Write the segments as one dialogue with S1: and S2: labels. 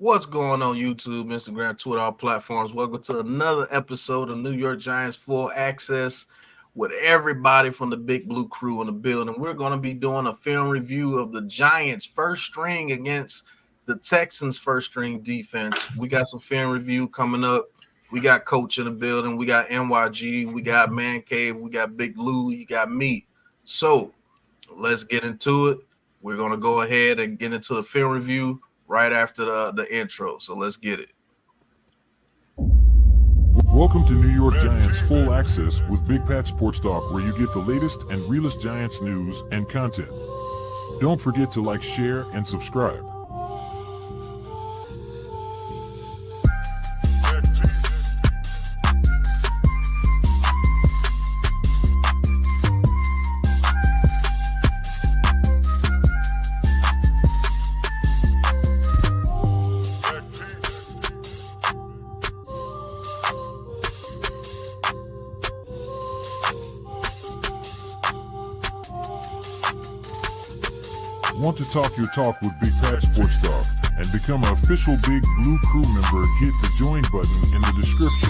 S1: What's going on YouTube, Instagram, Twitter, all platforms? Welcome to another episode of New York Giants Full Access with everybody from the Big Blue Crew in the building. We're going to be doing a film review of the Giants' first string against the Texans' first string defense. We got some film review coming up. We got Coach in the building. We got NYG. We got Man Cave. We got Big Lou. You got me. So let's get into it. We're going to go ahead and get into the film review right after the intro. So let's get it.
S2: Welcome to New York Giants Full Access with Bigpatssportstalk, where you get the latest and realest Giants news and content. Don't forget to like, share, and subscribe. Want to talk your talk with Big Pat Sports Talk and become an official Big Blue Crew member? Hit the join button in the description.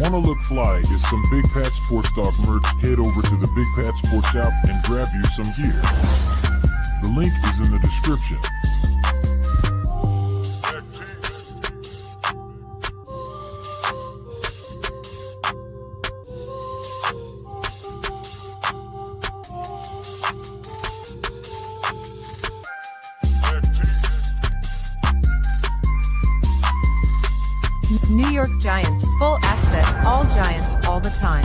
S2: Want to look fly is some Big Pat Sports Talk merch? Head over to the Big Pat Sports Shop and grab you some gear. The link is in the description.
S3: New York Giants Full Access, all Giants, all the time.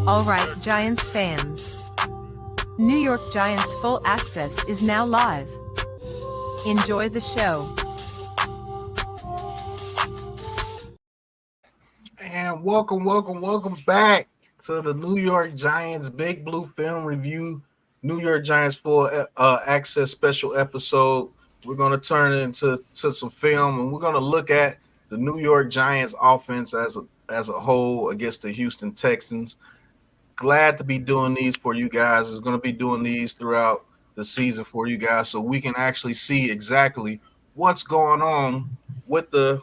S3: All right, Giants fans. New York Giants Full Access is now live. Enjoy the show.
S1: And welcome back to the New York Giants Big Blue Film Review, New York Giants Full Access special episode. We're going to turn it into some film, and we're going to look at the New York Giants offense as a whole against the Houston Texans. Glad to be doing these for you guys. We're going to be doing these throughout the season for you guys so we can actually see exactly what's going on with the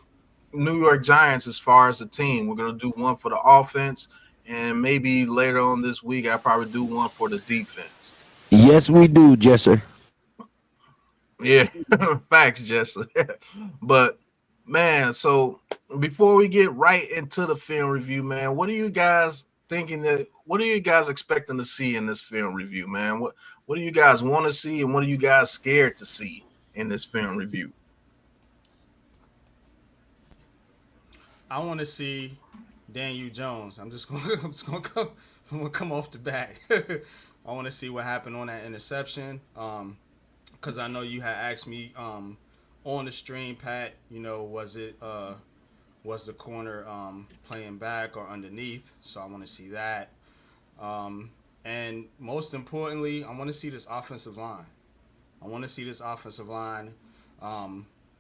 S1: New York Giants as far as the team. We're going to do one for the offense, and maybe later on this week I'll probably do one for the defense.
S4: Yes, we do, Jester.
S1: Yeah, facts, Jester. But, man, so before we get right into the film review, man, what are you guys thinking what are you guys expecting to see in this film review, man? What do you guys want to see, and what are you guys scared to see in this film review?
S5: I want to see Daniel Jones. I'm gonna come off the bat. I want to see what happened on that interception. Because I know you had asked me on the stream, Pat. You know, was the corner playing back or underneath? So I want to see that. And most importantly, I want to see this offensive line.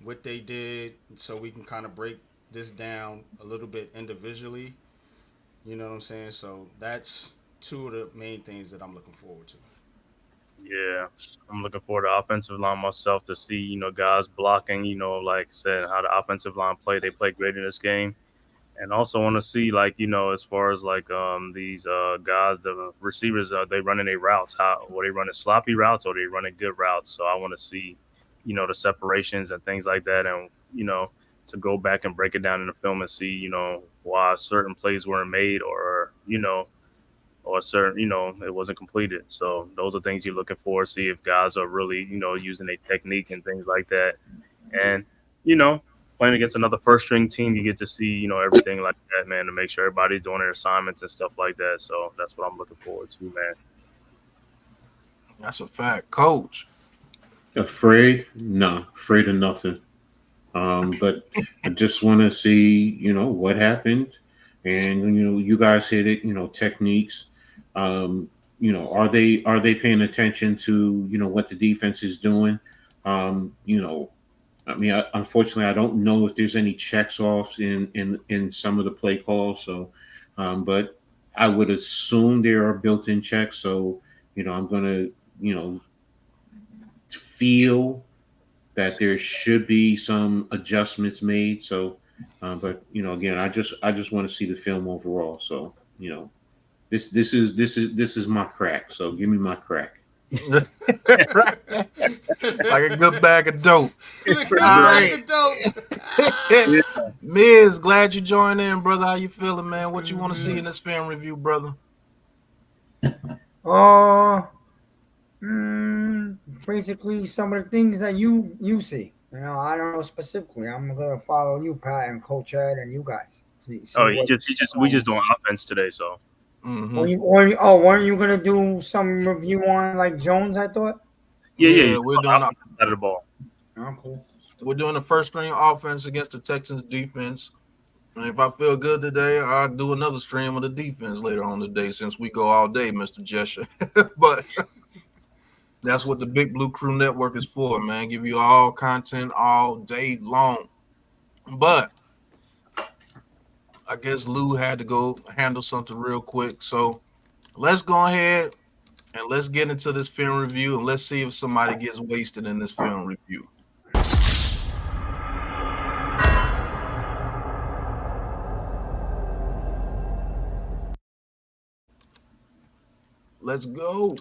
S5: What they did, so we can kind of break this down a little bit individually. You know what I'm saying? So that's two of the main things that I'm looking forward to.
S6: Yeah, I'm looking forward to offensive line myself to see, guys blocking, like I said, how the offensive line play. They play great in this game. And also want to see, as far as these guys, the receivers, they running their routes, are they running sloppy routes or they running good routes? So I want to see, the separations and things like that, and to go back and break it down in the film and see, why certain plays weren't made or certain, it wasn't completed. So those are things you're looking for. See if guys are really, using a technique and things like that. And, playing against another first string team, you get to see, everything like that, man, to make sure everybody's doing their assignments and stuff like that. So that's what I'm looking forward to, man.
S1: That's a fact. Coach.
S7: Afraid? No, afraid of nothing. But I just want to see, what happened And you guys hit it. Techniques. Are they paying attention to what the defense is doing? I mean, unfortunately, I don't know if there's any checks offs in some of the play calls. So, but I would assume there are built-in checks. So, I'm gonna feel that there should be some adjustments made. So, but again, I just want to see the film overall. So, this is my crack. So give me my crack.
S1: Right. Like a good bag of dope.
S5: Good
S1: All
S5: bag
S1: right.
S5: of dope.
S1: Miz, glad you joined in, brother. How you feeling, man? What you want to see in this film review, brother?
S8: Basically some of the things that you see. I don't know specifically. I'm gonna follow you, Pat, and Coach Ed, and you guys. See
S6: We just doing offense today, so.
S1: Mm-hmm.
S8: Weren't you gonna do some review on like Jones? I thought.
S6: Yeah,
S1: we're doing
S6: offensive side of the ball.
S8: Oh, cool.
S1: We're doing the first string offense against the Texans defense. And if I feel good today, I'll do another stream of the defense later on today since we go all day, Mr. Jesher. But that's what the Big Blue Crew Network is for, man. Give you all content all day long. But I guess Lou had to go handle something real quick. So let's go ahead and let's get into this film review and let's see if somebody gets wasted in this film review. Let's go.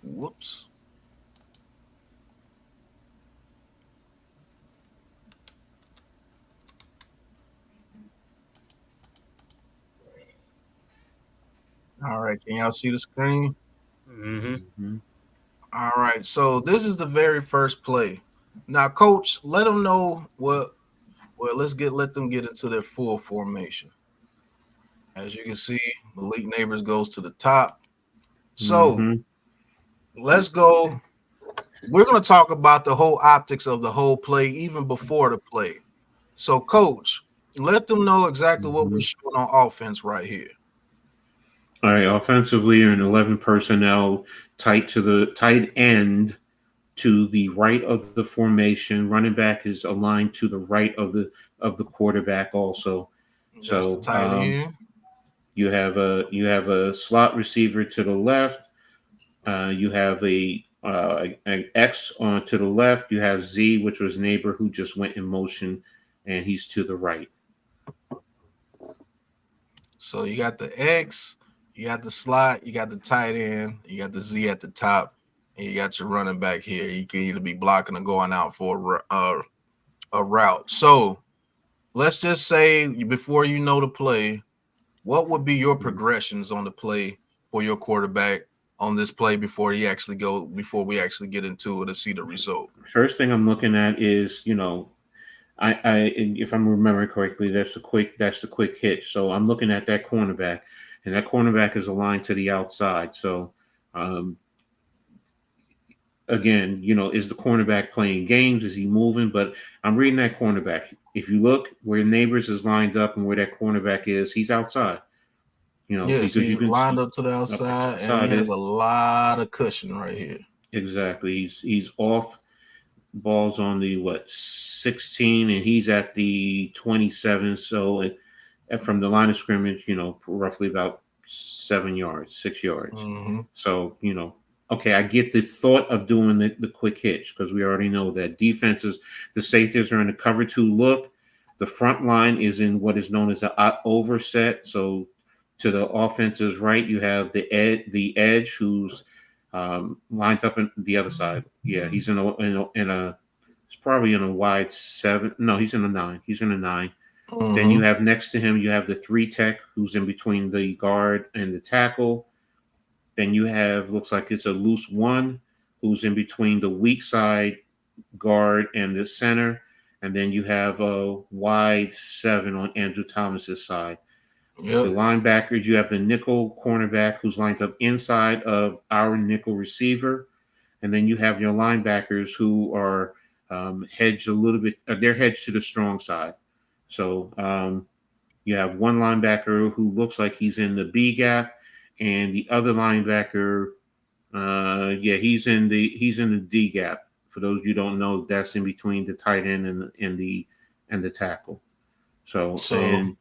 S1: Whoops. All right, can y'all see the screen?
S6: Mm-hmm.
S1: All right, so this is the very first play. Now, Coach, let them know what. Well, let them get into their full formation. As you can see, Malik Nabers goes to the top. So let's go. We're going to talk about the whole optics of the whole play, even before the play. So, Coach, let them know exactly what we're showing on offense right here.
S7: All right, offensively, you're in 11 personnel, tight end to the right of the formation. Running back is aligned to the right of the quarterback also.
S1: That's
S7: so
S1: the tight end.
S7: You have a slot receiver to the left. You have an X to the left. You have Z, which was neighbor who just went in motion, and he's to the right.
S1: So you got the X, you got the slot, you got the tight end, you got the Z at the top, and you got your running back here. You can either be blocking or going out for a route. So let's just say before you know the play, what would be your progressions on the play for your quarterback on this play before we actually get into it to see the result?
S7: First thing I'm looking at is, I if I'm remembering correctly, that's the quick hitch. So I'm looking at that cornerback, and that cornerback is aligned to the outside. So again, is the cornerback playing games? Is he moving? But I'm reading that cornerback. If you look where Nabers is lined up and where that cornerback is, he's outside.
S1: Yes,
S7: because
S1: he's lined up to the outside, and he has a lot of cushion right here.
S7: Exactly. He's off. Ball's on the 16, and he's at the 27. So from the line of scrimmage, roughly about 6 yards. So okay, I get the thought of doing the quick hitch because we already know that defenses, the safeties are in a cover 2 look. The front line is in what is known as an overset. So to the offense's right, you have the edge who's lined up in the other side. Yeah, he's in a it's probably in a wide 7. No, he's in a 9. He's in a 9. Then you have next to him, you have the 3 tech who's in between the guard and the tackle. Then you have, looks like it's a loose 1 who's in between the weak side guard and the center. And then you have a wide 7 on Andrew Thomas's side. Yep. The linebackers, you have the nickel cornerback who's lined up inside of our nickel receiver. And then you have your linebackers who are hedged a little bit. They're hedged to the strong side. So You have one linebacker who looks like he's in the B gap, and the other linebacker, he's in the D gap. For those you don't know, that's in between the tight end and the tackle. So you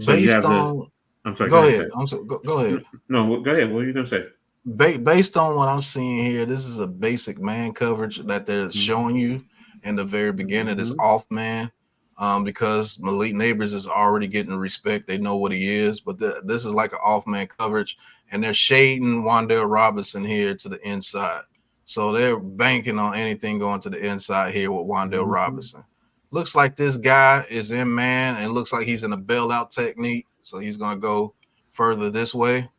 S1: based
S7: have
S1: on,
S7: I'm sorry.
S1: go ahead. Go ahead.
S7: No, go ahead. What are you gonna say?
S1: Based on what I'm seeing here, this is a basic man coverage that they're showing you in the very beginning. It's off man, because Malik Nabers is already getting respect. They know what he is, but this is like an off man coverage, and they're shading Wan'Dale Robinson here to the inside. So they're banking on anything going to the inside here with Wan'Dale Robinson. Looks like this guy is in man, and looks like he's in a bailout technique. So he's going to go further this way.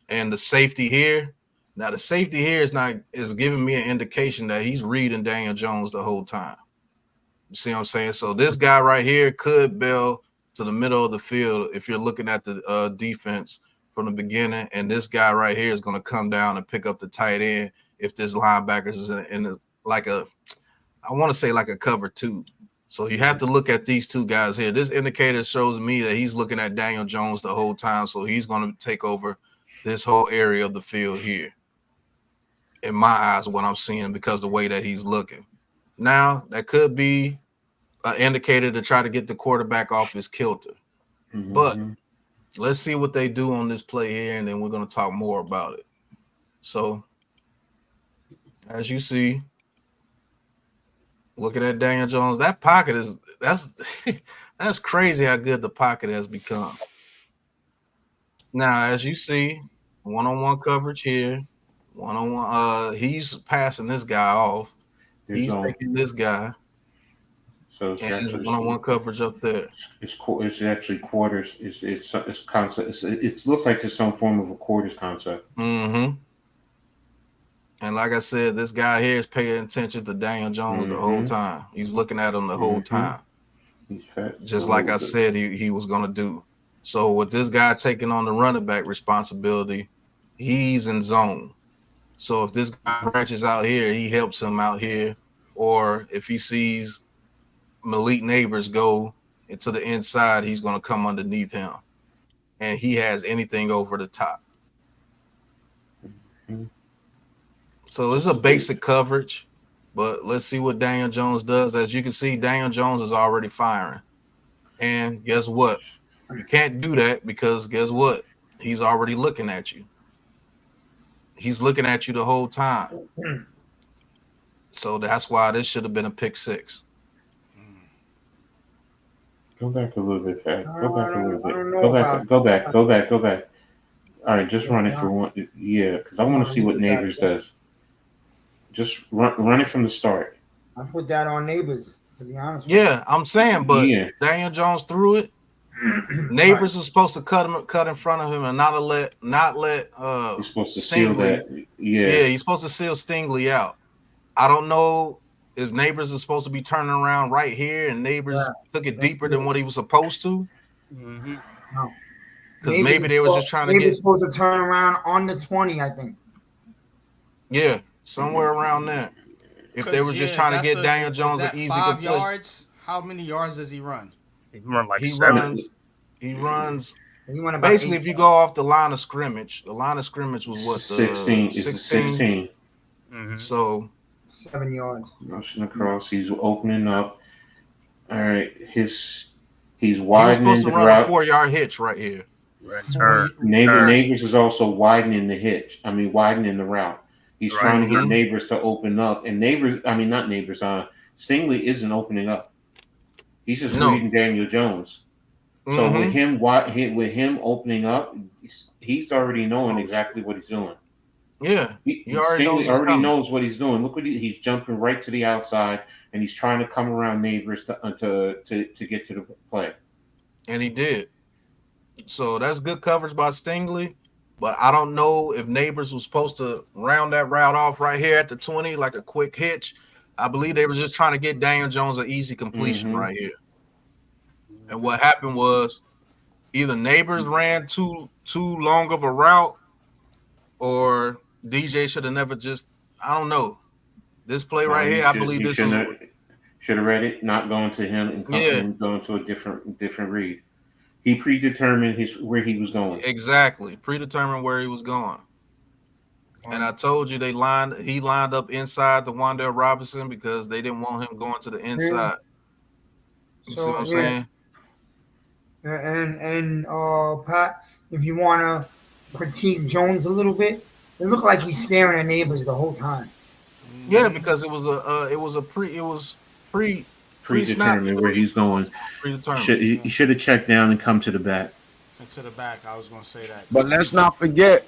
S1: And the safety here, now the safety here is giving me an indication that he's reading Daniel Jones the whole time. You see what I'm saying? So this guy right here could bail to the middle of the field if you're looking at the defense from the beginning, and this guy right here is going to come down and pick up the tight end if this linebacker is in like a, I want to say like a cover two. So you have to look at these two guys here. This indicator shows me that he's looking at Daniel Jones the whole time, so he's going to take over this whole area of the field here. In my eyes, what I'm seeing, because the way that he's looking. Now, that could be an indicator to try to get the quarterback off his kilter. But let's see what they do on this play here, and then we're going to talk more about it. So, as you see, looking at Daniel Jones, that pocket that's crazy how good the pocket has become. Now, as you see, one-on-one coverage here, one-on-one. He's passing this guy off. He's taking this guy.
S7: So it's actually
S1: one-on-one coverage up there.
S7: It's actually quarters. It's concept. It looks like it's some form of a quarters concept.
S1: And like I said, this guy here is paying attention to Daniel Jones the whole time. He's looking at him the whole time. Just like I said he was going to do. So with this guy taking on the running back responsibility, he's in zone. So if this guy branches out here, he helps him out here. Or if he sees Malik Nabers go into the inside, he's going to come underneath him. And he has anything over the top. So it's a basic coverage, but let's see what Daniel Jones does. As you can see, Daniel Jones is already firing. And guess what? You can't do that because guess what? He's already looking at you. He's looking at you the whole time. So that's why this should have been a pick six.
S7: Go back a little bit, Pat. Go back a little bit. Go back. All right, just run it for one. Yeah, because I want to see what Nabers does. Just run it from the start.
S8: I put that on Nabers, to be honest.
S1: Yeah, I'm saying, but Daniel Jones threw it. Nabers is supposed to cut in front of him and not let
S7: he's supposed to seal that. Yeah,
S1: he's supposed to seal Stingley out. I don't know if Nabers is supposed to be turning around right here, and Nabers took it deeper than what he was supposed to.
S8: No.
S1: Because maybe they were just trying to get.
S8: Nabers supposed to turn around on the 20, I think.
S1: Yeah, somewhere around there. If they were just trying to get Daniel Jones an easy
S5: 5 yards. How many yards does he run?
S6: He run like 7.
S1: He runs.
S8: He went
S1: basically, if you go off the line of scrimmage, the line of scrimmage was what?
S7: 16. 16.
S1: So
S8: 7 yards.
S7: Rushing across. He's opening up. All right. He's widening the route.
S1: A 4-yard hitch right here.
S7: Nabers is also widening the hitch. I mean, widening the route. He's trying to get Nabers to open up. And Stingley isn't opening up. He's just reading Daniel Jones. So with him opening up, he's already knowing exactly what he's doing.
S1: Yeah,
S7: Stingley already knows what he's doing. Look what he's jumping right to the outside, and he's trying to come around Nabers to get to the play.
S1: And he did. So that's good coverage by Stingley. But I don't know if Nabers was supposed to round that route off right here at the 20, like a quick hitch. I believe they were just trying to get Daniel Jones an easy completion right here. And what happened was either Nabers ran too long of a route, or DJ should have never just, I don't know. This play right here, I believe this
S7: Should have read it, not going to him and going to a different read. He predetermined where he was going.
S1: Exactly, predetermined where he was going. And I told you he lined up inside the Wan'Dale Robinson because they didn't want him going to the inside. You see what I'm saying?
S8: And Pat, if you want to critique Jones a little bit, it looked like he's staring at Nabers the whole time.
S1: Yeah, because it was
S7: predetermined where he's going. He should have checked down and come to the back.
S5: To the back, I was going to say that.
S4: But let's not forget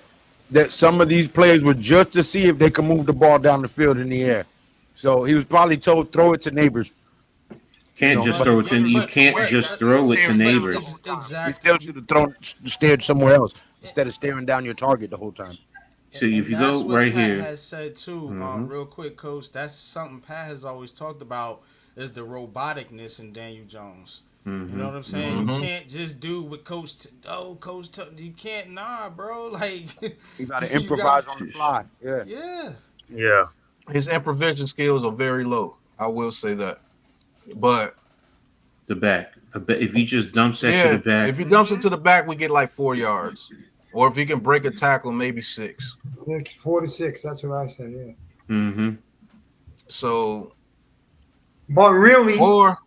S4: that some of these plays were just to see if they could move the ball down the field in the air. So he was probably told, throw it to Nabers.
S7: Can't just throw it to you. Can't just throw it to Nabers.
S5: Exactly.
S4: You still should have stared somewhere else instead of staring down your target the whole time.
S7: So if you go right
S5: Pat
S7: here,
S5: has said too, real quick, Coach. That's something Pat has always talked about is the roboticness in Daniel Jones. You know what I'm saying? You can't just do what Coach. You can't, bro. Like
S4: you gotta improvise on the fly.
S5: Yeah.
S1: His improvisation skills are very low. I will say that. But
S7: the back. If he just dumps it to the back,
S1: if he dumps it to the back, we get like 4 yards. Or if he can break a tackle, maybe 6.
S8: 4 to 6. That's what I say. Yeah.
S7: Mm-hmm.
S1: So,
S8: but really,
S1: or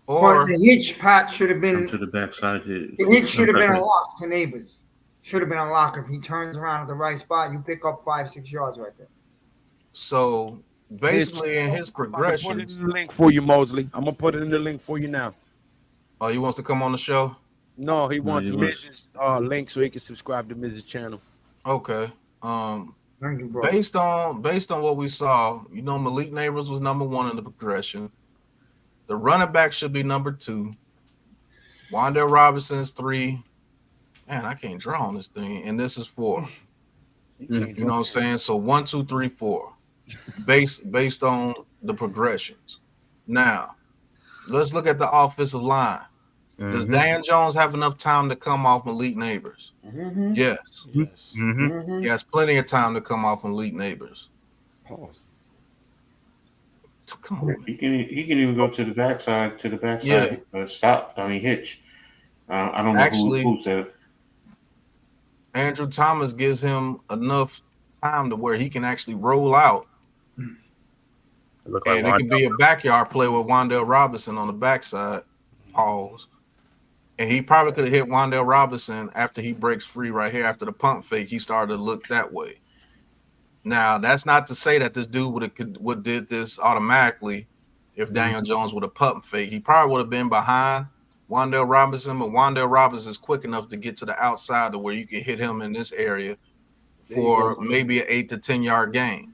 S8: the hitch Pat should have been
S7: to the backside.
S8: The hitch should have been a lock to Nabers. Should have been a lock if he turns around at the right spot. You pick up 5-6 yards right there.
S1: So basically, in his progression,
S4: I'm gonna put it in the link for you, Mosley. I'm gonna put it in the link for you now.
S1: Oh, he wants to come on the show?
S4: No, he wants Miz's link so he can subscribe to Miz's channel.
S1: Okay.
S8: Thank you, bro.
S1: Based on what we saw, Malik Nabers was number 1 in the progression. The running back should be number 2. Wan'Dale Robinson is 3. Man, I can't draw on this thing, and this is 4. You know what I'm saying? So 1, 2, 3, 4. Based on the progressions. Now, let's look at the offensive line. Does Dan Jones have enough time to come off Malik Nabers? Yes. He has plenty of time to come off Malik Nabers.
S4: Pause.
S1: Come on.
S7: He can even go to the backside.
S1: Yeah.
S7: Stop. Hitch. I don't know who said it.
S1: Andrew Thomas gives him enough time to where he can actually roll out. And it can be a backyard play with Wan'Dale Robinson on the backside. Pause. And he probably could have hit Wan'Dale Robinson after he breaks free right here. After the pump fake, he started to look that way. Now, that's not to say that this dude would did this automatically if Daniel Jones would have pump fake. He probably would have been behind Wan'Dale Robinson, but Wan'Dale Robinson is quick enough to get to the outside to where you can hit him in this area for maybe an 8 to 10 yard gain.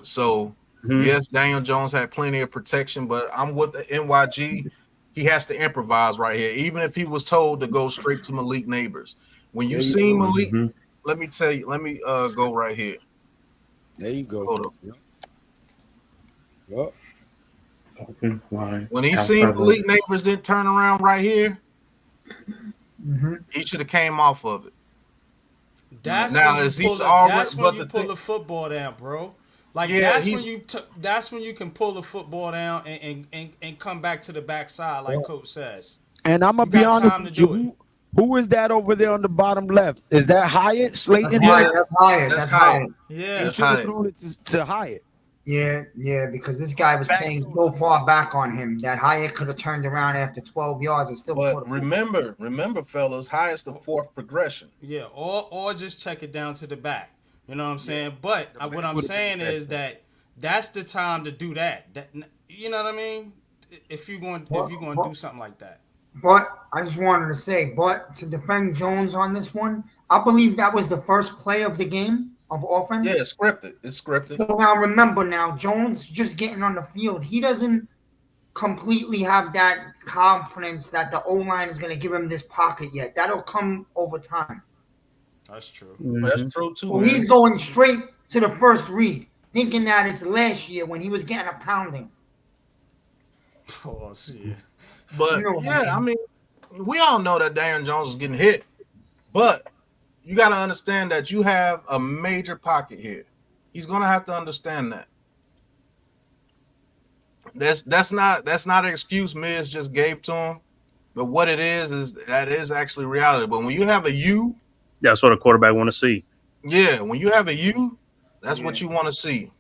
S1: So, yes, Daniel Jones had plenty of protection, but I'm with the NYG. He has to improvise right here, even if he was told to go straight to Malik Nabers. When you see Malik, let me tell you, let me go right here.
S4: There you go.
S1: Hold up.
S4: Yep.
S7: Open line.
S1: When he seen Malik Nabers didn't turn around right here, he should have came off of it.
S5: That's
S1: now,
S5: when you pull the football down, bro. Like that's when you can pull the football down and come back to the backside, like Coach says.
S4: And I'm gonna be honest with you. Who is that over there on the bottom left? Is that Hyatt? Slayton?
S8: That's Hyatt.
S5: Yeah,
S4: he should have thrown it to Hyatt.
S8: Yeah, because this guy was playing so far back on him that Hyatt could have turned around after 12 yards and still.
S1: But remember, fellas, Hyatt's the 4th progression.
S5: Yeah, or just check it down to the back. You know what I'm saying? But what I'm saying is that's the time to do that. You know what I mean? If you're going to do something like that.
S8: But I just wanted to say, to defend Jones on this one, I believe that was the first play of the game of offense.
S1: Yeah, it's scripted.
S8: So now remember, Jones just getting on the field. He doesn't completely have that confidence that the O-line is going to give him this pocket yet. That'll come over time.
S5: That's true.
S1: That's true too.
S8: So he's going straight to the first read, thinking that it's last year when he was getting a pounding.
S5: Oh, see.
S1: But I mean, we all know that Daniel Jones is getting hit, but you got to understand that you have a major pocket here. He's going to have to understand that. That's not an excuse Miz just gave to him. But what it is that is actually reality. But when you have a U,
S6: That's what a quarterback want to see.
S1: yeah, when you have a U, that's what you want to see.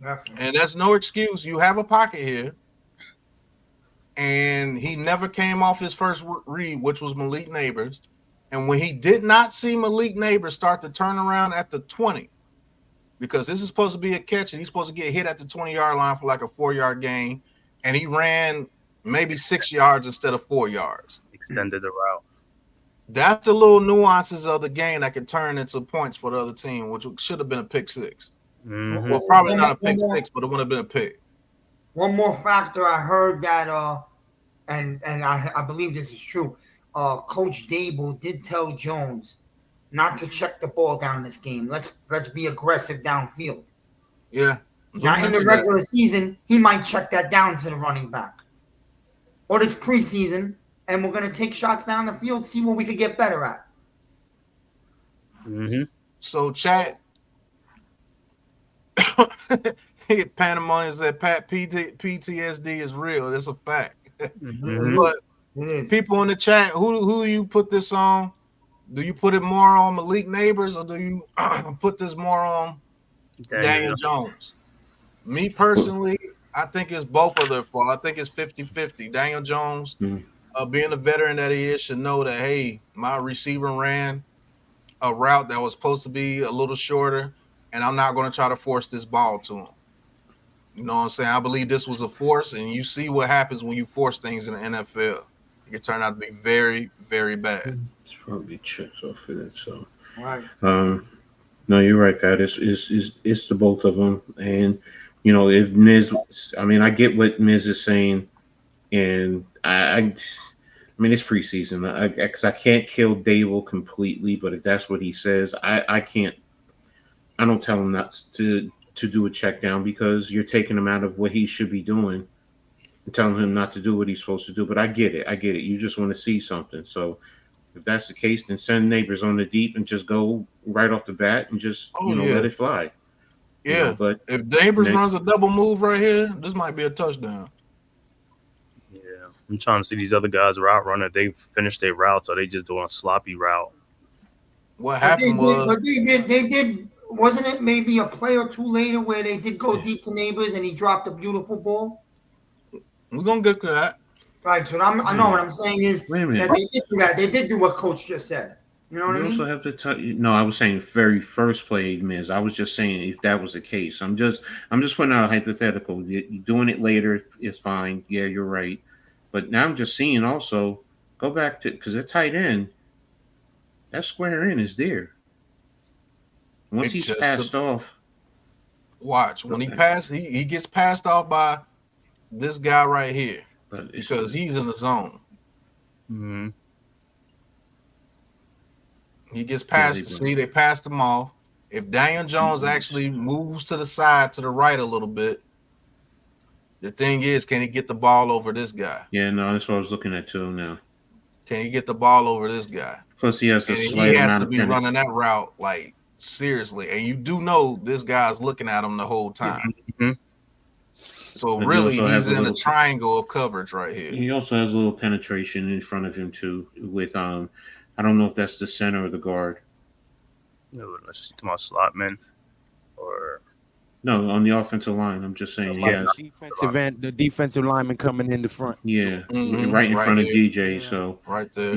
S1: And that's no excuse. You have a pocket here. And he never came off his first read, which was Malik Nabers. And when he did not see Malik Nabers start to turn around at the 20, because this is supposed to be a catch, and he's supposed to get hit at the 20-yard line for like a 4-yard gain, and he ran maybe 6 yards instead of 4 yards.
S6: Extended the route.
S1: That's the little nuances of the game that can turn into points for the other team, which should have been a pick six.
S6: Mm-hmm.
S1: Well, probably not a pick six, but it would have been a pick.
S8: One more factor I heard that, and I believe this is true. Coach Dable did tell Jones not to check the ball down this game. Let's be aggressive downfield.
S1: Yeah.
S8: Now in the regular season, he might check that down to the running back. But it's preseason, and we're gonna take shots down the field, see what we could get better at.
S6: Mm-hmm.
S1: So chat. Pandemonium said Pat PTSD is real. That's a fact.
S6: Mm-hmm.
S1: But people in the chat, who do you put this on? Do you put it more on Malik Nabers, or do you put this more on Daniel Jones? Me personally, I think it's both of their fault. I think it's 50-50. Daniel Jones, being a veteran that he is, should know that, hey, my receiver ran a route that was supposed to be a little shorter, and I'm not going to try to force this ball to him. You know what I'm saying? I believe this was a force, and you see what happens when you force things in the NFL. It can turn out to be very, very bad.
S7: It's probably checks off for that. So,
S8: right.
S7: No, you're right, Pat. It's the both of them, and you know, if Miz, I mean, I get what Miz is saying, and I mean, it's preseason. I can't kill Dable completely, but if that's what he says, I can't. I don't tell him not to do a check down, because you're taking him out of what he should be doing and telling him not to do what he's supposed to do. But I get it. You just want to see something. So if that's the case, then send Nabers on the deep and just go right off the bat and just let it fly.
S1: Yeah,
S7: you know, but
S1: if Nabers runs a double move right here, this might be a touchdown.
S6: Yeah, I'm trying to see these other guys route runner. They finished their routes, or they just doing a sloppy route.
S1: What happened was
S8: they did. Wasn't it maybe a play or two later where they did go deep to Nabers and he dropped a beautiful ball?
S1: We're gonna get to that.
S8: Right. So I know what I'm saying is that they did do that. They did do what Coach just said. You know what I mean?
S7: You also have to tell you. No, I was saying very first play, Miz. I was just saying if that was the case. I'm just putting out a hypothetical. You're doing it later is fine. Yeah, you're right. But now I'm just seeing also go back to, because at tight end, that square end is there. Once he's passed off.
S1: Watch. When he passes, he gets passed off by this guy right here. Because he's in the zone.
S6: Mm-hmm.
S1: He gets passed. See, they passed him off. If Daniel Jones actually moves to the side, to the right a little bit, the thing is, can he get the ball over this guy?
S7: Yeah, no, that's what I was looking at too now.
S1: Can he get the ball over this guy?
S7: Plus, he has to
S1: be running that route like seriously, and you do know this guy's looking at him the whole time.
S6: Mm-hmm.
S1: So really, he's in a triangle of coverage right here.
S7: He also has a little penetration in front of him too. With I don't know if that's the center or the guard.
S6: No, that's to my slot man, or
S7: no, on the offensive line. I'm just saying,
S4: the defensive lineman coming in the front.
S7: Yeah, right in front of DJ. Yeah. So
S1: right there,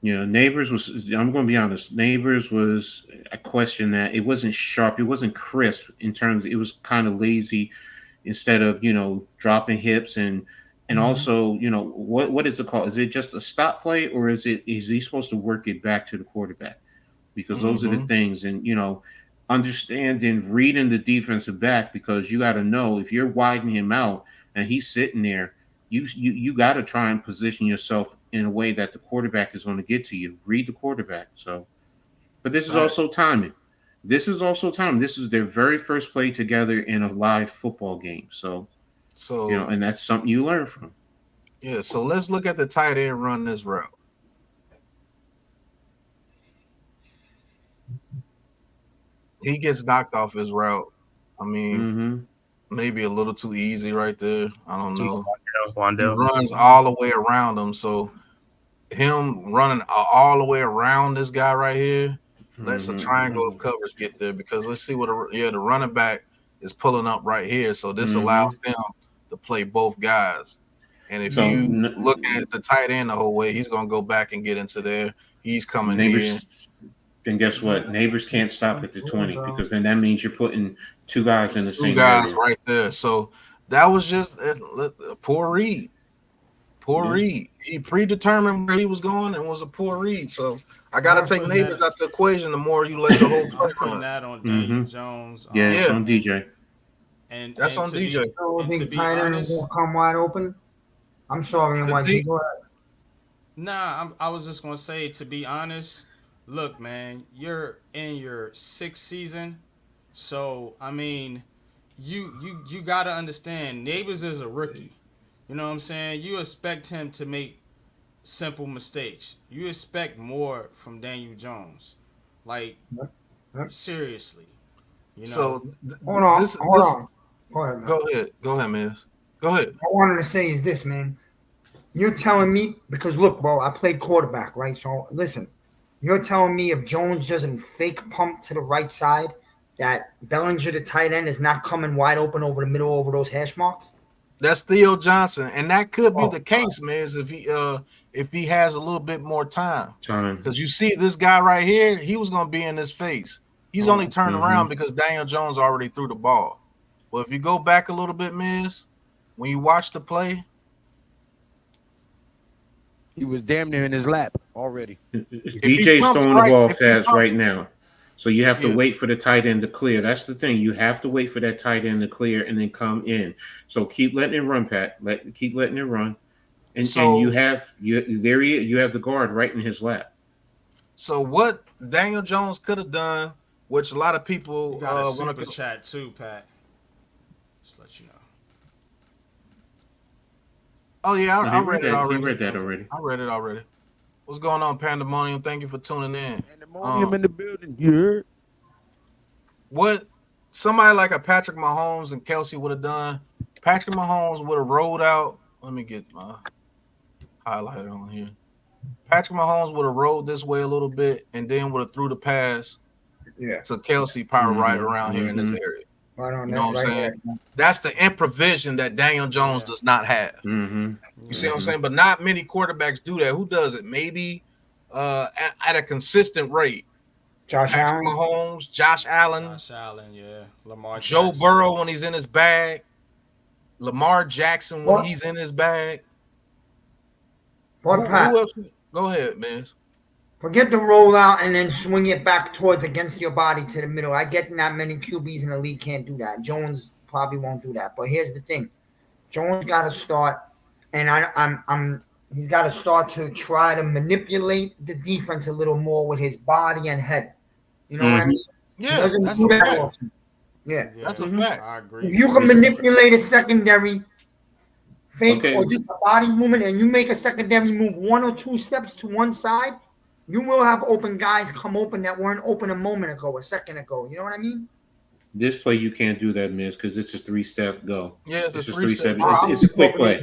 S7: Nabers was. I'm going to be honest. Nabers was a question that it wasn't sharp. It wasn't crisp in terms. It was kind of lazy. Instead of dropping hips and also what is the call? Is it just a stop play, or is he supposed to work it back to the quarterback? Because those are the things, and understanding reading the defensive back, because you got to know if you're widening him out and he's sitting there. You got to try and position yourself in a way that the quarterback is going to get to you. Read the quarterback. So, but this is also timing. This is their very first play together in a live football game. So and that's something you learn from.
S1: Yeah. So let's look at the tight end run this route. He gets knocked off his route. I mean, maybe a little too easy right there. I don't know. He
S6: Wandell.
S1: runs all the way around him, so him running all the way around this guy right here lets a triangle of coverage get there, because let's see what the running back is pulling up right here, so this allows him to play both guys. And if you look at the tight end the whole way, he's gonna go back and get into there. He's coming here.
S7: Then guess what? Neighbors can't stop at the 20, because then that means you're putting two guys in the same area.
S1: Right there. So that was just a poor read. Poor read. He predetermined where he was going and was a poor read. So I got to take Neighbors out the equation the more you let the whole play
S5: I'm putting that on Daniel Jones.
S7: It's on DJ.
S5: And
S1: that's on DJ.
S8: To be honest, will come wide open. I'm sorry, NYG. Go ahead.
S5: Nah, I was just gonna say, to be honest, look, man, you're in your 6th season, so I mean, you gotta understand, Nabers is a rookie. You know what I'm saying? You expect him to make simple mistakes. You expect more from Daniel Jones, like seriously. You know.
S1: So
S8: hold on. Go ahead, man.
S1: Go ahead, man. Go ahead.
S8: What I wanted to say is this, man. You're telling me, because look, bro, I played quarterback, right? So listen, you're telling me if Jones doesn't fake pump to the right side, that Bellinger, the tight end, is not coming wide open over the middle over those hash marks?
S1: That's Theo Johnson, and that could be the case, man. If he has a little bit more time, because you see this guy right here, he was gonna be in his face. He's only turned around because Daniel Jones already threw the ball. Well, if you go back a little bit, Miz, when you watch the play,
S4: he was damn near in his lap already.
S7: DJ's throwing the ball fast right now. So you have to wait for the tight end to clear. That's the thing. You have to wait for that tight end to clear and then come in. So keep letting it run, Pat. Keep letting it run. And you have the guard right in his lap.
S1: So what Daniel Jones could have done, which a lot of people
S5: got a super chat too, Pat. Just let you know.
S1: Oh yeah, I read it already.
S7: You read that already.
S1: I read it already. What's going on, Pandemonium? Thank you for tuning in.
S4: Pandemonium in the building. Yeah.
S1: What somebody like a Patrick Mahomes and Kelsey would have done, Patrick Mahomes would have rolled out. Let me get my highlighter on here. Patrick Mahomes would have rolled this way a little bit and then would have threw the pass to Kelsey probably right around here in this area.
S8: Right on,
S1: you know what I'm saying? That's the improvision that Daniel Jones does not have. You see what I'm saying? But not many quarterbacks do that. Who does it? Maybe at a consistent rate. Patrick Mahomes, Josh Allen,
S5: Lamar
S1: Joe Burrow when he's in his bag, Lamar Jackson when he's in his bag. Who else? Go ahead, man.
S8: Forget the rollout and then swing it back towards against your body to the middle. I get not many QBs in the league can't do that. Jones probably won't do that. But here's the thing: Jones got to start, and he's got to start to try to manipulate the defense a little more with his body and head. You know what I mean?
S1: Yeah,
S8: he doesn't do that often. Yeah,
S1: that's a fact.
S5: I agree.
S8: If you can manipulate a secondary fake or just a body movement, and you make a secondary move 1 or 2 steps to one side, you will have open guys come open that weren't open a second ago. You know what I mean?
S7: This play you can't do that, Miz, because it's a 3-step go.
S1: Yeah,
S7: it's a 3-step. It's a quick play.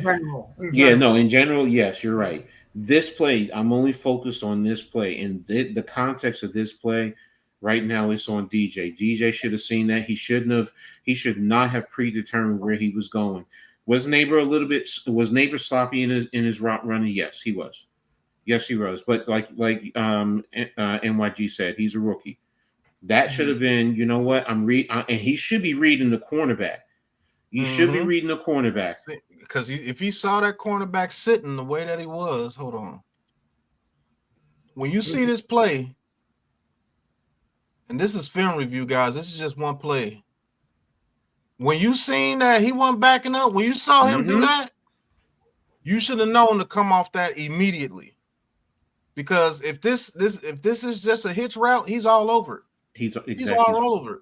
S7: In general, yes, you're right. This play, I'm only focused on this play, and the context of this play right now is on DJ. DJ should have seen that. He should not have predetermined where he was going. Was Nabers sloppy in his route running? Yes, he was. Yes, he was. But like NYG said, he's a rookie. That should have been, you know what? And he should be reading the cornerback. You should be reading the cornerback.
S1: Because if he saw that cornerback sitting the way that he was, hold on. When you see this play, and this is film review, guys, this is just one play. When you seen that he wasn't backing up, when you saw him do that, you should have known to come off that immediately. Because if this is just a hitch route, he's all over it. He's all over it.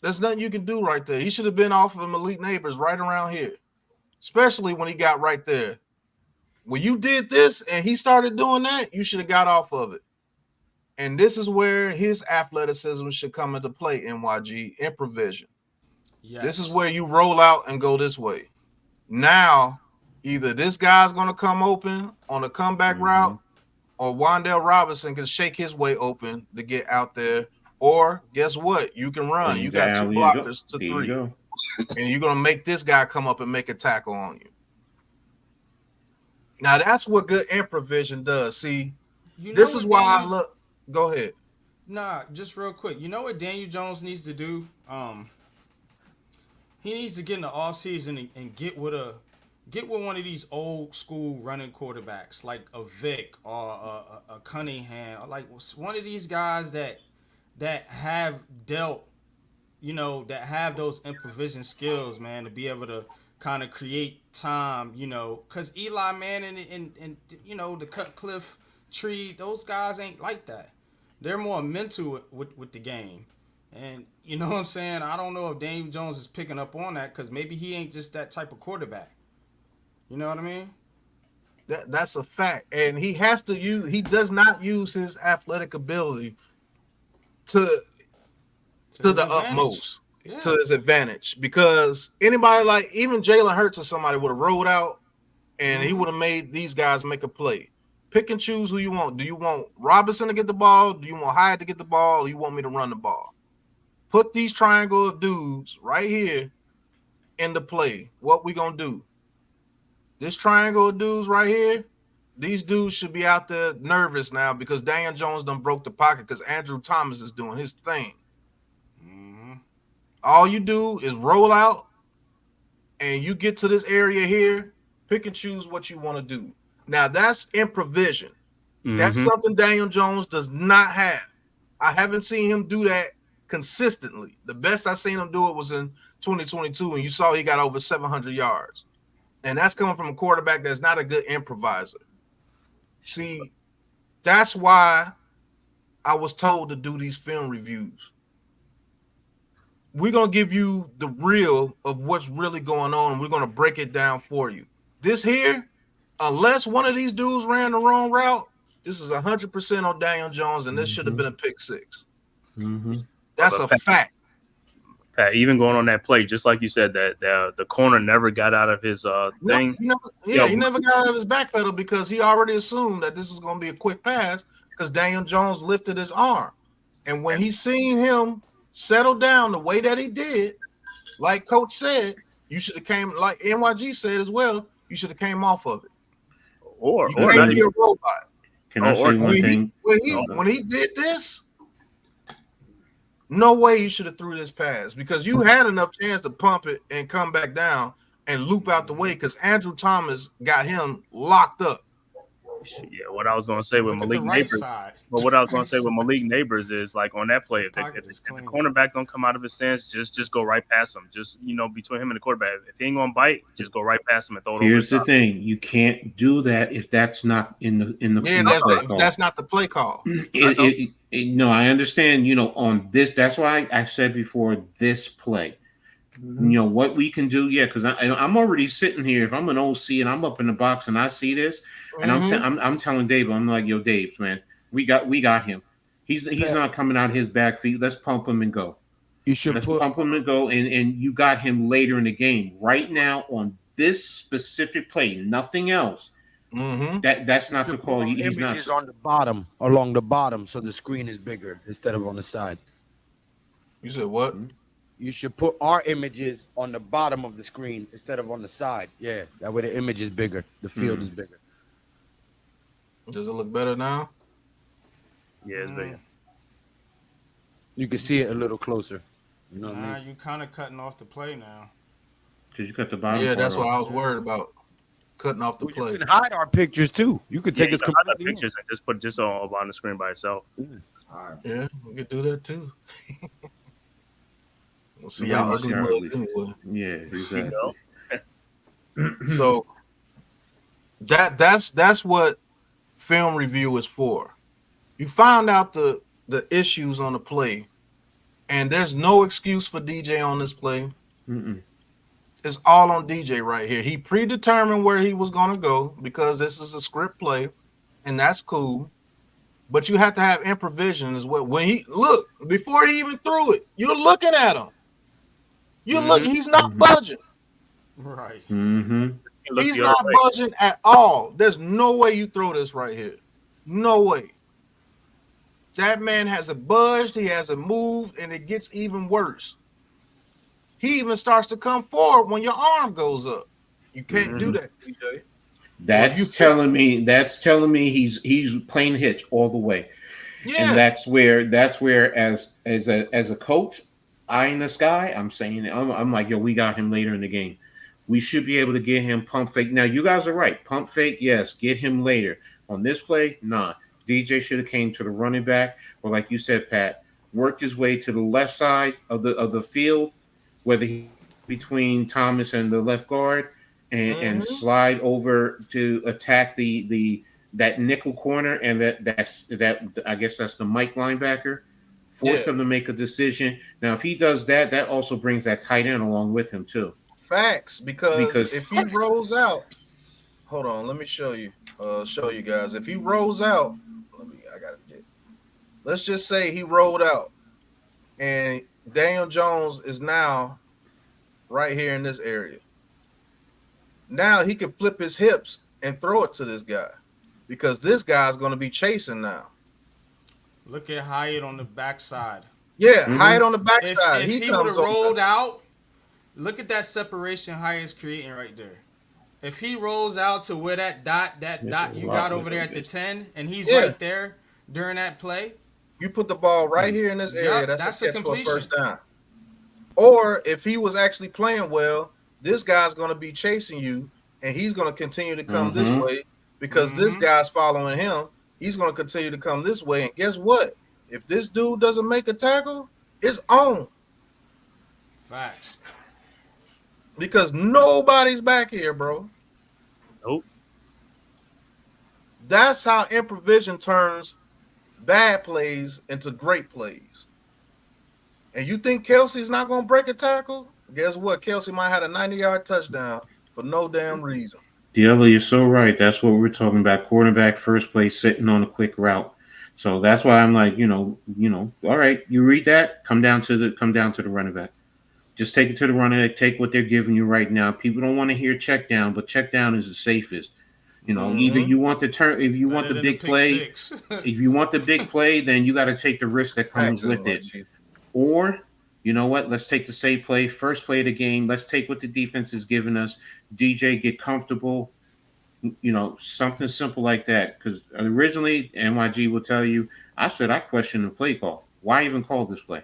S1: There's nothing you can do right there. He should have been off of Malik Nabers right around here, especially when he got right there. When you did this and he started doing that, you should have got off of it. And this is where his athleticism should come into play, NYG, improvisation.
S5: Yes.
S1: This is where you roll out and go this way. Now, either this guy's going to come open on a comeback route, or Wan'Dale Robinson can shake his way open to get out there. Or guess what? You can run. You got 2 blockers to 3. And you're going to make this guy come up and make a tackle on you. Now, that's what good improvision does. See, this is why I look. Go ahead.
S5: Nah, just real quick. You know what Daniel Jones needs to do? He needs to get in the offseason and get with one of these old school running quarterbacks, like a Vic or a Cunningham, or like one of these guys that have dealt, that have those improvisation skills, man, to be able to kind of create time, because Eli Manning and the Cutcliffe Tree, those guys ain't like that. They're more mental with the game. And you know what I'm saying? I don't know if Daniel Jones is picking up on that, because maybe he ain't just that type of quarterback. You know what I mean?
S1: That's a fact. And he has to he does not use his athletic ability to the utmost, to his advantage. Because anybody like even Jalen Hurts or somebody would have rolled out and he would have made these guys make a play. Pick and choose who you want. Do you want Robinson to get the ball? Do you want Hyatt to get the ball? Or you want me to run the ball? Put these triangle of dudes right here in the play. What we gonna do? This triangle of dudes right here, these dudes should be out there nervous now because Daniel Jones done broke the pocket because Andrew Thomas is doing his thing. All you do is roll out and you get to this area here, pick and choose what you want to do. Now, that's improvisation. That's something Daniel Jones does not have. I haven't seen him do that consistently. The best I seen him do it was in 2022, and you saw he got over 700 yards. And that's coming from a quarterback that's not a good improviser. See, that's why I was told to do these film reviews. We're going to give you the real of what's really going on, and we're going to break it down for you. This here, unless one of these dudes ran the wrong route, this is 100% on Daniel Jones, and this should have been a pick six. That's a fact.
S6: Pat, even going on that play, just like you said, that the corner never got out of his thing.
S1: He never got out of his back pedal because he already assumed that this was going to be a quick pass because Daniel Jones lifted his arm. And when he seen him settle down the way that he did, like Coach said, you should have came, like NYG said as well, you should have came off of it.
S6: Or
S1: not be a robot.
S7: Can I say one thing?
S1: When he did this, no way you should have threw this pass because you had enough chance to pump it and come back down and loop out the way because Andrew Thomas got him locked up.
S6: Yeah, what I was going to say with Malik Nabers, but what I was going to say with Malik Nabers is like on that play, if the cornerback don't come out of his stance, just go right past him. Just between him and the quarterback, if he ain't going to bite, just go right past him and throw it.
S7: Here's the thing: you can't do that if that's not in the
S1: that's not the play call.
S7: No, I understand. On this, that's why I said before this play. What we can do, because I'm already sitting here. If I'm an OC and I'm up in the box and I see this, and I'm telling Dave, I'm like, yo, Dave, man, we got him. He's not coming out his back feet. Let's pump him and go. Pump him and go, and you got him later in the game. Right now on this specific play, nothing else. That's not the call. He's not
S4: on the bottom, along the bottom, so the screen is bigger instead of on the side.
S1: You said what?
S4: You should put our images on the bottom of the screen instead of on the side. Yeah, that way the image is bigger. The field is bigger.
S1: Does it look better now?
S6: Yeah, it's bigger.
S4: You can see it a little closer. You know what I mean?
S5: You kind of cutting off the play now.
S7: Because you got the bottom.
S1: Yeah, that's what I was worried about. Cutting off the play.
S4: You can hide our pictures too. You could take us
S6: completely pictures and just put just on the screen by itself.
S1: Yeah, we could do that too. We'll see how ugly anyway.
S7: Yeah, exactly.
S1: So that's what film review is for. You found out the issues on the play, and there's no excuse for DJ on this play. It's all on DJ right here. He predetermined where he was going to go because this is a script play, and that's cool. But you have to have improvisation as well. When before he even threw it, you're looking at him. You look, he's not budging.
S5: Right.
S7: Mm-hmm.
S1: He's not budging at all. There's no way you throw this right here. No way. That man hasn't budged. He hasn't moved, and it gets even worse. He even starts to come forward when your arm goes up. You can't do that, DJ.
S7: That's telling me he's playing hitch all the way.
S1: Yeah.
S7: And that's where as a coach eyeing this guy, I'm saying I'm like, yo, we got him later in the game. We should be able to get him pump fake. Now you guys are right. Pump fake, yes. Get him later. On this play, nah. DJ should have came to the running back, or like you said, Pat, worked his way to the left side of the field, whether he between Thomas and the left guard, and slide over to attack that nickel corner, and that I guess that's the Mike linebacker. Force him to make a decision. Now, if he does that, that also brings that tight end along with him too.
S1: Facts, because if he rolls out, hold on, let me show you guys. If he rolls out, let's just say he rolled out, and Daniel Jones is now right here in this area. Now he can flip his hips and throw it to this guy, because this guy's going to be chasing now.
S5: Look at Hyatt on the backside.
S1: Yeah, Hyatt on the backside.
S5: If he would have rolled out, look at that separation Hyatt's creating right there. If he rolls out to where that dot you got over there at the 10, and he's right there during that play,
S1: you put the ball right here in this area. That's a
S5: completion.
S1: For a first down. Or if he was actually playing well, this guy's going to be chasing you, and he's going to continue to come this way because this guy's following him. He's going to continue to come this way, and guess what? If this dude doesn't make a tackle, it's on.
S5: Facts.
S1: Because nobody's back here, bro.
S6: Nope.
S1: That's how improvisation turns bad plays into great plays. And you think Kelsey's not going to break a tackle? Guess what? Kelsey might have a 90-yard touchdown for no damn reason.
S7: Diallo, you're so right. That's what we're talking about. Quarterback first place sitting on a quick route. So that's why I'm like, all right, you read that, come down to the running back. Just take it to the running back, take what they're giving you right now. People don't want to hear check down, but check down is the safest. Either you want the turn, if you want the big play, if you want the big play, then you got to take the risk that comes with it. Or, you know what? Let's take the safe play, first play of the game. Let's take what the defense is giving us. DJ, get comfortable. Something simple like that. Because originally, NYG will tell you, I said I questioned the play call. Why even call this play?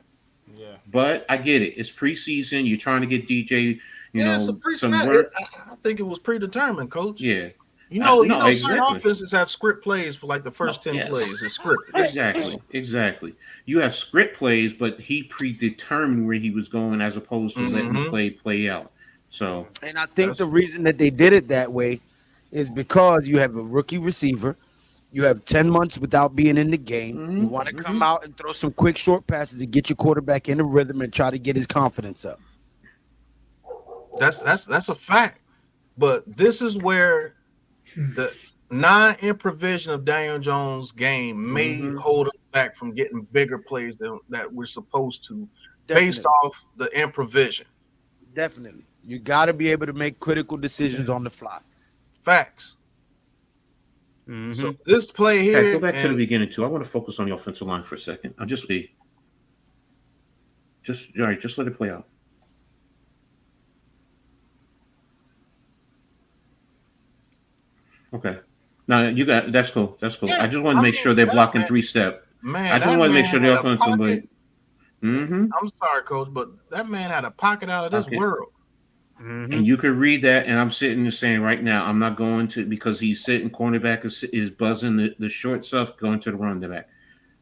S5: Yeah.
S7: But I get it. It's preseason. You're trying to get DJ, some
S1: work.
S7: work.
S1: I think it was predetermined, Coach.
S7: Yeah.
S1: Certain offenses have script plays for like the first 10 plays. It's scripted.
S7: Exactly. You have script plays, but he predetermined where he was going as opposed to letting the play out. So,
S4: and I think the reason that they did it that way is because you have a rookie receiver. You have 10 months without being in the game. You want to come out and throw some quick short passes to get your quarterback in the rhythm and try to get his confidence up.
S1: That's a fact. But this is where the non-improvisation of Daniel Jones' game may hold us back from getting bigger plays that we're supposed to, based off the improvisation.
S4: Definitely. You got to be able to make critical decisions on the fly.
S1: Facts. So this play here.
S7: Go back to the beginning too. I want to focus on the offensive line for a second. I'll just let it play out. Okay. Now you got that's cool. Yeah, I just want to make sure they're blocking 3-step.
S1: Man,
S7: I just want to make sure the offensive line.
S1: I'm sorry, Coach, but that man had a pocket out of this world.
S7: And you could read that, and I'm sitting there saying right now, I'm not going to, because he's sitting, cornerback is buzzing the short stuff, going to the running back.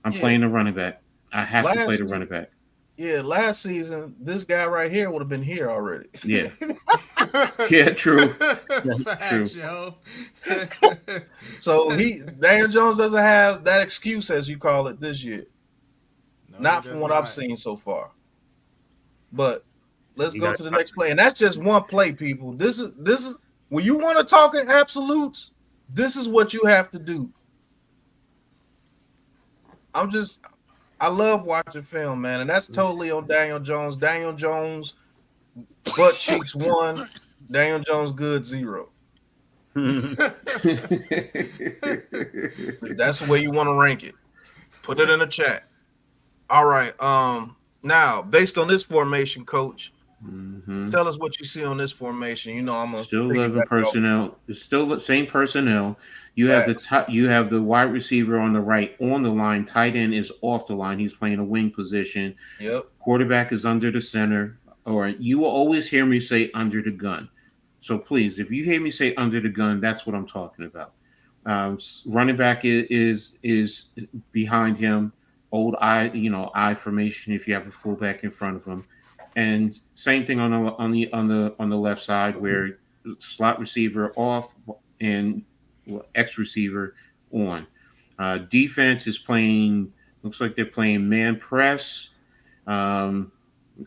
S7: I'm playing the running back. I have to play the running back.
S1: Yeah, last season, this guy right here would have been here already.
S7: Yeah. Yeah, true.
S5: True. Yo.
S1: So Daniel Jones doesn't have that excuse, as you call it, this year. No, not from what I've seen so far. But let's go to the next play. And that's just one play, people. This is when you want to talk in absolutes, this is what you have to do. I love watching film, man, and that's totally on Daniel Jones. Daniel Jones Butt cheeks 1, Daniel Jones good 0. That's the way you want to rank it. Put it in the chat. All right. Now, based on this formation, Coach, tell us what you see on this formation. You know, I'm gonna
S7: still 11 personnel. It's still the same personnel. You have you have the wide receiver on the right on the line. Tight end is off the line. He's playing a wing position.
S1: Yep.
S7: Quarterback is under the center. Or you will always hear me say under the gun. So please, if you hear me say under the gun, that's what I'm talking about. Running back is behind him. Old I formation. If you have a fullback in front of him, and same thing on the left side where slot receiver off and X receiver on. Defense is playing. Looks like they're playing man press. I'm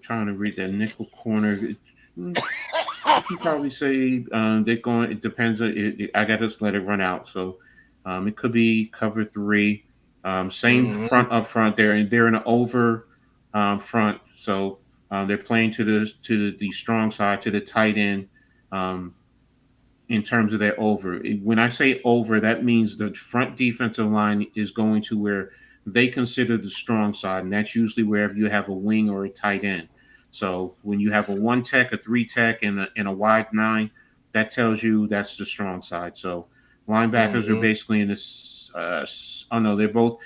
S7: trying to read that nickel corner. You can probably say they're going. It depends. I got to let it run out. So it could be cover 3. Same front up front. They're in an over front. So they're playing to the strong side, to the tight end. In terms of their over. When I say over, that means the front defensive line is going to where they consider the strong side, and that's usually wherever you have a wing or a tight end. So when you have a 1 tech, a 3 tech, and a wide 9, that tells you that's the strong side. So linebackers are basically in this. They're both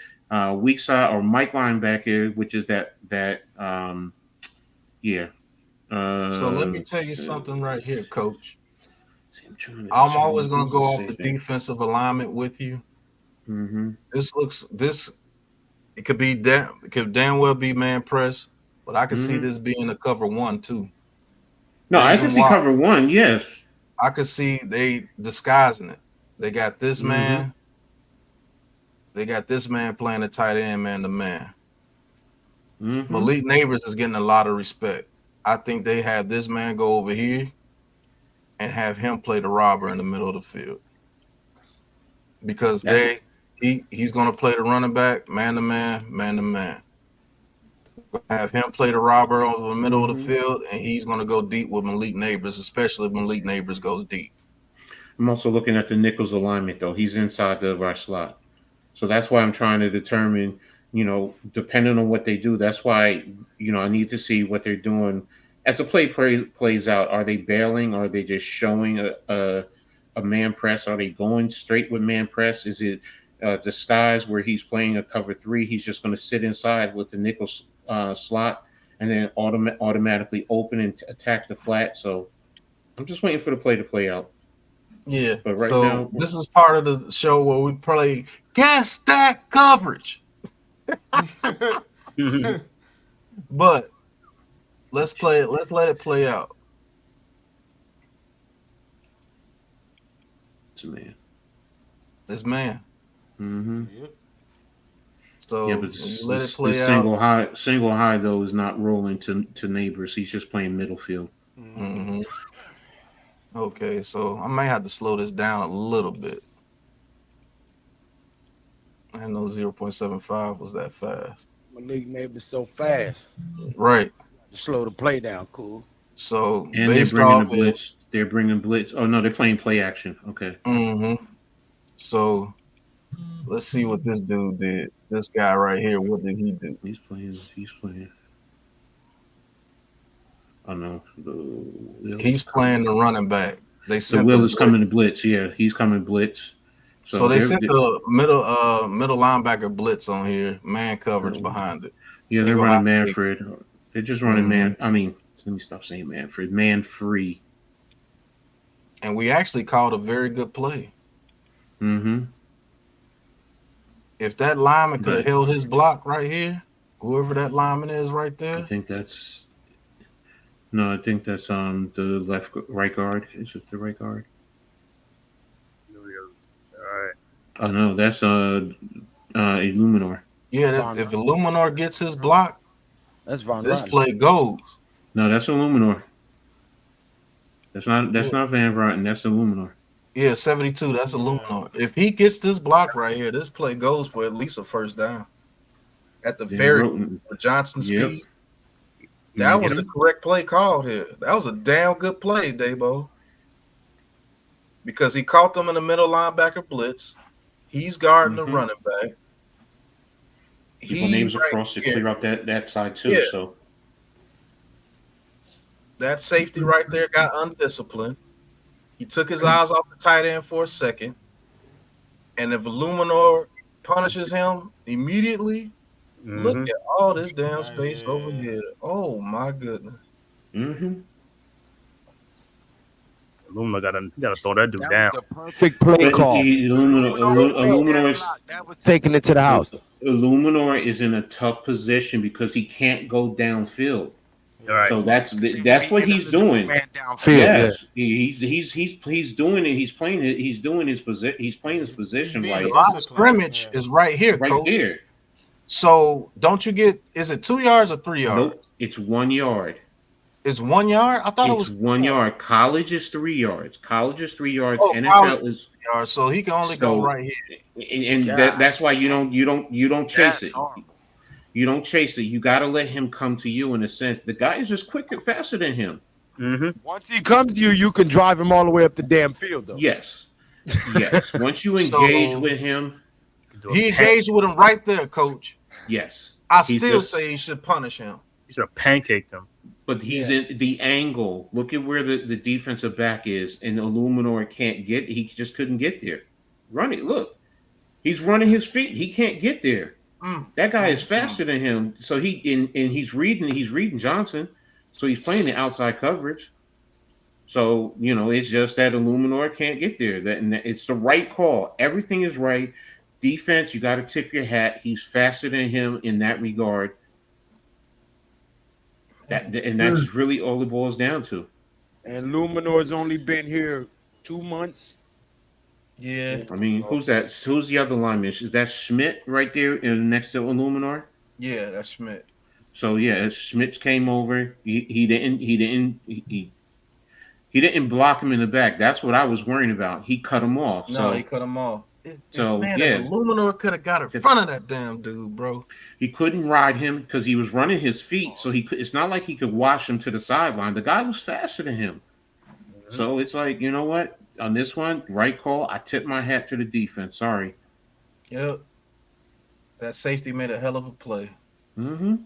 S7: weak side or Mike linebacker, which is that.
S1: So let me tell you something right here, Coach. I'm always going to go off the defensive alignment with you. It could damn well be man press, but I could see this being a cover 1 too.
S7: No, I can see cover 1. Yes,
S1: I could see they disguising it. They got this man. They got this man playing the tight end man to man. Malik Nabers is getting a lot of respect. I think they have this man go over here and have him play the robber in the middle of the field, because he's going to play the running back man to man. Have him play the robber over the middle of the field, and he's going to go deep with Malik Nabers, especially if Malik Nabers goes deep.
S7: I'm also looking at the Nichols alignment, though. He's inside the right slot. So that's why I'm trying to determine, depending on what they do, that's why, I need to see what they're doing. As the play plays out, are they bailing? Are they just showing a man press? Are they going straight with man press? Is it disguise where he's playing a cover 3? He's just going to sit inside with the nickel slot and then automatically open and attack the flat. So I'm just waiting for the play to play out.
S1: Yeah.
S7: But right
S1: so
S7: now,
S1: this is part of the show where we play gas stack coverage. But let's play it. Let's let it play out.
S7: It's a man.
S1: This man. So
S7: yeah, but
S1: let it play out.
S7: Single high though is not rolling to Nabers. He's just playing middle field.
S1: Okay, so I might have to slow this down a little bit. I know 0.75 was that fast.
S4: Malik Nabers so fast.
S1: Right.
S4: Slow the play down, cool.
S1: So
S7: and they're bringing the blitz. They're bringing blitz. Oh no, they're playing play action. Okay.
S1: So let's see what this dude did. This guy right here, what did he do?
S7: He's playing. Oh no.
S1: He's playing the running back. They sent
S7: Will is coming to blitz. Yeah, he's coming blitz.
S1: So they sent the middle linebacker blitz on here, man coverage behind it.
S7: Yeah, they're running Manfred. They're just running man. I mean, let me stop saying Manfred. Man free.
S1: And we actually called a very good play. If that lineman could have held his block right here, whoever that lineman is right there.
S7: I think that's the right guard. Is it the right guard?
S6: All right.
S7: Oh no, that's Illuminor.
S1: Yeah, if Illuminor gets his block,
S4: that's Von
S1: this
S4: Rotten.
S1: play goes.
S7: No, that's Illuminor. That's not Van Rotten. That's Illuminor.
S1: Yeah, 72. That's Illuminor. If he gets this block right here, this play goes for at least a first down. At the very Johnson speed. That was the correct play called here. That was a damn good play, Dabo. Because he caught them in the middle linebacker blitz. He's guarding the running back.
S7: Nabers across to clear out that side too. Yeah. So
S1: that safety right there got undisciplined. He took his eyes off the tight end for a second. And if Illuminor punishes him immediately, look at all this damn space over here. Oh my goodness.
S6: Illumina gotta throw that dude down.
S4: The perfect play call.
S7: Illuminor
S4: that was taking it to the house.
S7: Illuminor is in a tough position because he can't go downfield.
S6: Right.
S7: So that's what he's doing. Yes, he's doing it. He's playing it. He's doing his position. He's playing his position right.
S1: The line of scrimmage is right here,
S7: right there.
S1: So don't you get? Is it 2 yards or 3 yards?
S7: Nope, it's 1 yard.
S1: It's 1 yard. I thought it was
S7: 1 yard. College is 3 yards. College is 3 yards. NFL is
S1: yards. So he can only go right here.
S7: And that's why you don't chase it. You don't chase it. You got to let him come to you in a sense. The guy is just quicker, faster than him.
S4: Once he comes to you, you can drive him all the way up the damn field, though.
S7: Yes. Once you engage with him,
S1: he engaged with him right there, Coach.
S7: Yes.
S1: I still say he should punish him.
S6: He should have pancaked him.
S7: But he's in the angle. Look at where the defensive back is, and Illuminor can't get. He just couldn't get there. Run it. Look, he's running his feet. He can't get there. That guy is faster than him. So he's reading Johnson. So he's playing the outside coverage. So it's just that Illuminor can't get there. And it's the right call. Everything is right. Defense, you got to tip your hat. He's faster than him in that regard. That's really all it boils down to.
S4: And Illuminor's only been here 2 months.
S1: Yeah.
S7: I mean, who's that? Who's the other lineman? Is that Schmidt right there next to Illuminor?
S1: Yeah, that's Schmidt.
S7: So Schmidt came over. He didn't block him in the back. That's what I was worrying about. He cut him off.
S1: No, he cut him off.
S7: Man,
S1: Illuminor could have got in front of that damn dude, bro.
S7: He couldn't ride him because he was running his feet. So it's not like he could wash him to the sideline. The guy was faster than him. So it's like, you know what? On this one, right call. I tip my hat to the defense. Sorry.
S1: Yep. That safety made a hell of a play. That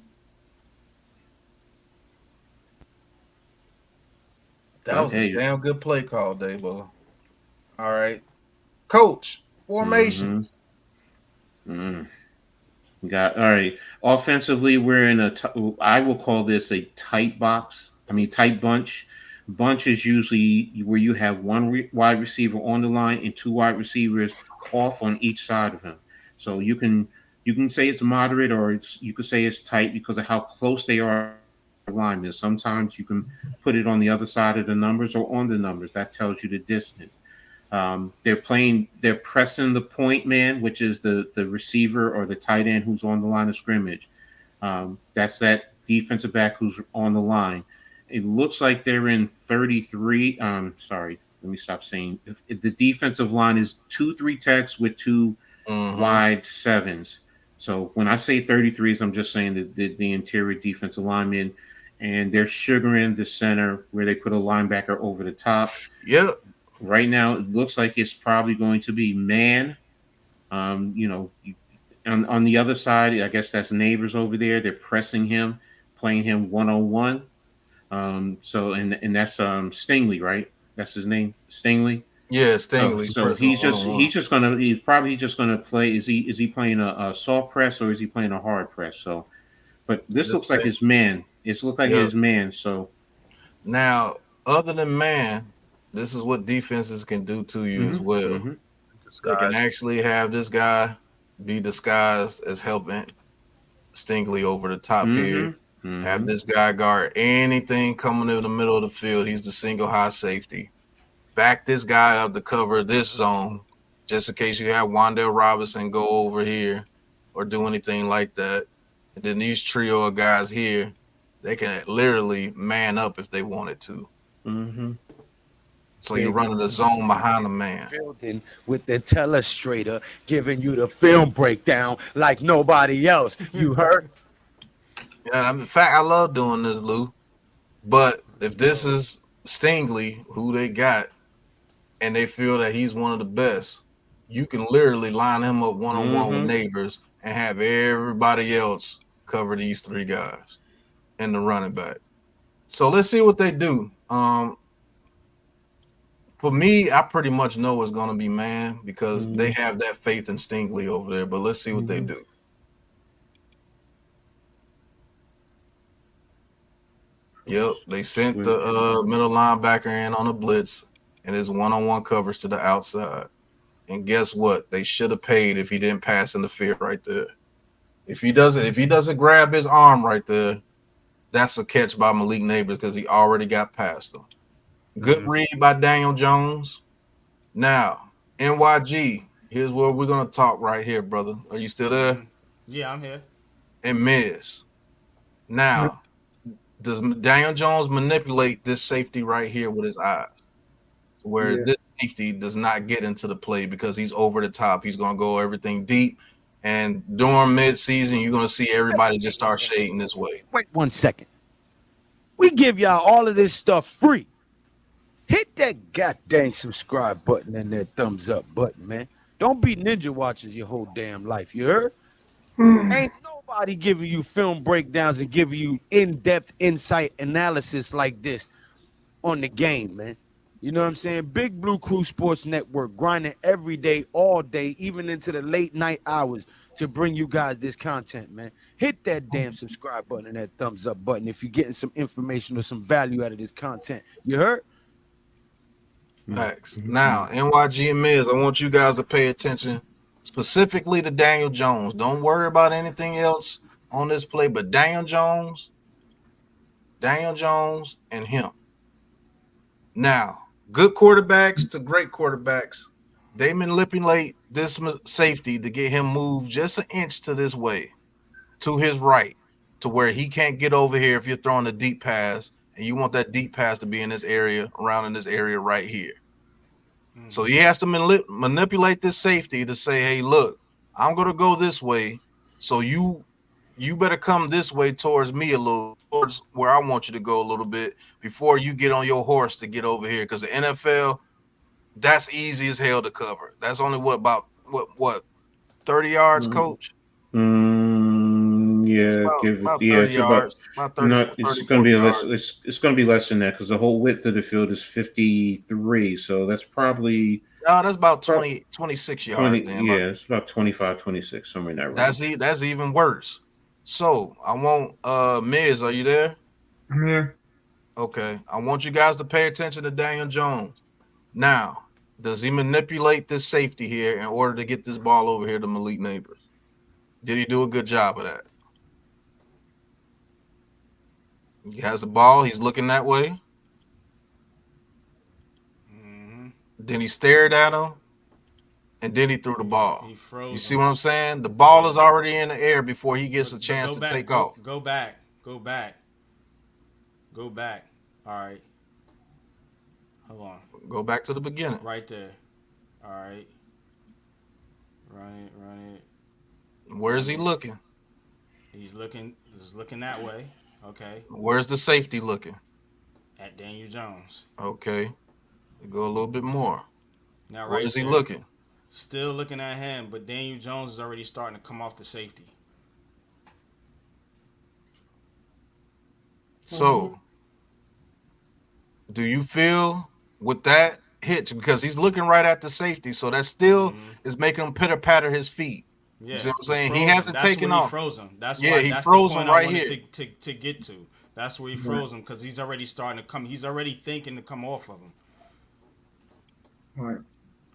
S1: was a damn good play call, Dabo. All right. Coach, formations.
S7: All right. Offensively, we're in I will call this a tight box. Tight bunch. Bunch is usually where you have one wide receiver on the line and two wide receivers off on each side of him. So you can say it's moderate or you could say it's tight because of how close they are to the line. Sometimes you can put it on the other side of the numbers or on the numbers. That tells you the distance. They're pressing the point man, which is the receiver or the tight end who's on the line of scrimmage. That's that defensive back who's on the line. It looks like they're in 33. Sorry, let me stop saying. If the defensive line is 2-3 techs with two wide sevens. So when I say 33s, I'm just saying the interior defensive linemen, and they're sugaring the center where they put a linebacker over the top.
S1: Yep.
S7: Right now, it looks like it's probably going to be man. On the other side, I guess that's Nabers over there. They're pressing him, playing him 1-on-1. So that's Stingley, right? That's his name, Stingley.
S1: Yeah, Stingley.
S7: So he's probably just gonna play. Is he playing a soft press or is he playing a hard press? So, but this looks like his man. It looks like his man. So
S1: now, other than man, this is what defenses can do to you as well. They can actually have this guy be disguised as helping Stingley over the top here. Have this guy guard anything coming in the middle of the field. He's the single high safety. Back this guy up to cover this zone, just in case you have Wan'Dale Robinson go over here or do anything like that. And then these trio of guys here, they can literally man up if they wanted to. So you're running the zone behind the man.
S4: Building with the telestrator, giving you the film breakdown like nobody else. You heard?
S1: Yeah, in fact, I love doing this, Lou. But if this is Stingley, who they got, and they feel that he's one of the best, you can literally line him up one on one with Nabers and have everybody else cover these three guys and the running back. So let's see what they do. For me, I pretty much know it's going to be man because they have that faith in Stingley over there. But let's see what they do. Yep, they sent the middle linebacker in on a blitz, and his one-on-one coverage to the outside. And guess what? They should have paid if he didn't pass interfere right there. If he doesn't grab his arm right there, that's a catch by Malik Nabers because he already got past him. Good read by Daniel Jones. Now, NYG, here's where we're gonna talk right here, brother. Are you still there?
S5: Yeah, I'm here.
S1: And Miz. Now, does Daniel Jones manipulate this safety right here with his eyes? Where this safety does not get into the play because he's over the top. He's going to go everything deep. And during mid-season, you're going to see everybody just start shading this way.
S4: Wait 1 second. We give y'all all of this stuff free. Hit that goddamn subscribe button and that thumbs up button, man. Don't be ninja watchers your whole damn life. You heard? Ain't nobody giving you film breakdowns and giving you in-depth insight analysis like this on the game, man. You know what I'm saying? Big Blue Crew Sports Network grinding every day, all day, even into the late night hours to bring you guys this content, man. Hit that damn subscribe button and that thumbs up button if you're getting some information or some value out of this content. You heard?
S1: Max. Now, NYG and Miz, I want you guys to pay attention specifically to Daniel Jones. Don't worry about anything else on this play, but Daniel Jones, and him. Now, good quarterbacks to great quarterbacks, they manipulate this safety to get him moved just an inch to this way, to his right, to where he can't get over here if you're throwing a deep pass, and you want that deep pass to be in this area, around in this area right here. So he has to manipulate this safety to say, hey, look, I'm going to go this way, so you better come this way towards me a little, towards where I want you to go a little bit before you get on your horse to get over here. Because the NFL, that's easy as hell to cover. That's only what 30 yards, coach?
S7: Yeah,
S1: about 30 yards. About 30,
S7: it's going to be less. It's going to be less than that because the whole width of the field is 53. So that's probably
S1: that's about 26 yards.
S7: It's about 25, 26, somewhere in that range.
S1: That's even worse. So I want Miz, are you there?
S8: I'm here.
S1: Okay. I want you guys to pay attention to Daniel Jones. Now, does he manipulate this safety here in order to get this ball over here to Malik Nabers? Did he do a good job of that? He has the ball. He's looking that way. Then he stared at him, and then he threw the ball.
S5: He froze.
S1: You see what I'm saying? The ball is already in the air before he gets a chance to take off.
S5: Go back. All right. Hold on.
S1: Go back to the beginning.
S5: Right there. All right. Run it.
S1: Where's he looking?
S5: He's looking that way. Okay.
S1: Where's the safety looking?
S5: At Daniel Jones.
S1: Okay. Go a little bit more.
S5: Now,
S1: where is he looking?
S5: Still looking at him, but Daniel Jones is already starting to come off the safety.
S1: So, do you feel with that hitch, because he's looking right at the safety, so that still is making him pitter patter his feet.
S5: Yeah,
S1: you see what I'm saying? He hasn't taken off.
S5: He froze him. That's
S1: he froze him right here
S5: to get to. That's where he froze him because he's already starting to come. He's already thinking to come off of him.
S8: Right.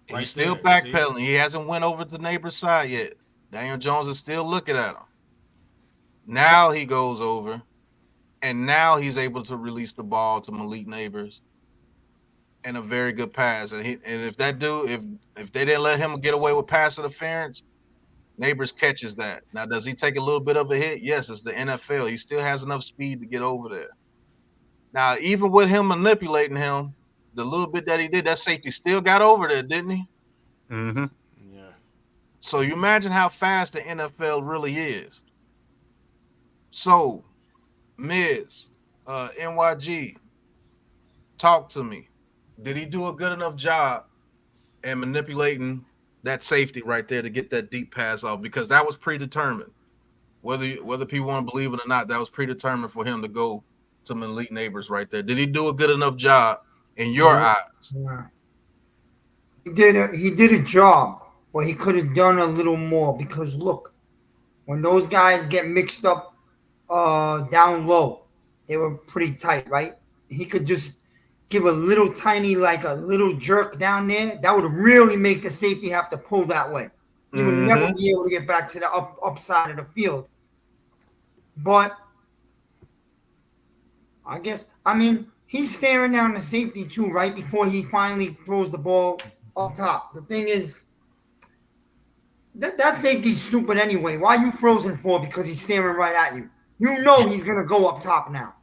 S1: He's still backpedaling. He hasn't went over to the neighbor's side yet. Daniel Jones is still looking at him. Now he goes over, and now he's able to release the ball to Malik Nabers, and a very good pass. And if that dude, if they didn't let him get away with pass interference, Nabers catches that. Now, does he take a little bit of a hit? Yes, it's the NFL. He still has enough speed to get over there. Now, even with him manipulating him, the little bit that he did, that safety still got over there, didn't he?
S6: Mm-hmm.
S5: Yeah.
S1: So you imagine how fast the NFL really is. So Miz, NYG, talk to me. Did he do a good enough job at manipulating that safety right there to get that deep pass off? Because that was predetermined. Whether people want to believe it or not, that was predetermined for him to go to Malik Nabers right there. Did he do a good enough job in your eyes?
S8: Yeah. He did a job, but he could have done a little more because look, when those guys get mixed up down low, they were pretty tight, right? He could just give a little tiny, like a little jerk down there. That would really make the safety have to pull that way. He would never be able to get back to the upside of the field. But I mean, he's staring down the safety too, right before he finally throws the ball up top. The thing is, that safety's stupid anyway. Why are you frozen for? Because he's staring right at you. You know he's gonna go up top now.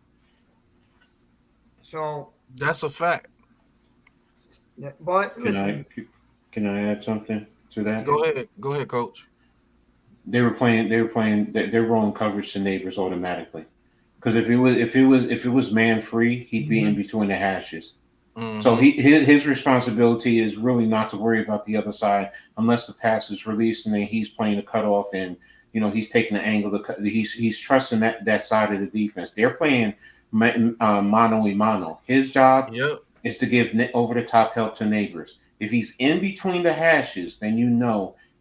S8: So
S1: that's a fact.
S8: But listen,
S7: can I add something to that?
S1: Go ahead, Coach.
S7: They were rolling coverage to Nabers automatically. Because if it was man free, he'd be in between the hashes. Mm-hmm. So his responsibility is really not to worry about the other side unless the pass is released and then he's playing the cutoff and he's taking the angle. He's trusting that side of the defense. They're playing mano y mano. His job is to give over the top help to Nabers. If he's in between the hashes, then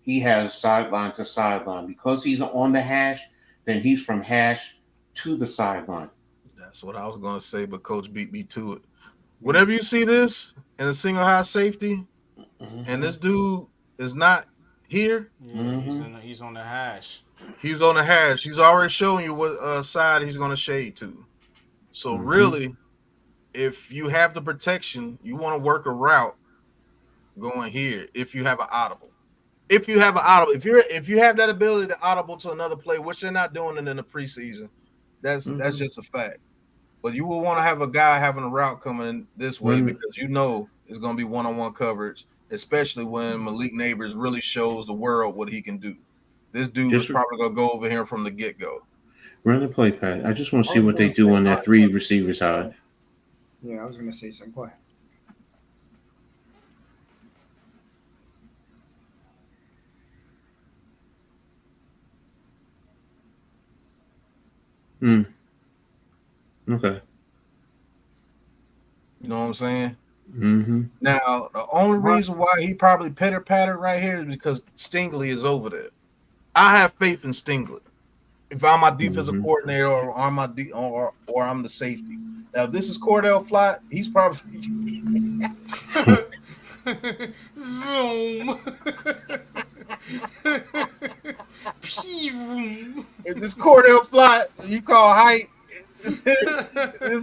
S7: he has sideline to sideline. Because he's on the hash, then he's from hash to the sideline.
S1: That's what I was going to say, but Coach beat me to it. Whenever you see this in a single high safety, and this dude is not here,
S5: he's on the hash.
S1: He's on the hash. He's already showing you what side he's going to shade to. So really, if you have the protection, you want to work a route going here. If you have an audible, if you have that ability to audible to another play, which they're not doing it in the preseason, that's just a fact. But you will want to have a guy having a route coming in this way because it's going to be one-on-one coverage, especially when Malik Nabers really shows the world what he can do. This dude is probably going to go over here from the get-go.
S7: Run the play, Pat. I just want to see what they do on that three receiver side.
S8: Yeah, I was going to say some play.
S7: Okay.
S1: You know what I'm saying?
S7: Mm-hmm.
S1: Now, the only reason why he probably pitter-pattered right here is because Stingley is over there. I have faith in Stingley. If I'm my defensive coordinator or I'm or I'm the safety. Now, if this is Cordell Flott, he's probably
S5: zoom.
S1: If this Cordell Flott, you call height, this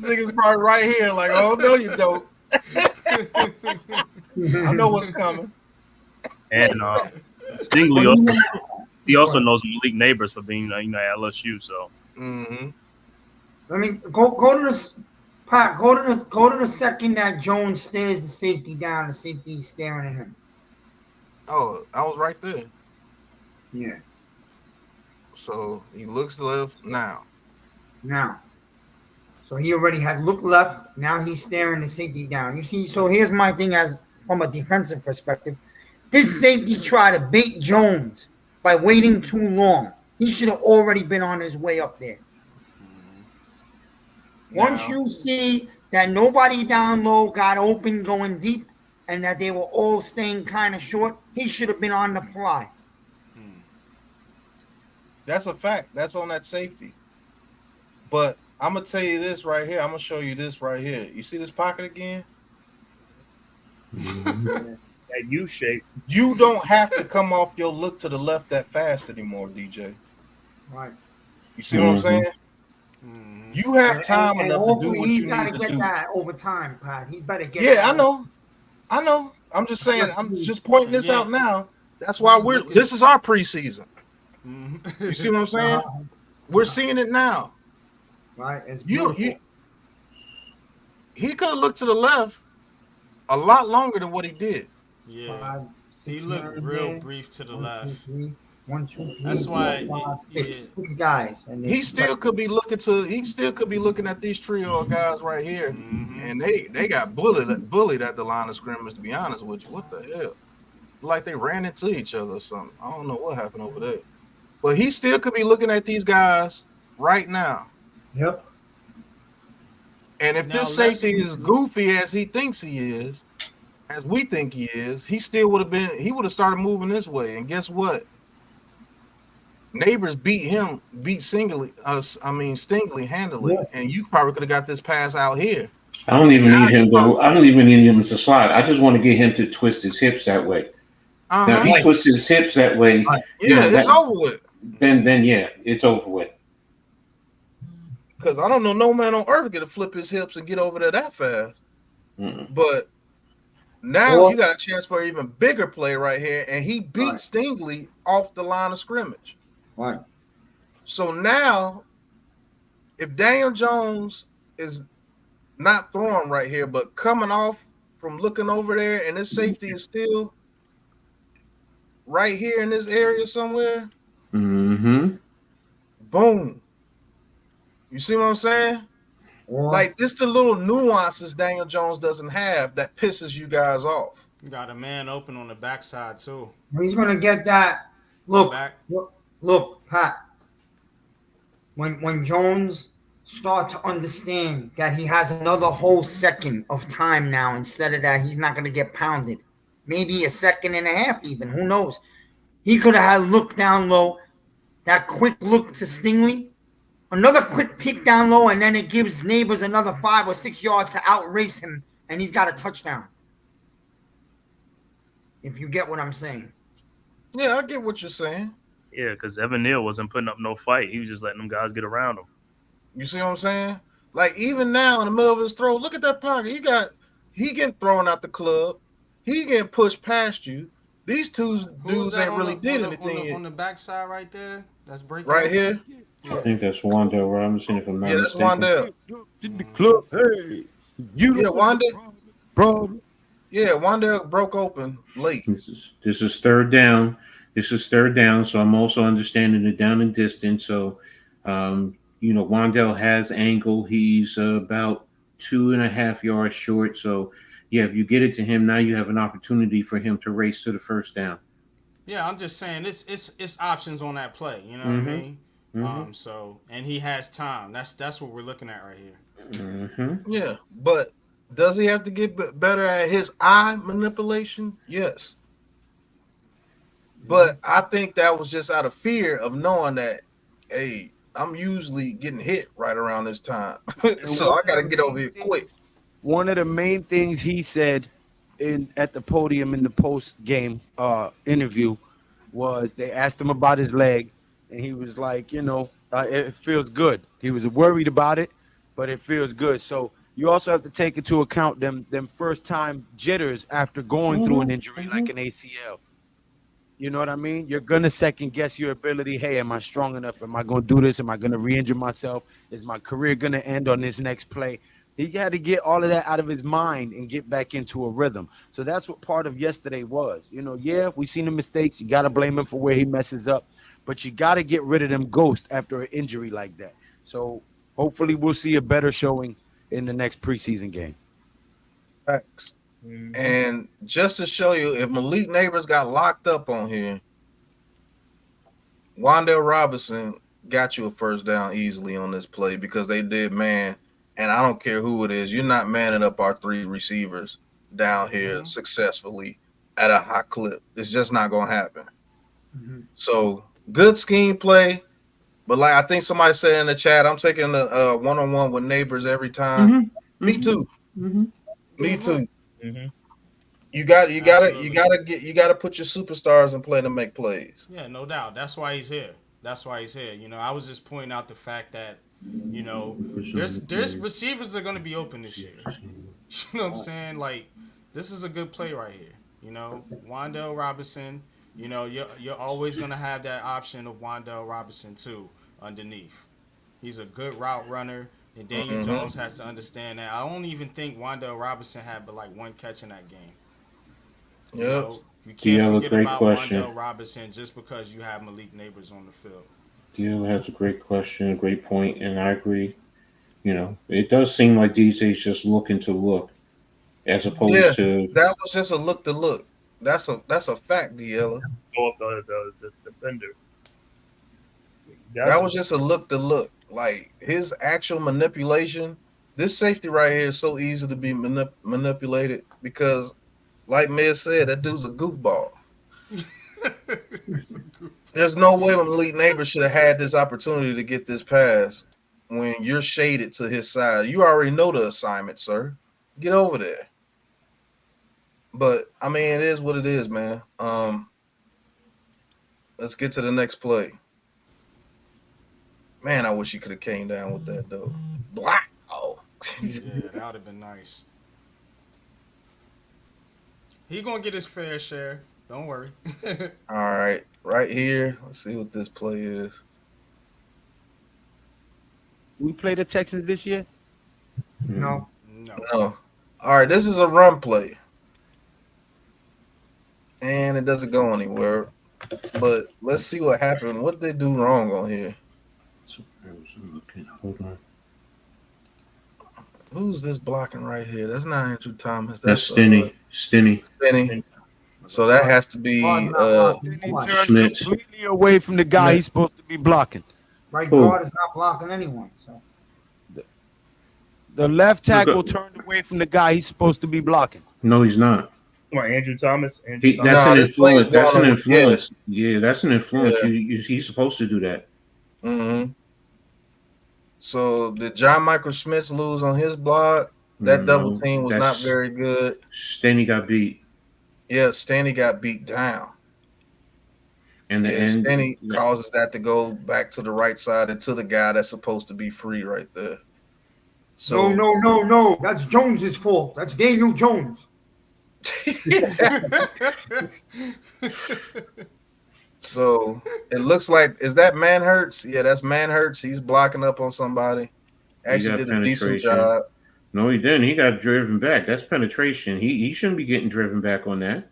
S1: nigga's probably right here. Like, oh no, you don't. I know what's coming.
S6: And Stingley also knows Malik Nabers for being at LSU. So,
S8: I mean, go to this. Pat, go to the second that Jones stares the safety down. The safety is staring at him.
S1: Oh, I was right there.
S8: Yeah.
S1: So he looks left now.
S8: So he already had looked left. Now he's staring the safety down. You see, so here's my thing as from a defensive perspective. This safety tried to bait Jones by waiting too long. He should have already been on his way up there. Once you see that nobody down low got open going deep and that they were all staying kind of short, he should have been on the fly.
S1: That's a fact. That's on that safety. But I'm going to tell you this right here. I'm going to show you this right here. You see this pocket again?
S6: That U shape.
S1: You don't have to come off your look to the left that fast anymore, DJ.
S8: Right.
S1: You see what I'm saying? You have time enough to do what you need to do. He's got to
S8: get that over time, Pat. He better get
S1: that. I know. I'm just saying. I'm just pointing this out now. That's why this is our preseason. You see what I'm saying? We're seeing it now.
S8: Right. It's beautiful.
S1: He could have looked to the left a lot longer than what he did.
S5: Yeah. He looked real brief to the left.
S8: 1, 1, 2, 3,
S5: That's
S8: 4,
S5: why
S8: 5, 6. 6 guys. And
S1: He still could be looking at these trio of guys right here, and they got bullied at the line of scrimmage. To be honest with you, what the hell? Like they ran into each other or something. I don't know what happened over there, but he still could be looking at these guys right now.
S8: Yep.
S1: And if this safety is goofy as he thinks he is, as we think he is, he would have started moving this way. And guess what? Nabers beat Stingley handily, and you probably could have got this pass out here.
S7: I don't even need him to slide. I just want to get him to twist his hips that way. Now, if he twists his hips that way,
S1: it's over with.
S7: Then yeah, it's over with.
S1: Because I don't know no man on earth going to flip his hips and get over there that fast. But now you got a chance for an even bigger play right here, and he beat Stingley off the line of scrimmage.
S8: Right.
S1: So now, if Daniel Jones is not throwing right here, but coming off from looking over there, and his safety is still right here in this area somewhere, boom. You see what I'm saying? Like, this the little nuances Daniel Jones doesn't have that pisses you guys off.
S5: You got a man open on the backside, too.
S8: He's going to get that. Look, Pat. When Jones start to understand that he has another whole second of time now, instead of that, he's not going to get pounded. Maybe a second and a half even. Who knows? He could have had look down low, that quick look to Stingley, another quick peek down low, and then it gives Nabers another 5 or 6 yards to outrace him, and he's got a touchdown. If you get what I'm saying.
S1: Yeah, I get what you're saying.
S6: Yeah, because Evan Neal wasn't putting up no fight. He was just letting them guys get around him.
S1: You see what I'm saying? Like, even now in the middle of his throw, look at that pocket. He getting thrown out the club. He getting pushed past you. These two dudes ain't really did anything.
S5: On the backside right there, that's breaking.
S1: Right here?
S7: I think that's Wandale Robinson, if I'm not mistaken.
S1: Yeah, that's Wandale.
S4: In the club, hey.
S1: Wandale broke open late.
S7: This is third down. So I'm also understanding the down and distance. So, Wandale has angle. He's about 2.5 yards short. So, yeah, if you get it to him, now you have an opportunity for him to race to the first down.
S5: Yeah, I'm just saying it's options on that play. You know what I mean? And he has time. That's what we're looking at right here.
S1: Yeah, but does he have to get better at his eye manipulation? Yes. But I think that was just out of fear of knowing that, hey, I'm usually getting hit right around this time. So I got to get over here quick.
S4: One of the main things he said at the podium in the post-game interview was they asked him about his leg, and he was like, it feels good. He was worried about it, but it feels good. So you also have to take into account them first-time jitters after going through an injury like an ACL. You know what I mean? You're going to second-guess your ability. Hey, am I strong enough? Am I going to do this? Am I going to re-injure myself? Is my career going to end on this next play? He had to get all of that out of his mind and get back into a rhythm. So that's what part of yesterday was. We seen the mistakes. You got to blame him for where he messes up. But you got to get rid of them ghosts after an injury like that. So hopefully we'll see a better showing in the next preseason game.
S1: Facts. And just to show you, if Malik Nabers got locked up on here, Wandale Robinson got you a first down easily on this play because they did man. And I don't care who it is. You're not manning up our 3 receivers down here successfully at a high clip. It's just not going to happen. So good scheme play. But like I think somebody said in the chat, I'm taking the one-on-one with Nabers every time. Me too. Me too. You got to put your superstars in play to make plays.
S5: Yeah, no doubt. That's why he's here. I was just pointing out the fact that there's receivers that are going to be open this year. You know what I'm saying? Like, this is a good play right here. Wandale Robinson. You're always going to have that option of Wandale Robinson too underneath. He's a good route runner. And Daniel Jones has to understand that. I don't even think Wandale Robinson had but like 1 catch in that game. You can't
S7: DL, a
S5: forget
S7: great
S5: about
S7: question.
S5: Wandale Robinson just because you have Malik Nabers on the field.
S7: DL has a great question, a great point, and I agree. You know, it does seem like DJ's just looking to look as
S1: Yeah,
S7: opposed to
S1: that was just a look to look. That's a fact, D'Ella.
S6: Go up the defender.
S1: That was just a look to look. Like his actual manipulation. This safety right here is so easy to be manipulated because, like Miz said, that dude's a goofball. There's no way Malik Nabers should have had this opportunity to get this pass when you're shaded to his side. You already know the assignment, sir. Get over there. But I mean, it is what it is, man. Let's get to the next play. Man, I wish he could have came down with that though. Wow.
S5: Yeah, that would have been nice. He gonna get his fair share. Don't worry.
S1: All right, right here. Let's see what this play is.
S4: We play the Texans this year.
S8: No.
S5: No.
S1: No. All right, this is a run play. And it doesn't go anywhere. But let's see what happened. What they do wrong on here?
S7: Hold on.
S1: Who's this blocking right here? That's not Andrew Thomas.
S7: That's Stinney.
S1: Stinney. So that has to be
S4: He turned
S7: Schmitz.
S4: completely away from the guy he's supposed to be blocking.
S8: Right
S7: Who?
S8: guard is not blocking anyone. So
S4: The left tackle turned away from the guy he's supposed to be blocking.
S7: No, he's not.
S6: Come on, Andrew Thomas.
S7: That's
S1: No,
S7: an
S1: this play is
S7: influence. That's an
S1: going on.
S7: influence. Yeah, that's an influence.
S1: Yeah.
S7: He's supposed to do that.
S1: Mm-hmm. So did John Michael Schmitz lose on his block? That double team was not very good.
S7: Stanley got beat.
S1: Yeah, Stanley got beat down.
S7: And the end.
S1: Stanley causes that to go back to the right side and to the guy that's supposed to be free right there. So
S8: no. That's Jones's fault. That's Daniel Jones.
S1: So it looks like, is that Manhurts? Yeah, that's Manhurts. He's blocking up on somebody. Actually did a decent job.
S7: No, he didn't. He got driven back. That's penetration. He shouldn't be getting driven back on that.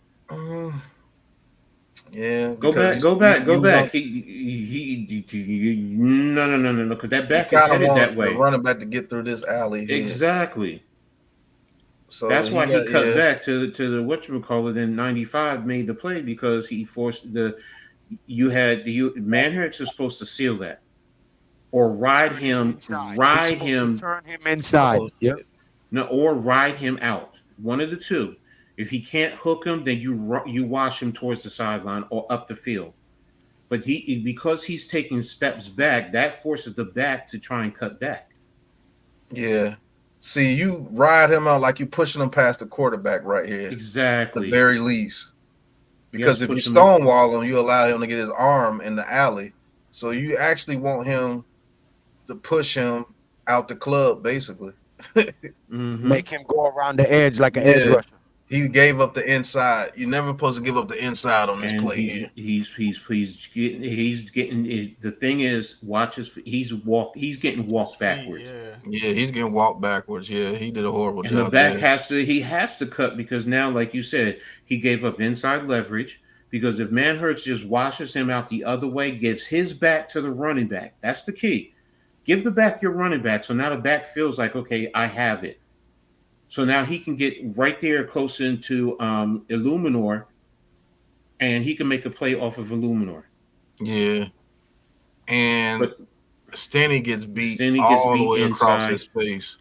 S1: Yeah.
S7: Go back. No. Because that back is headed that way.
S1: Running back to get through this alley. Here.
S7: Exactly.
S1: So
S7: that's why he cut back to the whatchamacallit in 95 made the play because he forced Manhurts is supposed to seal that. Or ride him.
S4: Turn him inside. Yep.
S7: No, or ride him out. One of the two. If he can't hook him, then you wash him towards the sideline or up the field. But because he's taking steps back, that forces the back to try and cut back.
S1: Yeah. See, you ride him out like you're pushing him past the quarterback right here.
S7: Exactly.
S1: At the very least. Because if you stonewall him, you allow him to get his arm in the alley. So you actually want him to push him out the club, basically.
S4: Make him go around the edge like an edge rusher.
S1: He gave up the inside. You're never supposed to give up the inside on this play.
S7: He's getting. The thing is, he's getting walked backwards.
S1: Yeah, he's getting walked backwards. Yeah, he did a horrible job.
S7: And the back has to cut because now, like you said, he gave up inside leverage. Because if Manhurts just washes him out the other way, gives his back to the running back. That's the key. Give the back your running back. So now the back feels like, okay, I have it. So now he can get right there close into Illuminor, and he can make a play off of Illuminor.
S1: Yeah. And Stanley gets beat all the way across his face.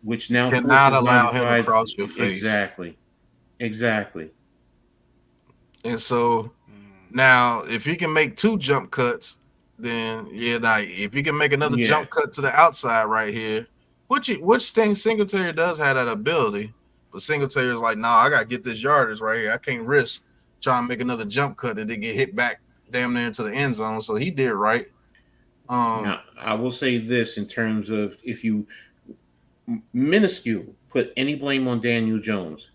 S7: Which now
S1: cannot allow him across your face.
S7: Exactly.
S1: And so now if he can make two jump cuts, then if he can make another jump cut to the outside right here, which thing Singletary does have that ability, but Singletary is like, I gotta get this yardage right here. I can't risk trying to make another jump cut and then get hit back damn near into the end zone. So he did right.
S7: Now, I will say this in terms of if you minuscule put any blame on Daniel Jones,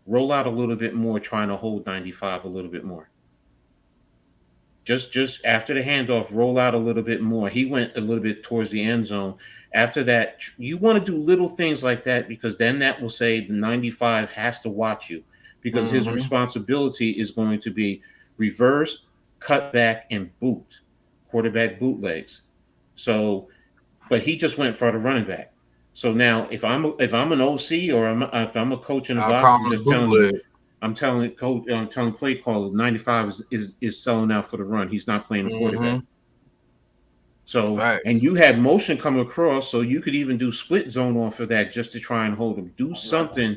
S7: roll out a little bit more, trying to hold 95 a little bit more. Just after the handoff, roll out a little bit more. He went a little bit towards the end zone. After that, you want to do little things like that because then that will say the 95 has to watch you because his responsibility is going to be reverse, cut back, and boot, quarterback bootlegs. So, but he just went for the running back. So now, if I'm an OC or if I'm a coach in the box, I'm just telling coach, I'm telling play caller 95 is selling out for the run. He's not playing the quarterback. So, and you had motion come across, so you could even do split zone off of that just to try and hold him. Do something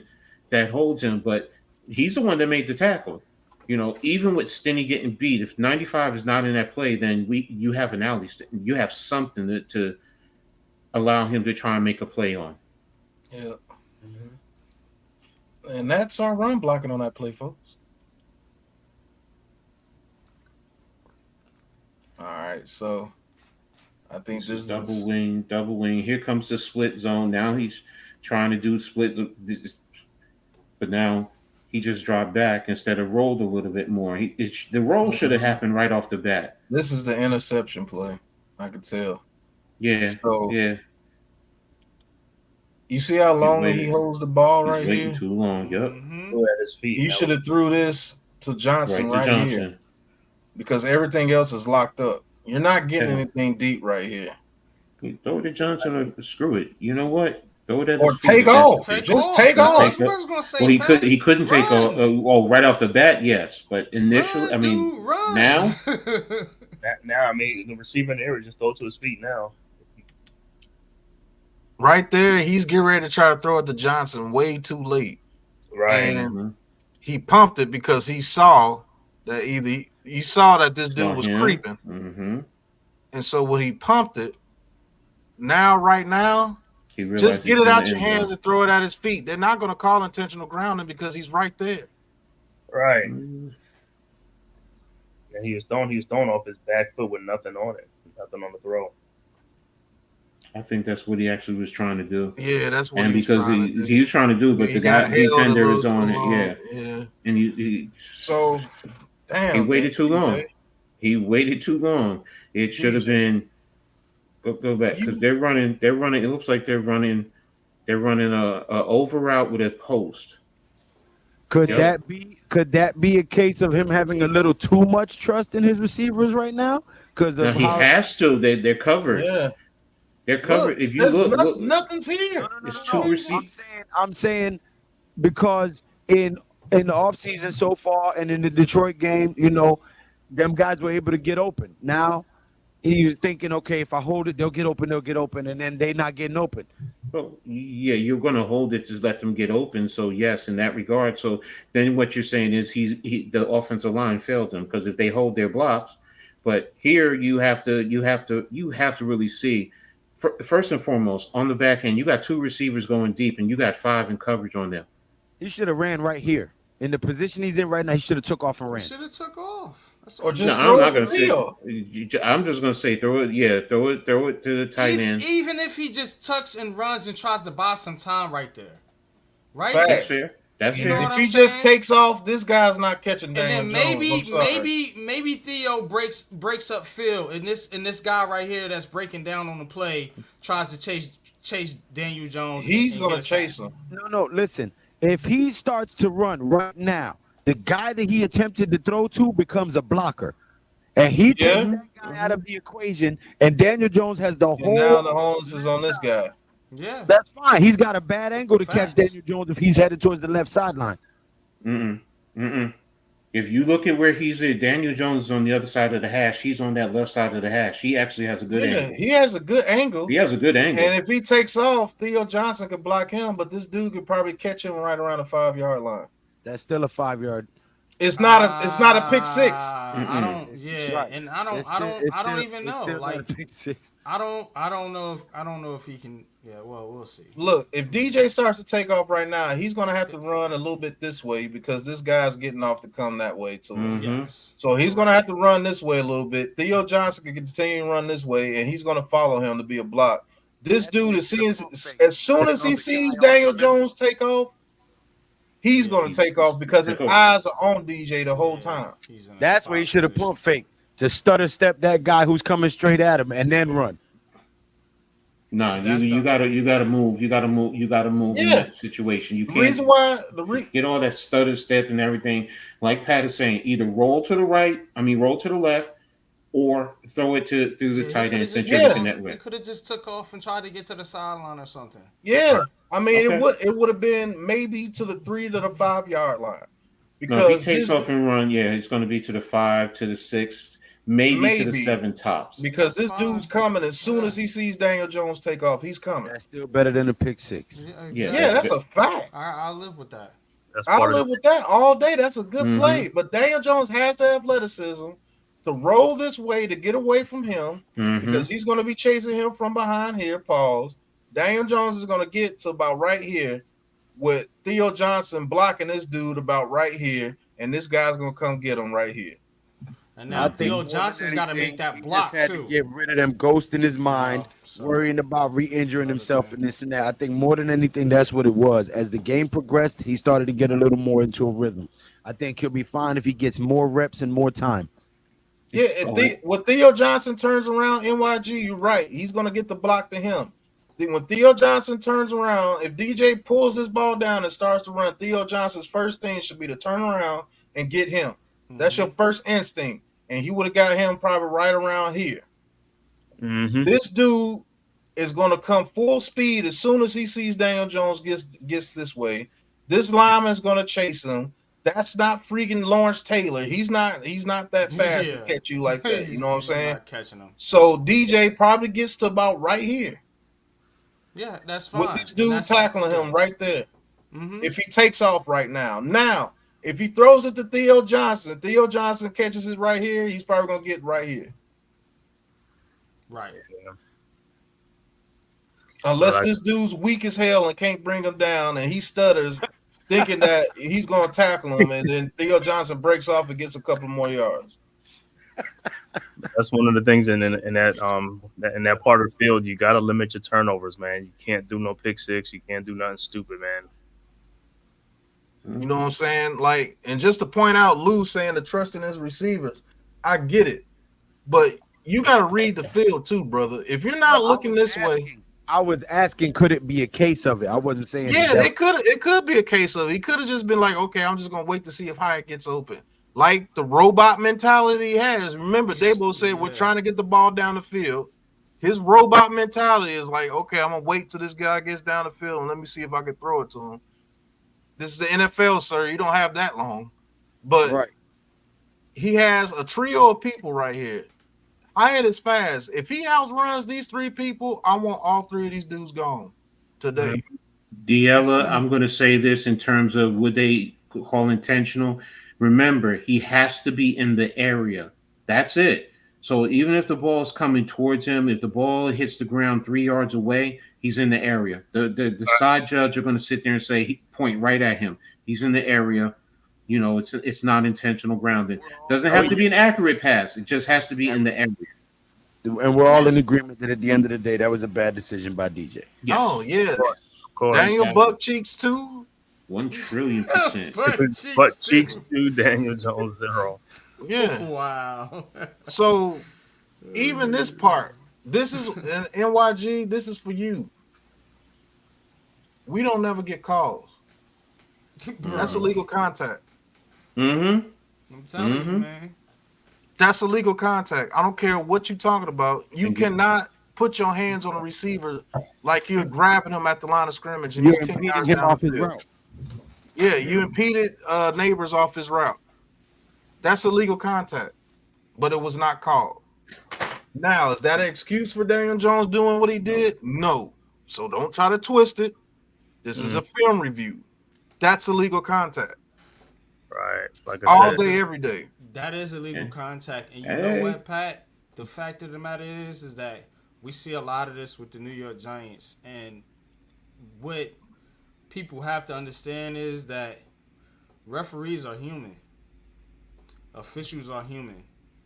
S7: that holds him, but he's the one that made the tackle. You know, even with Stinney getting beat, if 95 is not in that play, then you have an alley. You have something to allow him to try and make a play on.
S1: Yeah. And that's our run blocking on that play, folks. All right, so I think this is
S7: double wing. Here comes the split zone. Now he's trying to do split, but now he just dropped back instead of rolled a little bit more. The roll should have happened right off the bat.
S1: This is the interception play. I could tell.
S7: Yeah.
S1: So,
S7: yeah.
S1: You see how long he holds the ball right here?
S7: Waiting too long. Yep.
S6: At his feet.
S1: You should have threw this to Johnson right here, because everything else is locked up. You're not getting anything deep right here.
S7: Throw it to Johnson or screw it. You know what? Throw it at
S1: or
S7: his feet.
S1: take off. Just take off.
S5: I was gonna say,
S7: well, he couldn't take off. Right off the bat, yes, but initially, I mean, now.
S6: Now, I mean, the receiver in the area just throw it to his feet now.
S1: Right there, he's getting ready to try to throw it to Johnson way too late.
S6: Right.
S1: And he pumped it because he saw that he saw that this dude was creeping. And so when he pumped it, right now, just get it out your hands and throw it at his feet. They're not going to call intentional grounding because he's right there.
S6: Right. And he was thrown off his back foot with nothing on it, nothing on the throw.
S7: I think that's what he actually was trying to do.
S1: Yeah, that's what.
S7: And because he was trying to do, but the guy defender is on it.
S1: Yeah.
S7: And he
S1: damn.
S7: He waited too long. He waited too long. It should have been. Go back because they're running. It looks like they're running a over route with a post.
S4: Could that be a case of him having a little too much trust in his receivers right now? Because
S7: he has to. They're covered.
S1: Yeah.
S7: They're covered.
S1: Look,
S7: if you look,
S1: nothing's here.
S7: It's two receivers.
S4: I'm saying because in the offseason so far and in the Detroit game, you know, them guys were able to get open. Now he's thinking, okay, if I hold it, they'll get open, and then they're not getting open.
S7: Well, yeah, you're going to hold it, just let them get open. So yes, in that regard. So then what you're saying is the offensive line failed them because if they hold their blocks, but here you have to really see. First and foremost, on the back end, you got two receivers going deep, and you got 5 in coverage on them.
S4: He should have ran right here in the position he's in right now. He should have took off and ran.
S5: Should have took off.
S1: Or just
S7: I'm not going to say. I'm just going to say throw it. Yeah, throw it to the tight end.
S5: Even if he just tucks and runs and tries to buy some time right there, right?
S7: That's fair. That's fair.
S1: If he just takes off, this guy's not catching Daniel Jones.
S5: Maybe Theo breaks up Phil, and this guy right here that's breaking down on the play tries to chase Daniel Jones.
S1: He's gonna chase him.
S4: No, listen. If he starts to run right now, the guy that he attempted to throw to becomes a blocker, and he takes that guy out of the equation, and Daniel Jones has the whole.
S1: Now the onus is on this guy.
S5: Yeah,
S4: that's fine. He's got a bad angle to catch Daniel Jones if he's headed towards the left sideline.
S7: If you look at where he's at, Daniel Jones is on the other side of the hash. He's on that left side of the hash. He actually has a good angle.
S1: He has a good angle.
S7: And
S1: if he takes off, Theo Johnson could block him, but this dude could probably catch him right around the 5-yard line.
S4: That's still a 5-yard.
S1: It's not a pick six.
S5: I don't. Yeah, right. And I don't even know. Like I don't know if he can. Yeah, well, we'll see.
S1: Look, if DJ starts to take off right now, he's gonna have to run a little bit this way because this guy's getting off to come that way too.
S5: Yes.
S1: So he's gonna have to run this way a little bit. Theo Johnson can continue to run this way, and he's gonna follow him to be a block. This dude is seeing as soon as he sees Daniel Jones take off. He's going to take off because his eyes are on DJ the whole time.
S4: That's where he should have pump fake to stutter step that guy who's coming straight at him and then run.
S7: No, you
S5: That's
S7: you
S5: the
S7: gotta you gotta move. You gotta move. You gotta move in
S1: Yeah.
S7: that situation. You
S1: The
S7: can't
S1: reason why
S7: get all that stutter step and everything. Like Pat is saying, either roll to the right. I mean, roll to the left, or throw it to through the
S5: yeah. He
S7: tight
S5: could
S7: end
S5: have just
S7: since you're
S5: took
S7: looking
S5: off.
S7: that
S5: He
S7: way.
S5: could have just took off and tried to get to the sideline or something.
S1: Yeah, I mean
S7: Okay.
S1: it would have been maybe to the 3 to the 5 yard line
S7: No, if he
S1: because
S7: takes
S1: this
S7: off and run, yeah, it's going to be to the 5, to the 6, maybe to the
S1: maybe
S7: 7 tops.
S1: because
S5: That's
S1: this dude's
S5: fine.
S1: coming as soon
S5: Yeah.
S1: as he sees Daniel Jones take off, he's coming.
S4: That's still better than a pick six.
S5: Yeah,
S7: Yeah,
S1: Yeah,
S5: exactly.
S1: that's a fact.
S5: I'll live with that.
S6: That's
S1: I'll
S6: part of
S1: live with that all day. That's a good
S7: Mhm.
S1: play. But Daniel Jones has the athleticism to roll this way to get away from him because he's going to be chasing him from behind here. Pause. Daniel Jones is going to get to about right here with Theo Johnson blocking this dude about right here, and this guy's going to come get him right here.
S5: And
S7: I
S5: now
S7: think
S5: Theo
S7: more than
S5: Johnson's got to make that
S4: He
S5: block
S4: just had
S5: too.
S4: to get rid of them ghosts in his mind,
S5: so-
S4: worrying about re-injuring
S5: Another
S4: himself
S5: thing.
S4: and this and that. I think more than anything, that's what it was. As the game progressed, he started to get a little more into a rhythm. I think he'll be fine if he gets more reps and more time.
S1: Yeah, when Theo Johnson turns around, NYG, you're right. He's going to get the block to him. When Theo Johnson turns around, if DJ pulls this ball down and starts to run, Theo Johnson's first thing should be to turn around and get him. That's your first instinct. And he would have got him probably right around here.
S6: Mm-hmm.
S1: This dude is going to come full speed as soon as he sees Daniel Jones gets this way. This lineman is going to chase him. That's not freaking Lawrence Taylor. He's not that fast to catch you like that. You know what I'm
S5: He's
S1: saying?
S5: not catching him.
S1: So DJ probably gets to about right here
S5: Yeah, that's fine.
S1: with this dude tackling him right there.
S5: Mm-hmm.
S1: If he takes off right now. Now, if he throws it to Theo Johnson catches it right here, he's probably going to get right here.
S5: Right.
S1: Unless this dude's weak as hell and can't bring him down and he stutters thinking that he's going to tackle him and then Theo Johnson breaks off and gets a couple more yards.
S6: That's one of the things in that part of the field. You got to limit your turnovers, man. You can't do no pick six. You can't do nothing stupid, man.
S1: You know what I'm saying? Like, and just to point out, Lou saying to trust in his receivers, I get it, but you got to read the field too, brother. If you're not looking this way,
S4: I was asking, could it be a case of it? I wasn't saying.
S1: yeah, it could be a case of it. He could have just been like, okay, I'm just gonna wait to see if Hyatt gets open, like the robot mentality he has. Remember, Dabo said we're trying to get the ball down the field. His robot mentality is like, okay, I'm gonna wait till this guy gets down the field and let me see if I can throw it to him. This is the NFL, sir. You don't have that long. But he has a trio of people right here. Hyatt is fast. If he outruns these 3 people, I want all 3 of these dudes gone today.
S7: Diella, I'm going to say this in terms of would they call intentional. Remember, he has to be in the area. That's it. So even if the ball is coming towards him, if the ball hits the ground 3 yards away, he's in the area. The side judge are going to sit there and say, point right at him. He's in the area. You know, it's not intentional grounding. Doesn't have to be an accurate pass. It just has to be in the area.
S4: And we're all in agreement that at the end of the day, that was a bad decision by DJ.
S7: Yes.
S1: Oh, yeah.
S6: Of course.
S1: Daniel Buck Cheeks too.
S7: 1,000,000,000%.
S6: But cheeks to Daniel Jones 0.
S1: Yeah.
S5: Wow.
S1: So even this part, this is an NYG. This is for you. We don't never get calls. That's illegal contact.
S7: Mm-hmm.
S5: I'm telling you, man.
S1: That's illegal contact. I don't care what you're talking about. You cannot put your hands on a receiver like you're grabbing him at the line of scrimmage and
S4: You're
S1: he's 10
S4: impeding
S1: yards
S4: him
S1: down
S4: off
S1: the
S4: his
S1: field.
S4: route.
S1: Yeah, you impeded Nabers off his route. That's illegal contact, but it was not called. Now, is that an excuse for Daniel Jones doing what he did? No. So don't try to twist it. This is a film review. That's illegal contact.
S6: Right. Like
S1: All
S6: I said,
S1: day, every day.
S5: That is illegal contact. And you know what, Pat? The fact of the matter is that we see a lot of this with the New York Giants. And what people have to understand is that referees are human. Officials are human.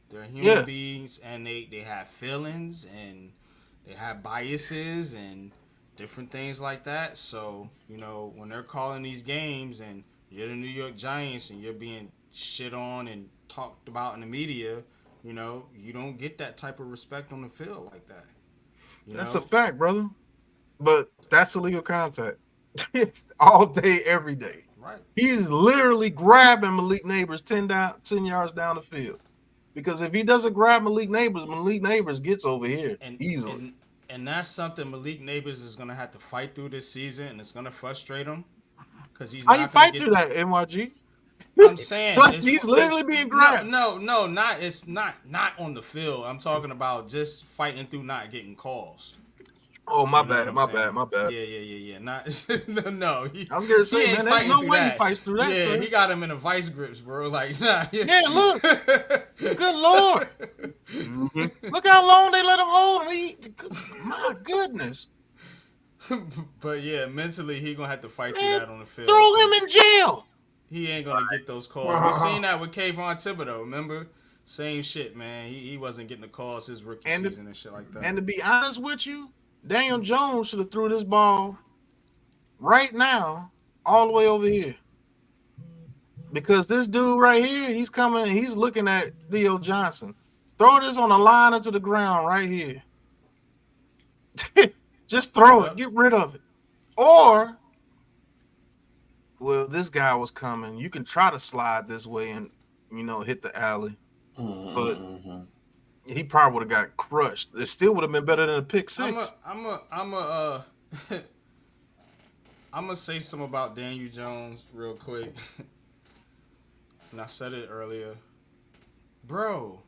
S5: They're human beings, and they have feelings, and they have biases and different things like that. So, you know, when they're calling these games and you're the New York Giants and you're being shit on and talked about in the media, you know, you don't get that type of respect on the field like that.
S1: That's a fact, brother. But that's illegal contact. It's all day, every day.
S5: Right.
S1: He's literally grabbing Malik Nabers 10 yards down the field. Because if he doesn't grab Malik Nabers gets over here easily.
S5: And that's something Malik Nabers is gonna have to fight through this season, and it's gonna frustrate him because he's
S1: how
S5: not
S1: you
S5: gonna
S1: fight through that, NYG?
S5: I'm saying
S1: Like he's literally being grabbed.
S5: No, not it's not on the field. I'm talking about just fighting through not getting calls.
S1: Oh, my
S5: You know
S1: bad,
S5: what I'm
S1: my bad.
S5: Yeah. Not no.
S1: I was gonna say, man, there's no way he fights through that.
S5: Yeah,
S1: son.
S5: He got him in a vice grips, bro. Like, nah.
S1: Yeah, look. Good Lord. Look how long they let him hold him. My goodness.
S5: But yeah, mentally he gonna have to fight through that on the field.
S1: Throw him in jail.
S5: He ain't gonna get those calls. We seen that with Kayvon Thibodeau. Remember, same shit, man. He wasn't getting the calls his rookie season and shit like that.
S1: And to be honest with you, Daniel Jones should have threw this ball right now all the way over here. Because this dude right here, he's looking at Theo Johnson. Throw this on the line into the ground right here. Just throw it. Get rid of it. Or, well, this guy was coming. You can try to slide this way and, hit the alley. But he probably would have got crushed. It still would have been better than a pick six.
S5: I'm gonna say something about Daniel Jones real quick. And I said it earlier. Bro,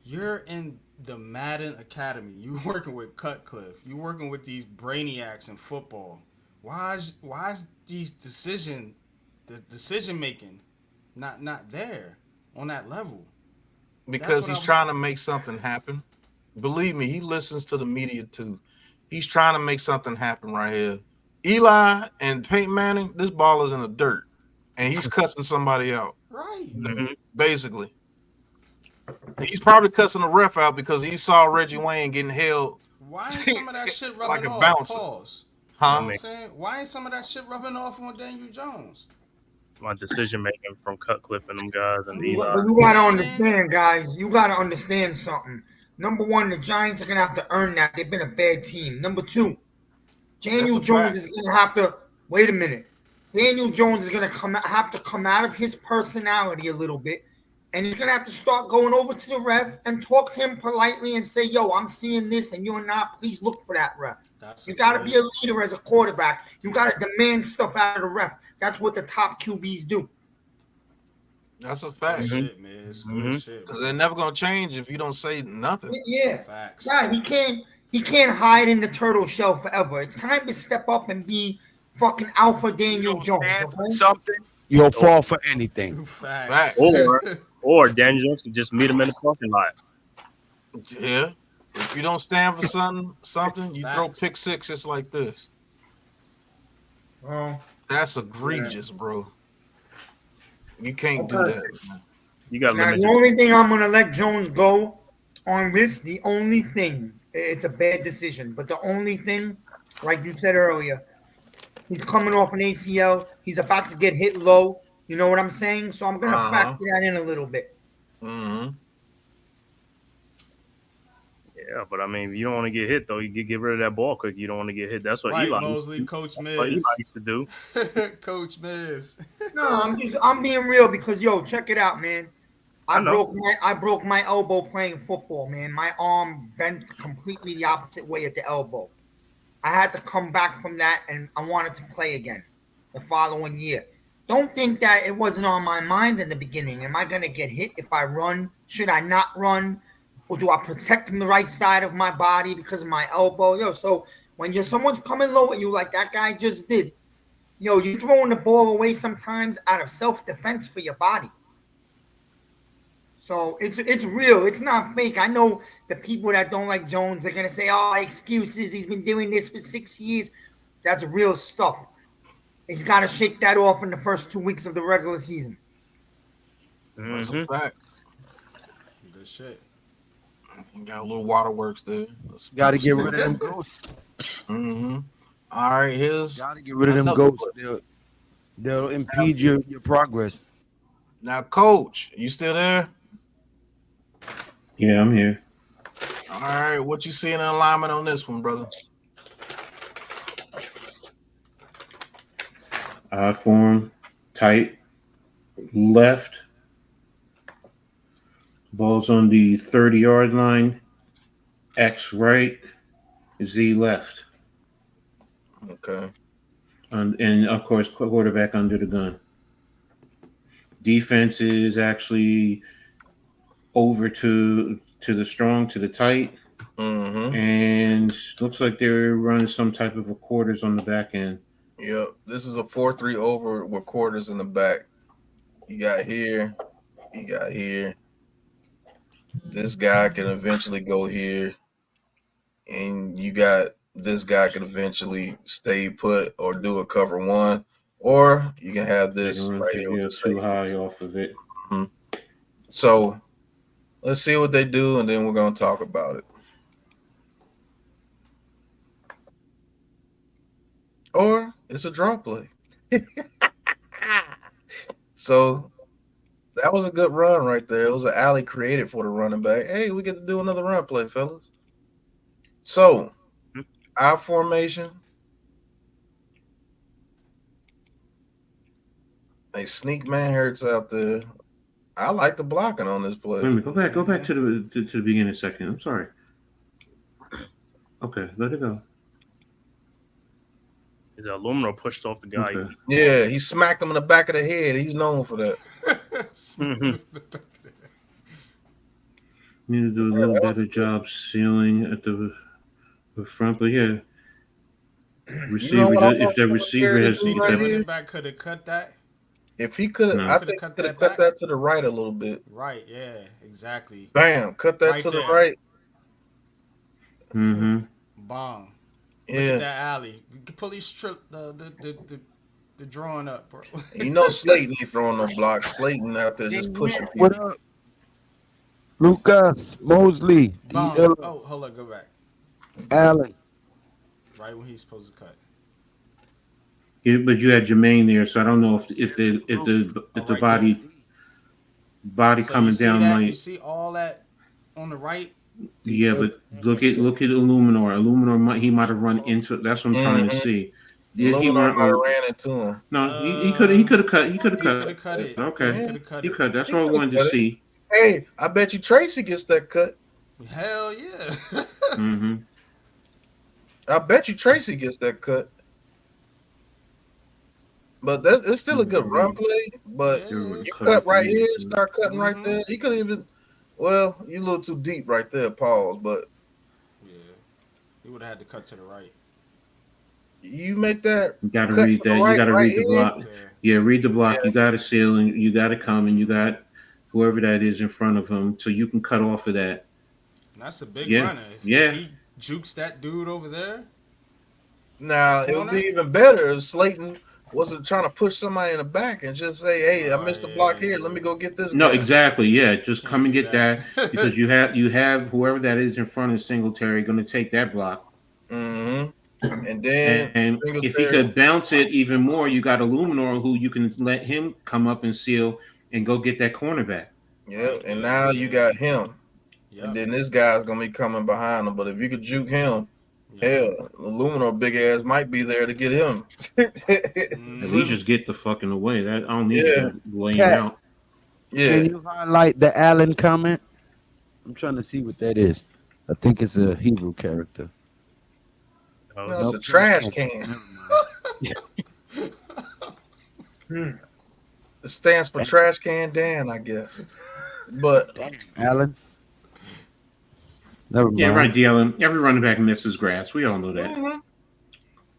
S5: you're in the Madden Academy. You working with Cutcliffe. You working with these brainiacs in football. Why is the decision making not there on that level?
S1: Because he's trying to make something happen. Believe me, he listens to the media too. He's trying to make something happen right here. Eli and Peyton Manning, this ball is in the dirt. And he's cussing somebody out.
S5: Right.
S1: Basically. He's probably cussing the ref out because he saw Reggie Wayne getting held.
S5: Why ain't some of that shit rubbing
S1: like a
S5: off?
S1: bouncer.
S5: Pause.
S1: Huh?
S5: You know what I'm saying? Why ain't some of that shit rubbing off on Daniel Jones?
S6: It's my decision making from Cutcliffe and them guys and Eli.
S8: But you gotta understand, guys. You gotta understand something. Number one, the Giants are gonna have to earn that. They've been a bad team. Number two, Daniel Jones is gonna have to wait a minute. Daniel Jones is gonna have to come out of his personality a little bit, and he's gonna have to start going over to the ref and talk to him politely and say, "Yo, I'm seeing this, and you're not. Please look for that ref." You got to be a leader as a quarterback. You got to demand stuff out of the ref. That's what the top QBs do.
S1: That's a fact.
S5: Shit, man. It's good shit.
S1: Because they're never gonna change if you don't say nothing.
S8: Yeah,
S5: facts.
S8: Yeah, he can't hide in the turtle shell forever. It's time to step up and be fucking alpha Daniel Jones. Okay?
S4: Something you'll fall for anything.
S5: Facts.
S6: Or Daniel Jones can just meet him in the parking lot.
S1: Yeah. If you don't stand for something, you throw pick six just like this. That's egregious, bro. You can't do that. Man.
S6: You got
S8: now, the only thing I'm gonna let Jones go on this, the only thing, it's a bad decision, but the only thing, like you said earlier, he's coming off an ACL. He's about to get hit low. You know what I'm saying? So I'm gonna factor that in a little bit.
S6: Yeah, but I mean, you don't want to get hit though. You get rid of that ball quick. You don't want to get hit. That's what Eli
S5: Mosley,
S6: used to do.
S5: Coach Miz.
S6: That's what Eli used to do.
S5: Coach Miz.
S8: No, I'm being real because check it out, man. I broke my elbow playing football, man. My arm bent completely the opposite way at the elbow. I had to come back from that, and I wanted to play again the following year. Don't think that it wasn't on my mind in the beginning. Am I going to get hit if I run? Should I not run? Or do I protect the right side of my body because of my elbow? So when someone's coming low at you like that guy just did, you're throwing the ball away sometimes out of self-defense for your body. So it's real. It's not fake. I know the people that don't like Jones, they're going to say, excuses. He's been doing this for 6 years. That's real stuff. He's got to shake that off in the first 2 weeks of the regular season.
S1: That's a fact.
S5: Good shit.
S1: You got a little waterworks there.
S4: Got to get rid of them ghosts.
S1: All right,
S4: got to get rid of them ghosts. They'll impede your progress.
S1: Now, Coach, you still there?
S7: Yeah, I'm here.
S1: All right, what you seeing in alignment on this one, brother?
S7: Form, tight, left. Ball's on the 30-yard line. X right, Z left.
S1: Okay.
S7: And of course, quarterback under the gun. Defense is actually over to the strong, to the tight.
S1: Mm-hmm.
S7: And looks like they're running some type of a quarters on the back end.
S1: Yep. This is a 4-3 over with quarters in the back. You got here. You got here. This guy can eventually go here. And you got this guy can eventually stay put or do a cover one. Or you can have this right here. With
S7: too high off of it.
S1: Mm-hmm. So let's see what they do, and then we're going to talk about it. Or it's a draw play. So that was a good run right there. It was an alley created for the running back. Hey, we get to do another run play, fellas. So our formation. A sneak man hurts out there. I like the blocking on this play.
S7: Wait a minute, go back to the beginning a second. I'm sorry. Okay, let it go.
S6: Is aluminum pushed off the guy?
S7: Okay.
S1: Yeah, he smacked him in the back of the head. He's known for that.
S7: Need to do a little better job sealing at the front, but yeah. Receiver, if the receiver has,
S5: the running back could have cut that.
S1: If he could have, I think he could have cut that to the right a little bit.
S5: Right, yeah, exactly.
S1: Bam, cut that to the right.
S7: Mm-hmm.
S5: Bong.
S1: Yeah.
S5: Look at that alley. You can police strip the drawing up, bro.
S1: You know Slayton ain't throwing no blocks. Slayton out there just pushing people.
S4: What up? Lucas, Mosley,
S5: Oh, hold on, go back.
S4: Allen.
S5: Right when he's supposed to cut.
S7: Yeah, but you had Jermaine there, so I don't know if the body
S5: So
S7: coming down
S5: that,
S7: might.
S5: You see all that on the right.
S7: Yeah, but look at Illuminor. Illuminor he might have run into. That's what I'm trying to see.
S1: Yeah, he might have ran into him.
S7: No, he could have cut. He could have
S5: cut it.
S7: Okay, he cut. That's what I wanted to see.
S1: Hey, I bet you Tracy gets that cut.
S5: Hell yeah.
S7: Mm-hmm.
S1: I bet you Tracy gets that cut. But it's still a good run play. But you cut right here, start cutting right there. He could even. Well, you're a little too deep right there, pause. But
S5: yeah, he would have had to cut to the right.
S1: You make that.
S7: You got to read that. You got to read the block. Yeah, read the block.
S1: Yeah.
S7: You got to seal and you got to come and you got whoever that is in front of him, so you can cut off of that.
S5: And that's a big runner. If he jukes that dude over there.
S1: Now it would be even better if Slayton wasn't trying to push somebody in the back and just say, "Hey, I missed a block here. Let me go get this."
S7: No,
S1: guy.
S7: exactly. Yeah, just come and get that because you have whoever that is in front of Singletary going to take that block.
S1: Mm-hmm. And then,
S7: and if he could bounce it even more, you got Illuminor who you can let him come up and seal and go get that cornerback.
S1: Yeah, and now you got him, and then this guy's gonna be coming behind him. But if you could juke him. Hell, Illuminor big ass might be there to get him.
S7: At least just get the fucking away. That I don't need to lay him out.
S1: Yeah.
S4: Can you highlight the Allen comment? I'm trying to see what that is. I think it's a Hebrew character.
S1: No, it's a trash can. It stands for Trash Can Dan, I guess. But
S4: Allen. Never mind.
S7: Yeah, right, Dylan. Every running back misses grass. We all know that.
S1: Mm-hmm.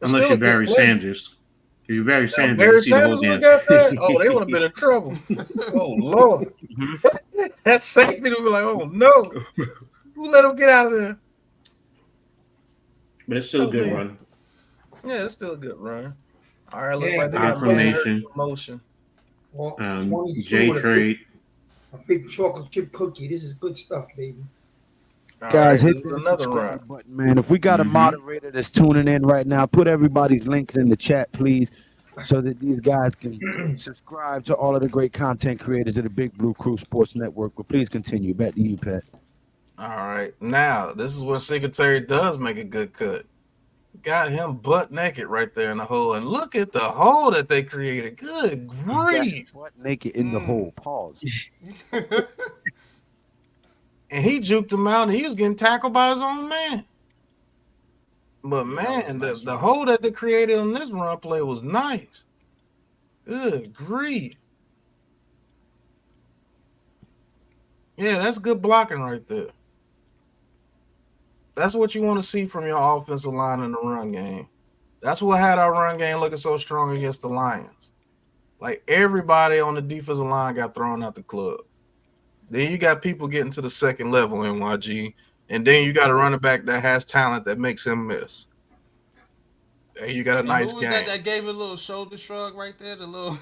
S7: Unless you're Barry Sanders. If you're Barry Sanders,
S1: Barry
S7: you see
S1: Sanders
S7: the whole
S1: would have got that. Oh, they would have been in trouble. Oh Lord, that safety would be like, oh no, who let him get out of there?
S7: But it's still a good run.
S1: Yeah, it's still a good run. All right, looks like they got
S7: Confirmation.
S1: Promotion.
S7: J trade.
S8: A big chocolate chip cookie. This is good stuff, baby.
S4: Guys,
S1: right,
S4: hit the
S1: another
S4: subscribe button, man. If we got a moderator that's tuning in right now, put everybody's links in the chat, please, so that these guys can subscribe to all of the great content creators of the Big Blue Crew Sports Network. But please continue. Back to you, Pat.
S1: All right. Now, this is where Singletary does make a good cut. Got him butt naked right there in the hole. And look at the hole that they created. Good grief.
S4: Butt naked in the hole. Pause.
S1: And he juked him out, and he was getting tackled by his own man. But,
S5: Yeah,
S1: man,
S5: that was a nice
S1: the
S5: run.
S1: hole that they created on this run play was nice. Good grief. Yeah, that's good blocking right there. That's what you want to see from your offensive line in the run game. That's what had our run game looking so strong against the Lions. Like, everybody on the defensive line got thrown out the club. Then you got people getting to the second level, NYG, and then you got a running back that has talent that makes him miss. And you got a
S5: And
S1: nice
S5: who was
S1: game.
S5: that gave a little shoulder shrug right there? The little.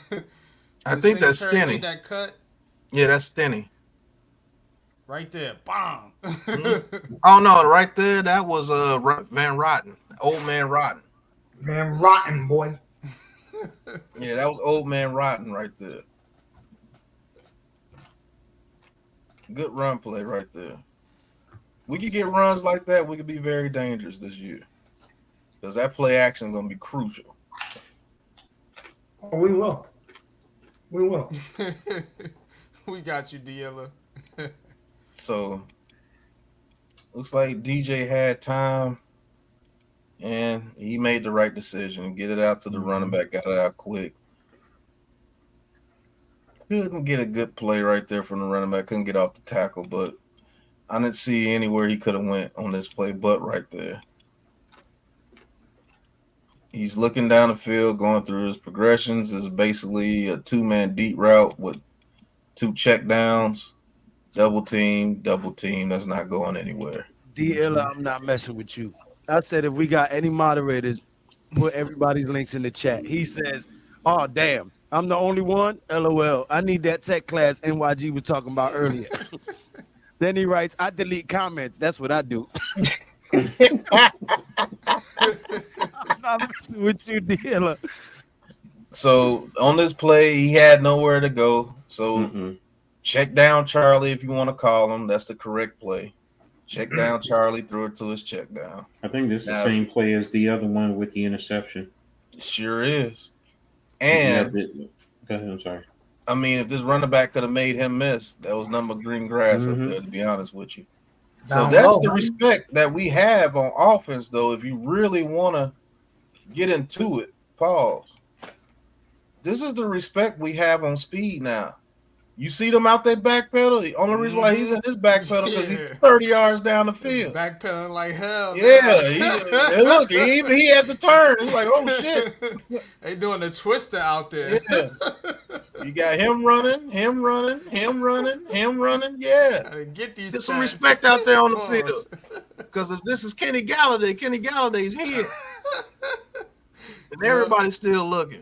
S1: I think that's
S5: Singletary
S1: Stenny.
S5: made that cut
S1: Yeah, that's Stenny.
S5: right there. Bang.
S1: Oh, no, right there, that was Van Rotten, Old Man Rotten.
S8: Man, rotten boy.
S1: Yeah, that was Old Man Rotten right there. Good run play right there. We could get runs like that. We could be very dangerous this year because that play action is going to be crucial.
S8: Oh, we will. We will.
S5: We got you, Dealer.
S1: So, looks like DJ had time, and he made the right decision. Get it out to the running back, got it out quick. Couldn't get a good play right there from the running back. Couldn't get off the tackle, but I didn't see anywhere he could have went on this play but right there. He's looking down the field, going through his progressions. It's basically a two-man deep route with two check downs, double team. That's not going anywhere.
S4: DL, I'm not messing with you. I said if we got any moderators, put everybody's links in the chat. He says, "Oh damn, I'm the only one." LOL. I need that tech class NYG was talking about earlier. Then he writes, "I delete comments. That's what I do." I'm not messing with you, DL.
S1: So on this play, he had nowhere to go. So check down Charlie, if you want to call him. That's the correct play. Check down Charlie, threw it to his check down.
S7: I think this is the same play as the other one with the interception.
S1: Sure is. And
S7: go ahead, I'm sorry.
S1: I mean, if this running back could have made him miss, that was number green grass up there, to be honest with you. So that's the respect that we have on offense, though. If you really want to get into it, pause. This is the respect we have on speed now. You see them out there backpedal. The only reason why he's in his backpedal because he's 30 yards down the field.
S5: Backpedaling like hell.
S1: Yeah, look, he had to turn. It's like, oh shit.
S5: They doing the twister out there.
S1: Yeah. You got him running. Yeah.
S5: Gotta get these.
S1: Get some respect out there on the field. Because if this is Kenny Galladay's here. And everybody's still looking.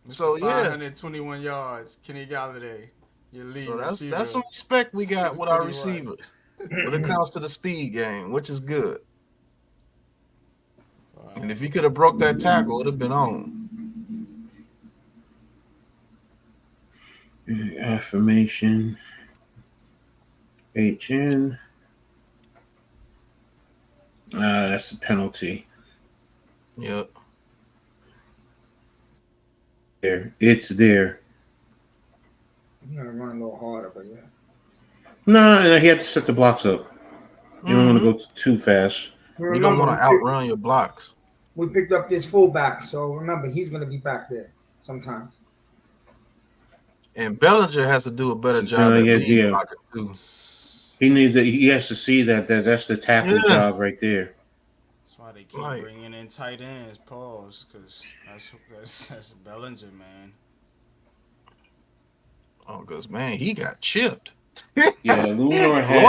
S1: So,
S5: 521 yards. Kenny Galladay. Your lead receiver.
S1: That's some respect we got with our receivers when it comes to the speed game, which is good. Wow. And if he could have broke that tackle, it would have been on.
S7: Affirmation. HN. That's a penalty.
S1: Yep.
S7: It's there.
S8: You gotta run a little harder, but yeah.
S7: No, he had to set the blocks up. You don't want to go too fast.
S1: You don't want to outrun your blocks.
S8: We picked up this fullback, so remember he's gonna be back there sometimes.
S1: And Bellinger has to do a better job at lead blocking too.
S7: He has to see that that's the tackle job right there.
S5: That's why they keep bringing in tight ends. Pause, because that's Bellinger, man.
S1: Oh, because man, he got chipped.
S7: Yeah, Lunar had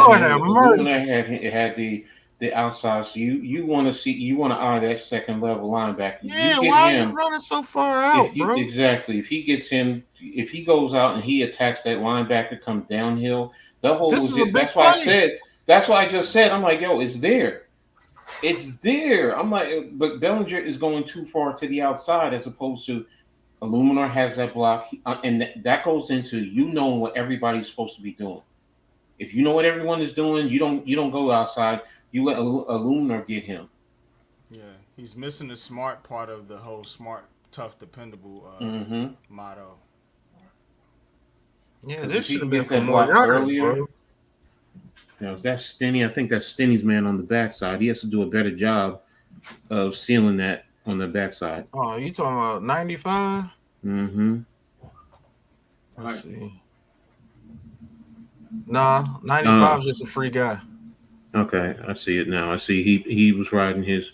S7: the outside. So you want to eye that second level linebacker.
S1: Yeah, why are you running so far out, bro?
S7: Exactly. If he gets him, if he goes out and he attacks that linebacker, come downhill. That whole was it. That's why I said. That's why I just said. I'm like, yo, it's there. It's there. I'm like, but Bellinger is going too far to the outside as opposed to Illuminor has that block, and that goes into knowing what everybody's supposed to be doing. If you know what everyone is doing, you don't go outside. You let a Lunar get him.
S5: Yeah, he's missing the smart part of the whole smart, tough, dependable motto.
S1: Yeah,
S7: 'Cause
S1: this
S7: if he
S1: should have
S7: can
S1: been
S7: get
S1: for
S7: that
S1: more
S7: block
S1: yards,
S7: earlier,
S1: bro.
S7: now is that Stinny? I think that's Stinny's man on the backside. He has to do a better job of sealing that on the backside.
S1: Oh, you talking about 95?
S7: Mm-hmm.
S1: Let's see. Nah, 95 is just a free guy.
S7: Okay, I see it now. I see he was riding his.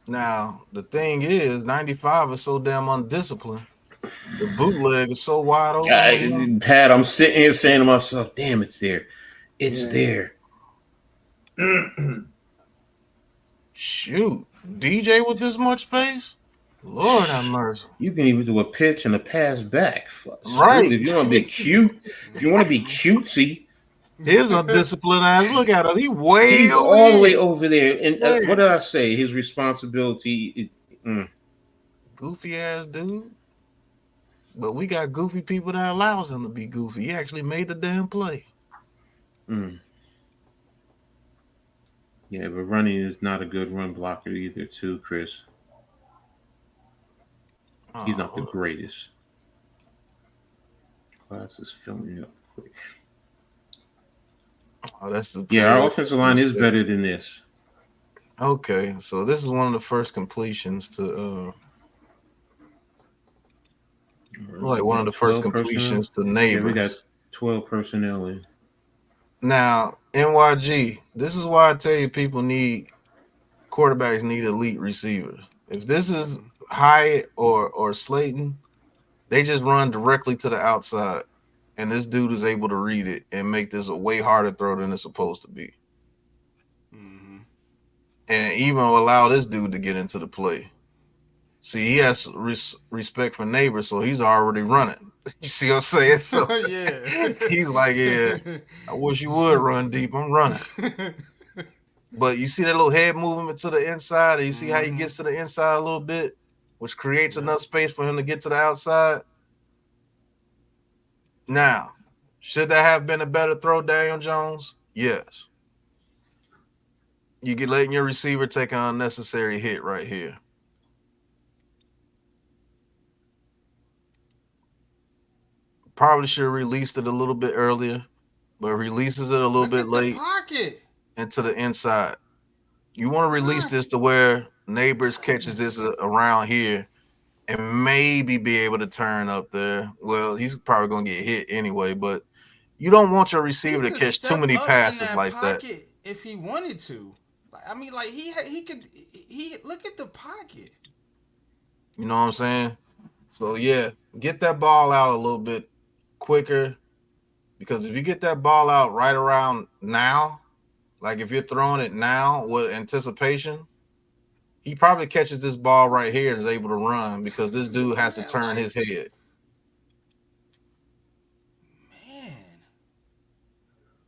S1: Now, the thing is, 95 is so damn undisciplined. The bootleg is so wide open.
S7: Pat, I'm sitting here saying to myself, damn, it's there. It's there.
S1: Shoot. DJ with this much space? Lord have mercy.
S7: You can even do a pitch and a pass back.
S1: Right.
S7: If you want to be cute, if you want to be cutesy,
S1: His undisciplined ass. Look at him.
S7: He's all the way over there. And
S1: Yeah.
S7: what did I say? His responsibility.
S1: Goofy ass dude. But we got goofy people that allows him to be goofy. He actually made the damn play.
S7: Yeah, but running is not a good run blocker either, too, Chris. He's not the greatest. Class is filling up quick.
S1: Oh, that's the
S7: our offensive line is better than this.
S1: Okay, so this is one of the first completions to like one of the first completions to Nabers.
S7: Yeah, we got 12 personnel in.
S1: Now, NYG, this is why I tell you quarterbacks need elite receivers. If this is Hyatt or Slayton, they just run directly to the outside. And this dude is able to read it and make this a way harder throw than it's supposed to be. And even allow this dude to get into the play. See, he has respect for Nabers, so he's already running. You see what I'm saying? So
S5: Yeah.
S1: he's like, yeah, I wish you would run deep. I'm running. But you see that little head movement to the inside, and you see how he gets to the inside a little bit, which creates enough space for him to get to the outside. Now, should that have been a better throw, Daniel Jones? Yes. You get letting your receiver take an unnecessary hit right here. Probably should have released it a little bit earlier, but releases it a little bit late
S5: pocket
S1: into the inside. You want to release this to where Nabers catches this around here and maybe be able to turn up there. Well, he's probably going to get hit anyway, but you don't want your receiver to catch too many passes like that.
S5: If he wanted to. I mean, like he could look at the pocket.
S1: You know what I'm saying? So, yeah, get that ball out a little bit quicker, because if you get that ball out right around now, like if you're throwing it now with anticipation, he probably catches this ball right here and is able to run, because this dude has to turn his head.
S5: Man.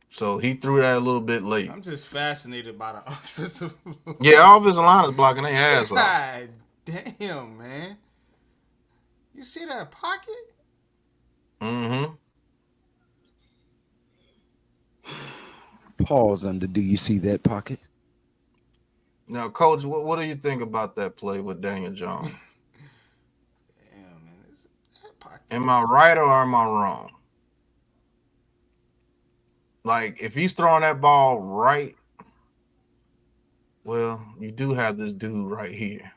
S1: So he threw that a little bit late.
S5: I'm just fascinated by the offensive.
S1: Yeah, offensive line is blocking their ass off.
S5: God damn, man. You see that pocket?
S1: Mm-hmm.
S4: Pause under. Do you see that pocket?
S1: Now, Coach, what do you think about that play with Daniel Jones?
S5: Damn, man. That pocket.
S1: Am I right or am I wrong? Like, if he's throwing that ball right, well, you do have this dude right here.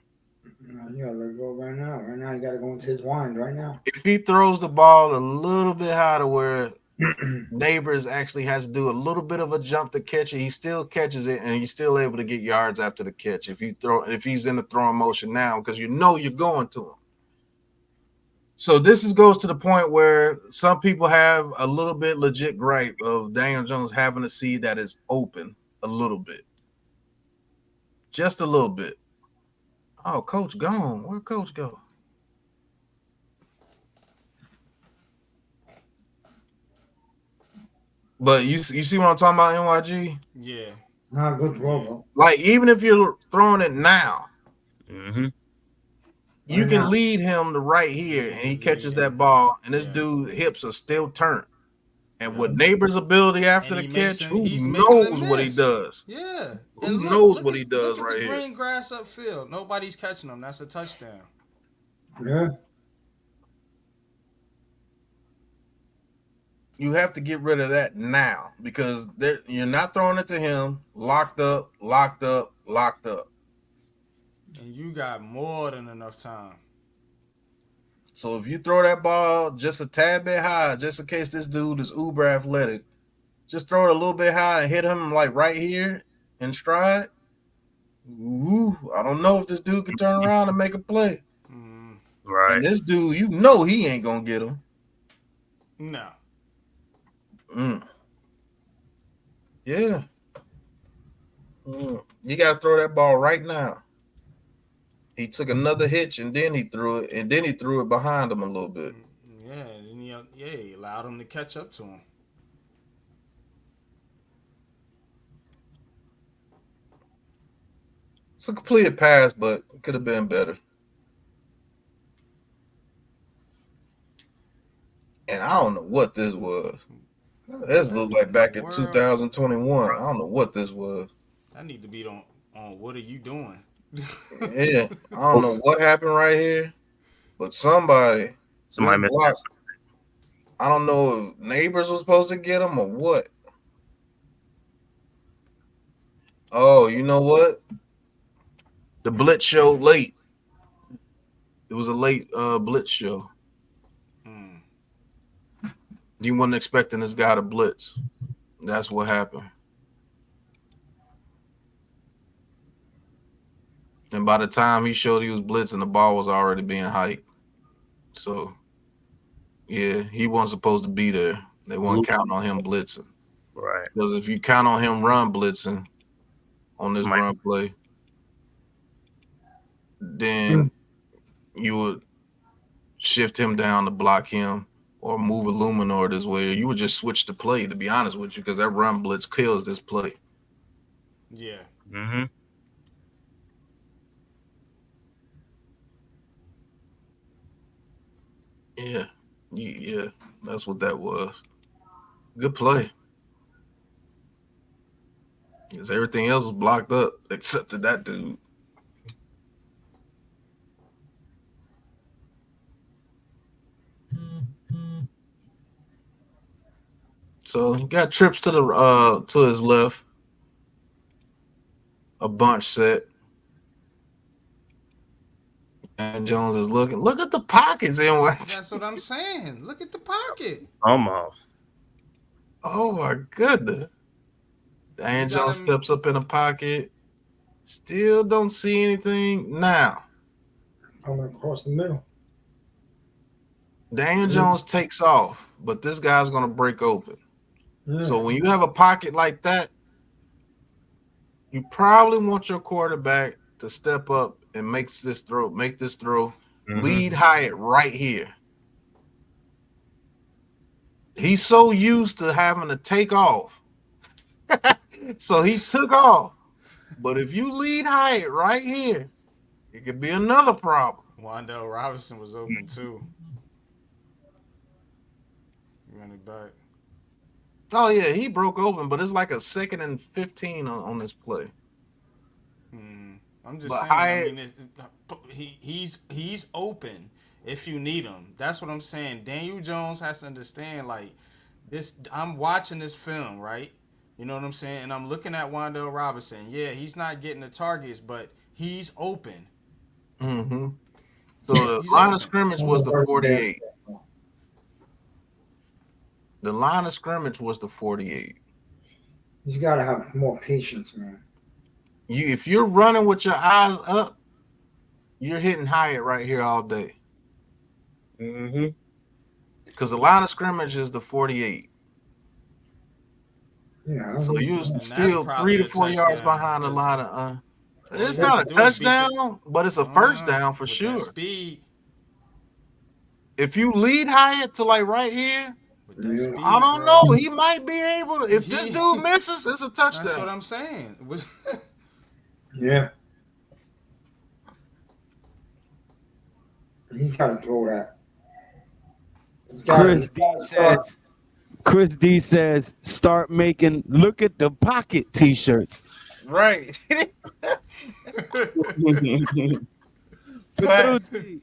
S8: You gotta let it go right now. Right now, you gotta go into his wind right now.
S1: If he throws the ball a little bit higher to where Nabers actually has to do a little bit of a jump to catch it, he still catches it, and he's still able to get yards after the catch. If he's in the throwing motion now, because you know you're going to him. So this goes to the point where some people have a little bit legit gripe of Daniel Jones having a seed that is open a little bit. Just a little bit. Oh, Coach gone. Where'd Coach go? But you see what I'm talking about, NYG?
S5: Yeah.
S8: Not a good throw, bro.
S1: Like, even if you're throwing it now, you can
S8: now.
S1: lead him to right here, and he catches that ball, and this dude's hips are still turned. And with Nabers' ability after the catch,
S5: he's
S1: who
S5: making them
S1: knows what he
S5: miss.
S1: does?
S5: Yeah.
S1: Who knows what he does right here?
S5: Look at the green grass upfield. Nobody's catching him. That's a touchdown.
S8: Yeah.
S1: You have to get rid of that now because you're not throwing it to him. Locked up.
S5: And you got more than enough time.
S1: So if you throw that ball just a tad bit high, just in case this dude is uber athletic, just throw it a little bit high and hit him like right here in stride. Ooh, I don't know if this dude can turn around and make a play.
S6: Right.
S1: And this dude, he ain't gonna get him.
S5: No.
S1: Yeah. You gotta throw that ball right now. He took another hitch and then he threw it, behind him a little bit.
S5: Yeah, and he allowed him to catch up to him.
S1: It's a completed pass, but it could have been better. And I don't know what this was. This looked like back in 2021. I don't know what this was.
S5: I need to be on what are you doing?
S1: Yeah, I don't know what happened right here, but somebody
S6: missed.
S1: I don't know if Nabers was supposed to get him or what. Oh, you know what? The blitz showed late. It was a late blitz show. You wasn't expecting this guy to blitz. That's what happened. And by the time he showed he was blitzing, the ball was already being hiked. So, yeah, he wasn't supposed to be there. They weren't counting on him blitzing.
S6: Right.
S1: Because if you count on him run blitzing on this run play, then you would shift him down to block him or move Illuminor this way. You would just switch the play, to be honest with you, because that run blitz kills this play.
S5: Yeah.
S6: Mm-hmm.
S1: Yeah, that's what that was. Good play. Because everything else was blocked up except for that dude. So he got trips to the to his left. A bunch set. And Jones is looking. Look at the pockets, and
S5: that's what I'm saying. Look at the pocket.
S6: Almost.
S1: Oh my goodness. Dan Jones steps up in the pocket. Still don't see anything now.
S8: I'm gonna cross the middle.
S1: Dan Jones takes off, but this guy's gonna break open. So when you have a pocket like that, you probably want your quarterback to step up and make this throw. Lead Hyatt right here. He's so used to having to take off. So he took off. But if you lead Hyatt right here, it could be another problem.
S5: Wandale Robinson was open too. Running back.
S1: Oh yeah, he broke open, but it's like a 2nd and 15 on this play.
S5: I'm just saying. He's open if you need him. That's what I'm saying. Daniel Jones has to understand this. I'm watching this film, right? You know what I'm saying? And I'm looking at Wandale Robinson. Yeah, he's not getting the targets, but he's open.
S1: Mm-hmm. So the line of scrimmage was the 48. The line of scrimmage was the 48.
S8: He's got to have more patience, man.
S1: If you're running with your eyes up, you're hitting Hyatt right here all day.
S6: Mm-hmm.
S1: Because the line of scrimmage is the 48.
S8: Yeah.
S1: So you're still 3 to 4 yards behind the line of. It's not a touchdown, but it's a first down for sure.
S5: Speed.
S1: If you lead Hyatt to right here, I don't know. He might be able to. If this dude misses, it's a touchdown.
S5: That's what I'm saying.
S8: Yeah. He's got to throw that.
S4: Chris D says, Chris D says, start making look at the pocket t-shirts.
S1: Right.
S4: Petrucci.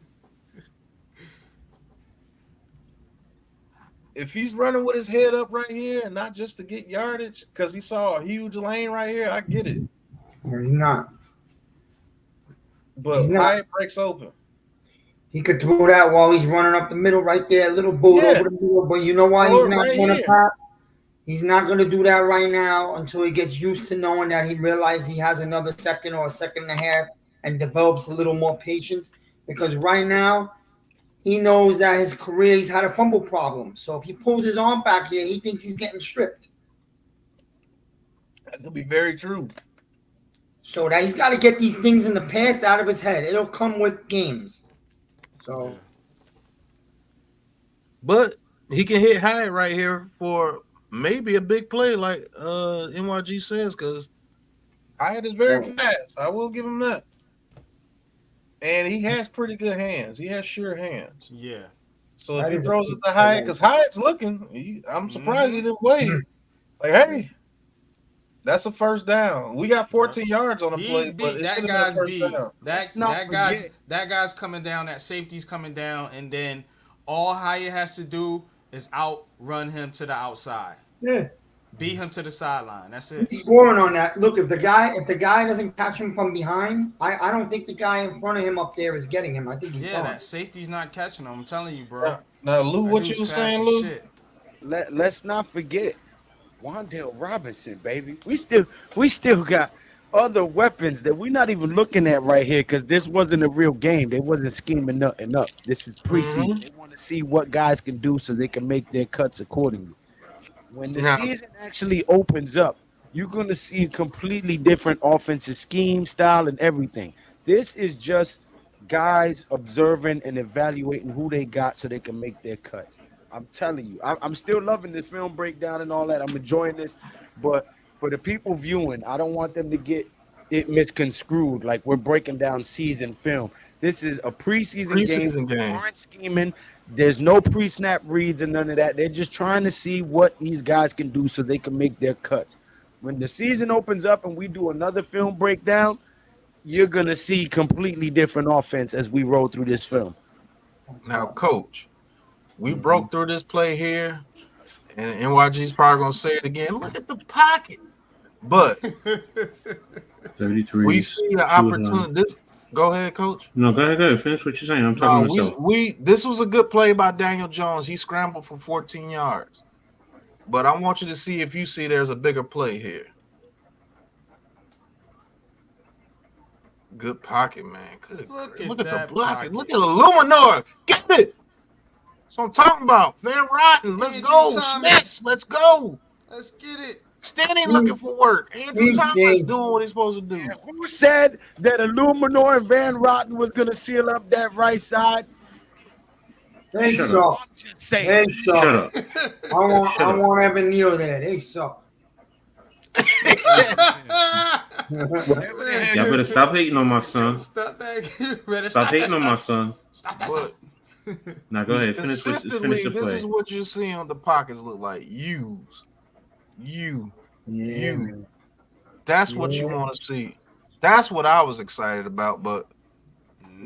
S1: If he's running with his head up right here and not just to get yardage because he saw a huge lane right here, I get it.
S8: He's not.
S1: But
S8: He's not.
S1: Hyatt breaks open.
S8: He could throw that while he's running up the middle right there, a little boat
S1: Yeah.
S8: over the middle. But you know why
S1: Throw
S8: he's
S1: it
S8: not
S1: right
S8: going to
S1: here.
S8: pop? He's not going to do that right now until he gets used to knowing that he realizes he has another second or a second and a half and develops a little more patience. Because right now, he knows that his career, he's had a fumble problem. So if he pulls his arm back here, he thinks he's getting stripped.
S1: That could be very true.
S8: So that he's got to get these things in the past out of his head. It'll come with games. So,
S1: But he can hit Hyatt right here for maybe a big play like NYG says, because Hyatt is very fast. I will give him that. And he has pretty good hands. He has sure hands.
S5: Yeah.
S1: So
S8: That
S1: if he
S8: is a
S1: throws it
S8: big
S1: to Hyatt,
S8: play.
S1: because Hyatt's looking, I'm surprised he didn't wait. Like, hey, that's a first down. We got 14 yards on the
S5: He's
S1: play, but
S5: beat.
S1: it
S5: That
S1: should have been a
S5: guy's
S1: first
S5: beat.
S1: down.
S5: That guy's coming down. That safety's coming down, and then all Hyatt has to do is outrun him to the outside.
S8: yeah.
S5: Beat him to the sideline. That's it.
S8: He's scoring on that. Look, if the guy doesn't catch him from behind, I don't think the guy in front of him up there is getting him. I think he's gone.
S5: That safety's not catching him. I'm telling you, bro.
S1: Now, Lou,
S5: That
S1: what
S5: dude's
S1: you was
S5: fast
S1: saying,
S5: as
S1: Lou?
S5: shit.
S4: Let's not forget Wan'Dale Robinson, baby. We still got other weapons that we're not even looking at right here because this wasn't a real game. They wasn't scheming nothing up. This is preseason. They want to see what guys can do so they can make their cuts accordingly. When the season actually opens up, you're going to see a completely different offensive scheme, style, and everything. This is just guys observing and evaluating who they got so they can make their cuts. I'm telling you, I'm still loving this film breakdown and all that. I'm enjoying this. But for the people viewing, I don't want them to get it misconstrued like we're breaking down season film. This is a preseason game. They aren't scheming. There's no pre-snap reads and none of that. They're just trying to see what these guys can do so they can make their cuts. When the season opens up and we do another film breakdown, you're going to see completely different offense as we roll through this film.
S1: Now, Coach, we broke through this play here, and NYG's probably going to say it again. Look at the pocket. But
S7: 33.
S1: we see the opportunity. Go ahead, Coach.
S7: No, go ahead. Finish what you're saying. I'm talking myself.
S1: This was a good play by Daniel Jones. He scrambled for 14 yards. But I want you to see if you see there's a bigger play here. Good pocket, man. Look at the blocking. Look at the Luminor. Get it. That's what I'm talking about. Van Rotten. Let's go. Smith. Let's go.
S5: Let's get it.
S1: Stanley looking for work. Andrew Thomas doing what he's supposed to do.
S4: Who said that Illuminor and Van Rotten was going to seal up that right side?
S8: They suck. They suck. I want Evan Neal there. They suck.
S7: Y'all better stop hating on my son.
S5: Stop
S7: hating on my son.
S5: Stop.
S7: Now go ahead. Finish the play.
S1: This is what you see on the pockets look like. You. That's what you want to see. That's what I was excited about, but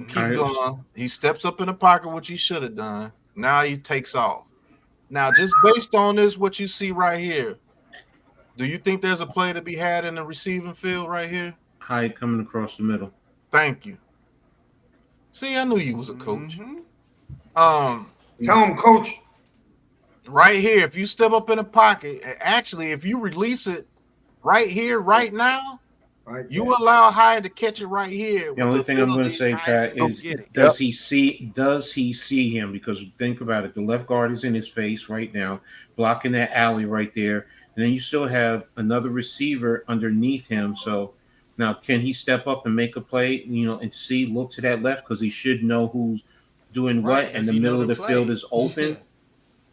S1: keep going. He steps up in the pocket, which he should have done. Now he takes off. Now, just based on this, what you see right here, do you think there's a play to be had in the receiving field right here?
S7: Hyde coming across the middle.
S1: Thank you. See, I knew you was a coach.
S8: Tell him, Coach.
S1: Right here, if you step up in the pocket, actually, if you release it right here, right now, you allow Hyde to catch it right here.
S7: The only thing I'm going to say, Pat, is does he see him? Because think about it, the left guard is in his face right now, blocking that alley right there, and then you still have another receiver underneath him. So now, can he step up and make a play? And look to that left because he should know who's doing what, and the middle of the field is open.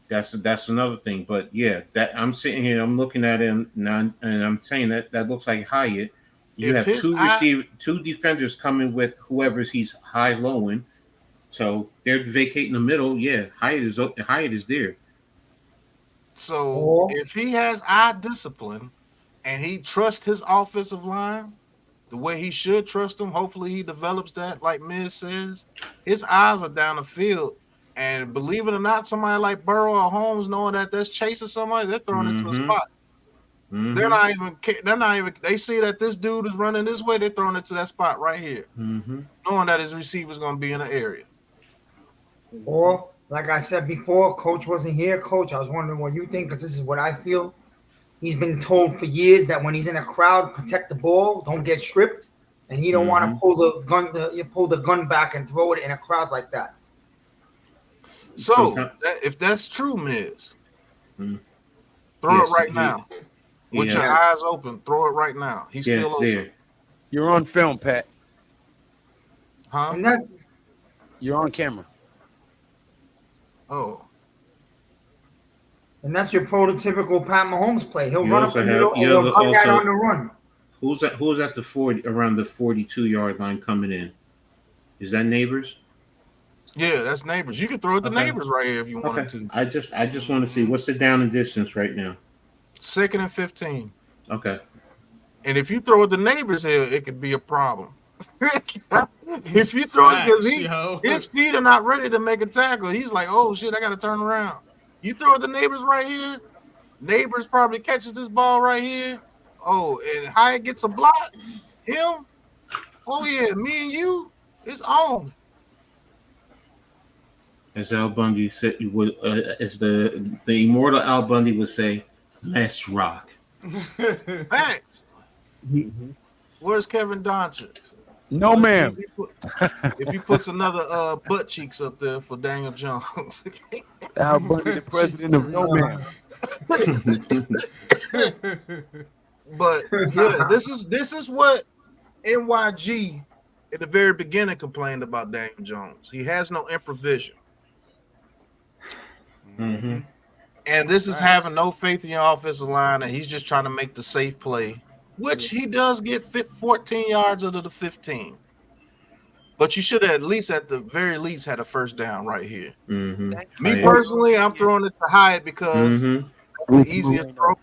S7: That's another thing. But yeah, that I'm sitting here, I'm looking at him now, and I'm saying that looks like Hyatt. You have two defenders coming with whoever's he's high-lowing. So they're vacating the middle. Yeah, Hyatt is there.
S1: So if he has eye discipline and he trusts his offensive line the way he should trust them, hopefully he develops that, like Miz says. His eyes are down the field. And believe it or not, somebody like Burrow or Holmes, knowing that that's chasing somebody, they're throwing it to a spot. They're not even, they see that this dude is running this way, they're throwing it to that spot right here. Knowing that his receiver's going to be in the area.
S8: Or, like I said before, Coach wasn't here. Coach, I was wondering what you think, because this is what I feel. He's been told for years that when he's in a crowd, protect the ball, don't get stripped, and he don't want to pull the gun back and throw it in a crowd like that.
S1: So, if that's true, Miz, throw it right now. With your eyes open, throw it right now. He's still open.
S4: There. You're on film, Pat.
S1: Huh?
S8: And that's
S4: you're on camera.
S1: Oh.
S8: And that's your prototypical Pat Mahomes play. He'll run up the middle and he'll come out on the run.
S7: Who's at the 40 around the 42-yard line coming in? Is that Nabers?
S1: Yeah, that's Nabers. You can throw it to Nabers right here if you wanted to.
S7: I just want to see what's the down and distance right now.
S1: 2nd and 15.
S7: Okay.
S1: And if you throw it to Nabers here, it could be a problem. If you throw it because his feet are not ready to make a tackle, he's like, oh shit, I got to turn around. You throw it to Nabers right here, Nabers probably catches this ball right here. Oh, and Hyatt gets a block. Him? Oh yeah, me and you, it's on.
S7: As Al Bundy said, as the immortal Al Bundy would say, let's rock.
S1: Facts. Where's Kevin Donchik?
S4: No, ma'am.
S1: If he puts another butt cheeks up there for Daniel Jones.
S4: Al Bundy, the president of no, ma'am.
S1: But yeah, this is what NYG at the very beginning complained about Daniel Jones. He has no improvisation. And this is having no faith in your offensive line, and he's just trying to make the safe play, which he does get 14 yards out of the 15. But you should have at the very least had a first down right here. Me personally, I'm throwing it to Hyatt because the easiest throw.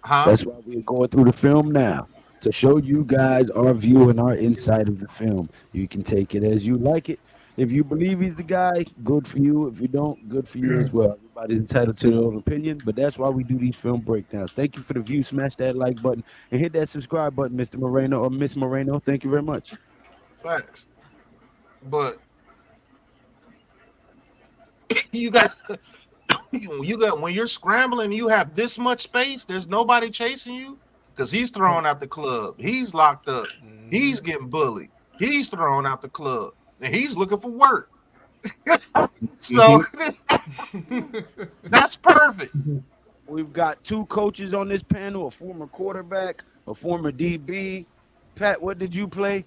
S4: That's why we're going through the film now, to show you guys our view and our insight of the film. You can take it as you like it. If you believe he's the guy, good for you. If you don't, good for you as well. Everybody's entitled to their own opinion, but that's why we do these film breakdowns. Thank you for the view. Smash that like button and hit that subscribe button, Mr. Moreno or Miss Moreno. Thank you very much.
S1: Facts. But you got when you're scrambling, you have this much space. There's nobody chasing you because he's throwing out the club. He's locked up. He's getting bullied. He's throwing out the club. And he's looking for work. So that's perfect.
S4: We've got two coaches on this panel, a former quarterback, a former DB. Pat, what did you play?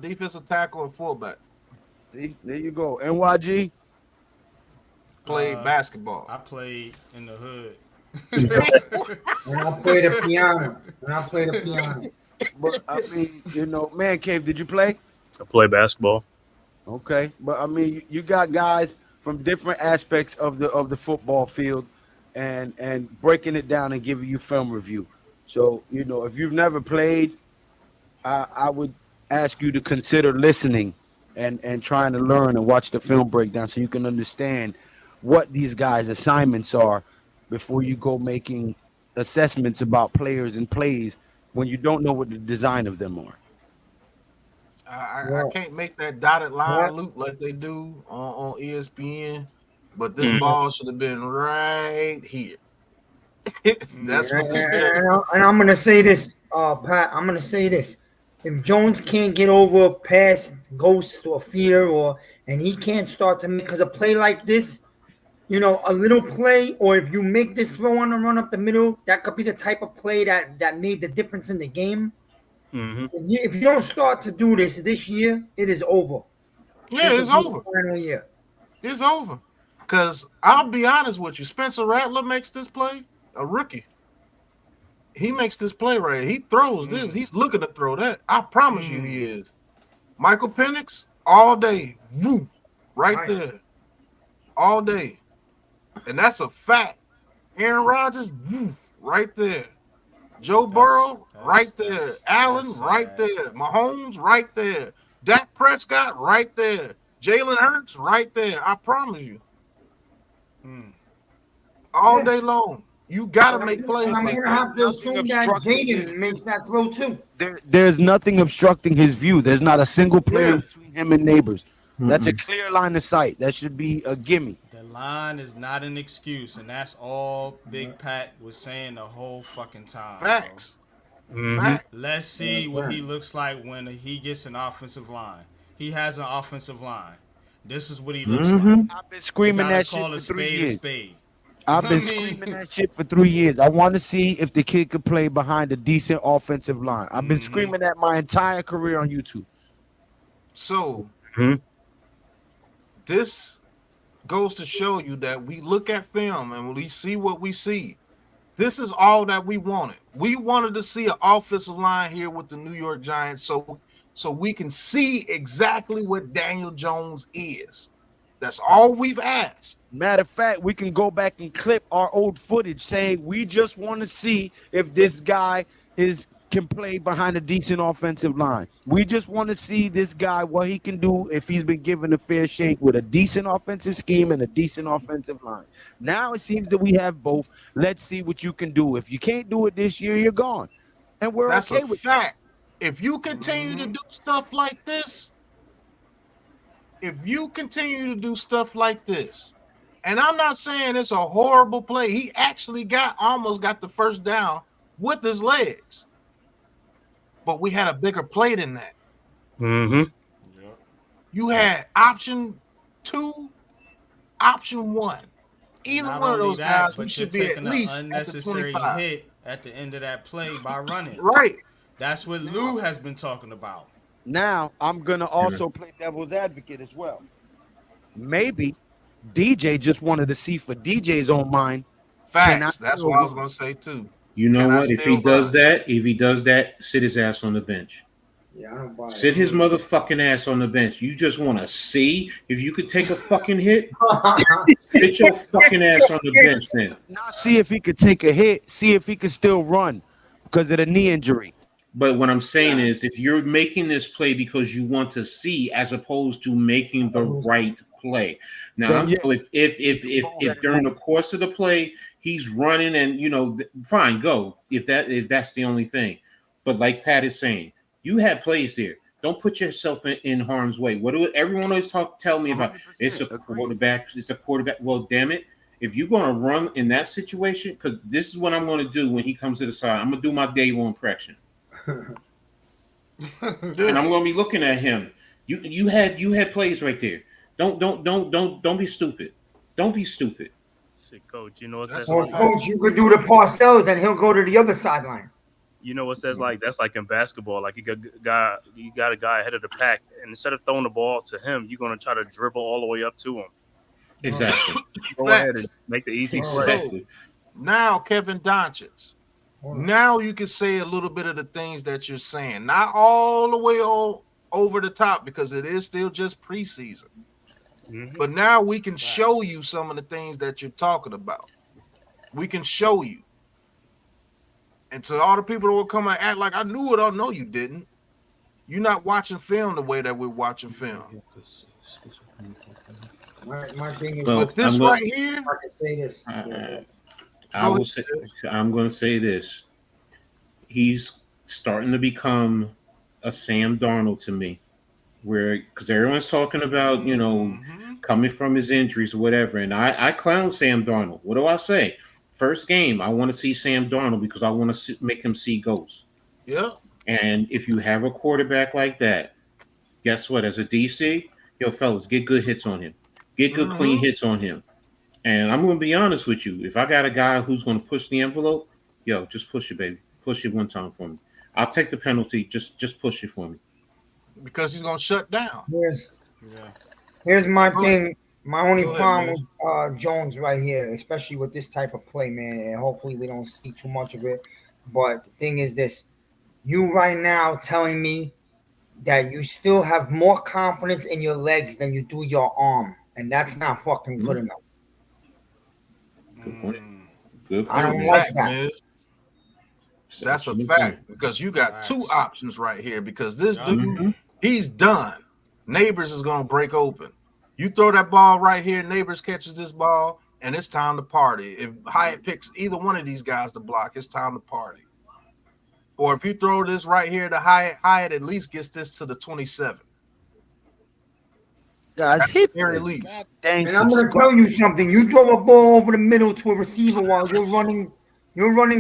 S1: Defensive tackle and fullback.
S4: See, there you go. NYG?
S1: Played basketball.
S5: I played in the hood.
S8: And I played the piano.
S4: But, I mean, Man Cave, did you play?
S6: I play basketball.
S4: Okay, but I mean, you got guys from different aspects of the football field, and breaking it down and giving you film review. So if you've never played, I would ask you to consider listening and trying to learn and watch the film breakdown so you can understand what these guys' assignments are before you go making assessments about players and plays when you don't know what the design of them are.
S1: I can't make that dotted line loop like they do on ESPN, but this ball should have been right here. That's what
S8: and I'm gonna say this, Pat. I'm gonna say this: if Jones can't get over past ghost or fear, and he can't start to make, because a play like this, a little play, or if you make this throw on the run up the middle, that could be the type of play that made the difference in the game. If you don't start to do this year, it is over.
S1: Yeah, it's over.
S8: Final year.
S1: It's over. Because I'll be honest with you, Spencer Rattler makes this play, a rookie. He makes this play right here. He throws this. He's looking to throw that. I promise you he is. Michael Penix, all day. Woo, right there. All day. And that's a fact. Aaron Rodgers, right there. Joe Burrow, right there. Allen, right there. Mahomes, right there. Dak Prescott, right there. Jalen Hurts, right there. I promise you. All day long. You got to make plays.
S8: And I'm
S1: like
S8: going to
S1: that.
S8: have to assume that Jaden makes that throw too.
S4: There's nothing obstructing his view. There's not a single player between him and Nabers. That's a clear line of sight. That should be a gimme.
S5: The line is not an excuse, and that's all Big Pat was saying the whole fucking time.
S1: Facts.
S5: Fact. Let's see what he looks like when he gets an offensive line. He has an offensive line. This is what he looks like.
S4: I've been screaming that shit
S5: Call
S4: for
S5: a
S4: 3
S5: spade
S4: years.
S5: a spade.
S4: I've been screaming that shit for 3 years. I want to see if the kid could play behind a decent offensive line. I've been screaming that my entire career on YouTube.
S1: So, this goes to show you that we look at film and we see what we see. This is all that we wanted. We wanted to see an offensive line here with the New York Giants so we can see exactly what Daniel Jones is. That's all we've asked.
S4: Matter of fact, we can go back and clip our old footage saying we just want to see if this guy can play behind a decent offensive line. We just want to see this guy, what he can do if he's been given a fair shake with a decent offensive scheme and a decent offensive line. Now it seems that we have both. Let's see what you can do. If you can't do it this year, you're gone. And we're
S1: That's
S4: okay
S1: a
S4: with
S1: fact. If you continue to do stuff like this, and I'm not saying it's a horrible play. He actually almost got the first down with his legs. But we had a bigger play than that. You had option 2, option 1. Either
S5: Not
S1: one of
S5: only
S1: those
S5: that,
S1: guys, we
S5: but
S1: should
S5: you're
S1: be at
S5: taking
S1: least
S5: an
S1: at the
S5: unnecessary
S1: 25.
S5: hit at the end of that play by running.
S1: Right.
S5: That's what Lou has been talking about.
S4: Now, I'm going to also play devil's advocate as well. Maybe DJ just wanted to see for DJ's own mind.
S1: Facts. That's what I was going to say, too.
S7: You know what? If he does that, sit his ass on the bench.
S8: Yeah, I don't buy it.
S7: Sit his motherfucking ass on the bench. You just want to see if you could take a fucking hit? Sit your fucking ass on the bench then.
S4: Not see if he could take a hit, see if he could still run because of the knee injury.
S7: But what I'm saying is, if you're making this play because you want to see, as opposed to making the right play. Now, if during the course of the play he's running and fine, go. If that's the only thing. But like Pat is saying, you had plays there. Don't put yourself in harm's way. What do everyone always tell me about? It's a quarterback. It's a quarterback. Well, damn it. If you're going to run in that situation, because this is what I'm going to do when he comes to the side. I'm going to do my Dave impression. And I'm going to be looking at him. You had plays right there. Don't be stupid. Don't be stupid.
S6: Shit, Coach, you know what that's
S8: Or Coach, you could do the Parcells and he'll go to the other sideline.
S6: You know what says like that's like in basketball. Like you got a guy ahead of the pack, and instead of throwing the ball to him, you're gonna try to dribble all the way up to him.
S7: Exactly.
S6: Go ahead and make the easy play.
S1: So, now, Kevin Doncic. Now you can say a little bit of the things that you're saying, not all the way over the top because it is still just preseason. But now we can show you some of the things that you're talking about. We can show you. And to all the people that will come and act like I knew it, I know you didn't. You're not watching film the way that we're watching film.
S8: My thing is,
S1: but this right here,
S8: I can say this.
S7: I'm going to say this. He's starting to become a Sam Darnold to me, because everyone's talking about coming from his injuries or whatever, and I clown Sam Darnold. What do I say? First game, I want to see Sam Darnold because I want to make him see ghosts.
S1: Yeah.
S7: And if you have a quarterback like that, guess what? As a DC, fellas, get good hits on him. Get good, clean hits on him. And I'm going to be honest with you. If I got a guy who's going to push the envelope, just push it, baby. Push it one time for me. I'll take the penalty. Just push it for me.
S1: Because he's going to shut down.
S8: Here's my thing. My only problem with Jones right here, especially with this type of play, man, and hopefully we don't see too much of it. But the thing is this. You right now telling me that you still have more confidence in your legs than you do your arm. And that's not fucking good enough.
S7: Good
S8: I don't
S7: point,
S8: like
S1: Fact,
S8: that.
S1: Miz. That's a
S7: Excellent
S1: fact
S7: point.
S1: because you got two
S5: Facts.
S1: options right here because this
S5: Yeah.
S1: dude, he's done. Nabers is going to break open. You throw that ball right here, Nabers catches this ball, and it's time to party. If Hyatt picks either one of these guys to block, it's time to party. Or if you throw this right here to Hyatt at least gets this to the 27.
S4: Guys, hit
S1: Very
S4: the
S1: least.
S4: dang
S8: And I'm going to
S4: subscribe.
S8: tell you something. You throw a ball over the middle to a receiver while you're running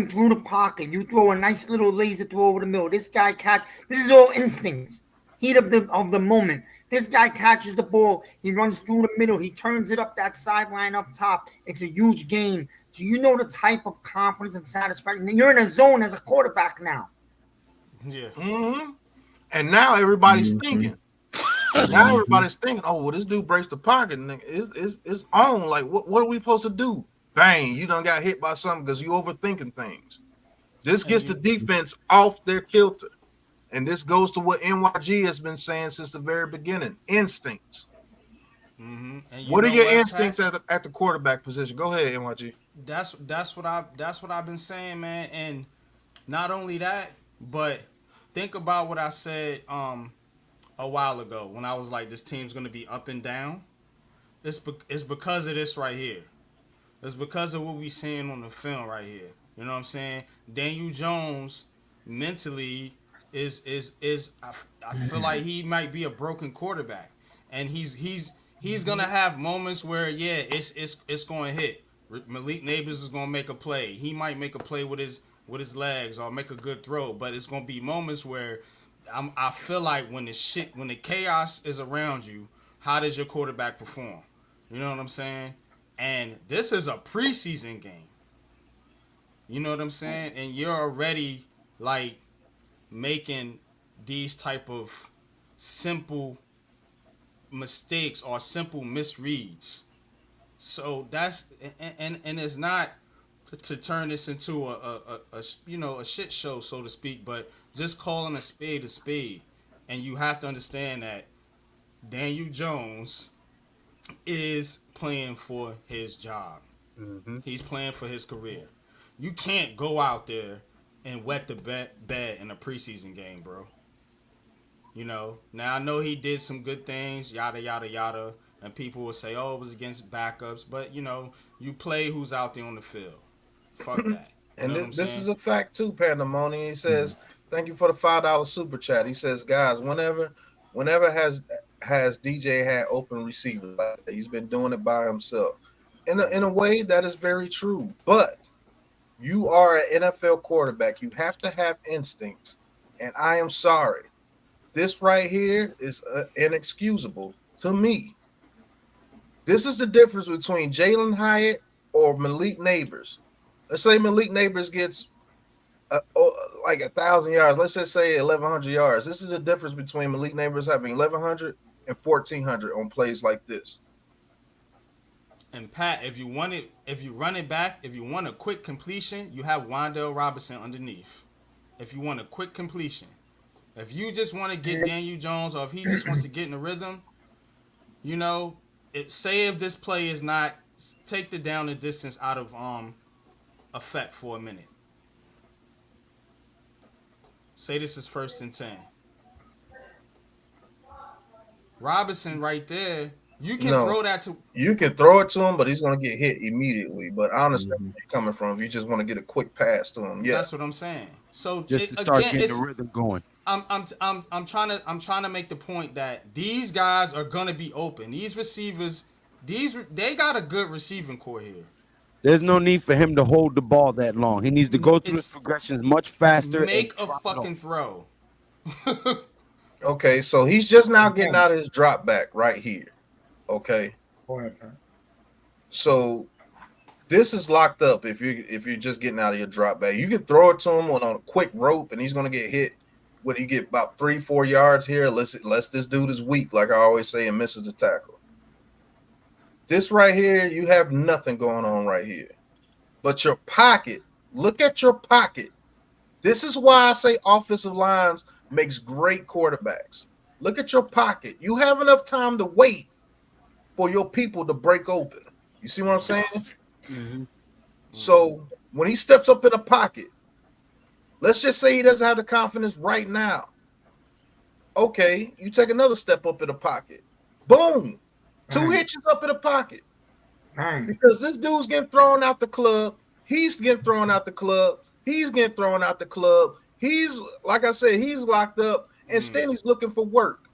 S8: through the pocket. You throw a nice little laser throw over the middle. This guy this is all instincts. Heat of the moment. This guy catches the ball. He runs through the middle. He turns it up that sideline up top. It's a huge gain. So you know the type of confidence and satisfaction. You're in a zone as a quarterback now.
S5: Yeah.
S1: Mm-hmm. And now everybody's thinking. Now everybody's thinking, oh, well, this dude breaks the pocket and it's on. Like, what are we supposed to do? Bang, you done got hit by something because you overthinking things. This gets the defense off their kilter. And this goes to what NYG has been saying since the very beginning. Instincts.
S5: Mm-hmm. And
S1: What are
S5: know
S1: your
S5: what,
S1: instincts
S5: Pat?
S1: at the quarterback position? Go ahead, NYG.
S5: That's what I've been saying, man. And not only that, but think about what I said a while ago when I was like, this team's gonna be up and down. It's because of this right here. It's because of what we seeing on the film right here. You know what I'm saying? Daniel Jones mentally is I feel like he might be a broken quarterback, and he's gonna have moments where it's gonna hit. Malik Nabers is gonna make a play. He might make a play with his legs or make a good throw, but it's gonna be moments where I feel like when the chaos is around you, how does your quarterback perform? You know what I'm saying? And this is a preseason game. You know what I'm saying? And you're already like making these type of simple mistakes or simple misreads. So that's and it's not to turn this into a shit show, so to speak, but just calling a spade, and you have to understand that Daniel Jones is playing for his job.
S6: Mm-hmm.
S5: He's playing for his career. You can't go out there and wet the bed in a preseason game, bro. You know, now I know he did some good things, yada, yada, yada, and people will say, oh, it was against backups, but, you know, you play who's out there on the field. Fuck that. You know what I'm
S1: This
S5: saying?
S1: is a fact too, Pandemonium. He says, thank you for the $5 super chat. He says, guys, whenever has DJ had open receivers, he's been doing it by himself. In a way, that is very true. But you are an NFL quarterback. You have to have instincts. And I am sorry. This right here is inexcusable to me. This is the difference between Jalen Hyatt or Malik Nabers. Let's say Malik Nabers gets like 1,000 yards. Let's just say 1,100 yards. This is the difference between Malik Nabers having 1,100 and 1,400 on plays like this.
S5: And Pat, if you run it back, if you want a quick completion, you have Wan'Dale Robinson underneath. If you want a quick completion. If you just want to get Daniel Jones, or if he just wants to get in the rhythm, you know, say if this play is not, take the down the distance out of effect for a minute. Say this is 1st and 10. Robinson right there, you can throw that to.
S1: You can throw it to him, but he's going to get hit immediately. But I understand where you're coming from. If you just want to get a quick pass to him, yeah,
S5: That's what I'm saying. So
S4: Just to start getting the rhythm going.
S5: I'm trying to make the point that these guys are gonna be open. These receivers, they got a good receiving core here.
S4: There's no need for him to hold the ball that long. He needs to go through his progressions much faster.
S5: Make a fucking throw.
S1: Okay, so he's just now getting out of his drop back right here. Okay. So this is locked up if you're just getting out of your drop back. You can throw it to him on a quick rope and he's gonna get hit. When you get about 3-4 yards here, unless this dude is weak, like I always say, and misses the tackle. This right here, you have nothing going on right here. But your pocket, look at your pocket. This is why I say offensive lines makes great quarterbacks. Look at your pocket. You have enough time to wait for your people to break open. You see what I'm saying?
S4: Mm-hmm.
S1: So when he steps up in a pocket, let's just say he doesn't have the confidence right now. Okay, you take another step up in the pocket. Boom. 2 hitches up in the pocket. Because this dude's getting thrown out the club. He's getting thrown out the club. He's getting thrown out the club. He's, like I said, he's locked up, and Stanley's looking for work.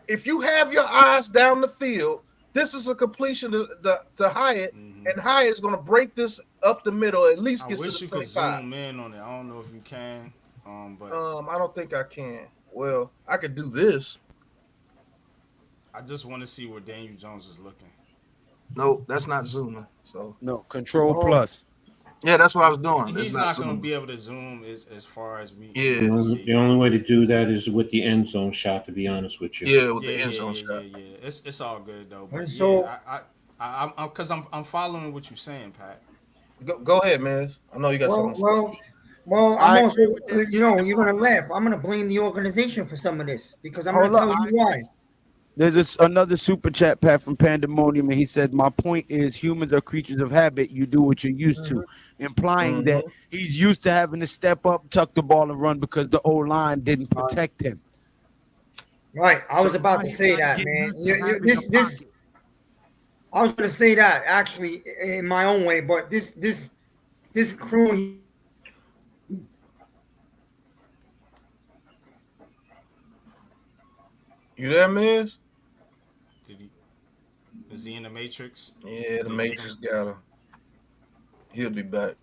S1: If you have your eyes down the field, this is a completion to Hyatt, and Hyatt's going to break this up the middle, at least get to the 25. I wish you could
S5: zoom in on it. I don't know if you can, but
S1: I don't think I can. Well, I could do this.
S5: I just want to see where Daniel Jones is looking.
S1: No, that's not zooming. So
S4: no, Control Plus.
S1: Yeah, that's what I was doing.
S5: He's not going to be able to zoom as far as we.
S7: Yeah, the only way to do that is with the end zone shot. To be honest with you.
S1: Yeah, with the end zone shot.
S5: Yeah. It's all good though. But
S8: so,
S5: I'm following what you're saying, Pat.
S1: Go ahead, man. I know you got something.
S8: Well, I'm also, you're gonna laugh. I'm gonna blame the organization for some of this because I'm gonna tell you why.
S4: There's another super chat, Pat, from Pandemonium, and he said, "My point is, humans are creatures of habit. You do what you're used to," implying that he's used to having to step up, tuck the ball, and run because the O-line didn't protect him.
S8: Right, I was about to say that, man. I was going to say that actually in my own way, but this crew.
S1: You there, Miz?
S5: Is he in the Matrix?
S1: Yeah, the Matrix got him. He'll be back.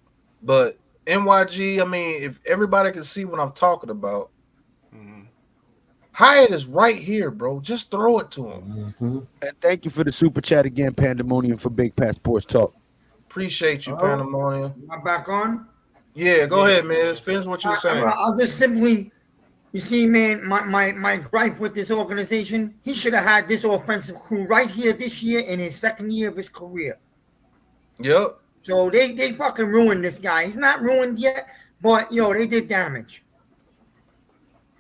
S1: But NYG, I mean, if everybody can see what I'm talking about, Hyatt is right here, bro. Just throw it to him.
S4: And thank you for the super chat again, Pandemonium, for Big Pat Sports Talk.
S1: Appreciate you, Pandemonium.
S8: Am I back on?
S1: Yeah, go ahead, man. Finish what you're saying.
S8: I'll just simply, you see, man, my gripe with this organization, he should have had this offensive crew right here this year in his second year of his career.
S1: Yep.
S8: So they fucking ruined this guy. He's not ruined yet, but, they did damage.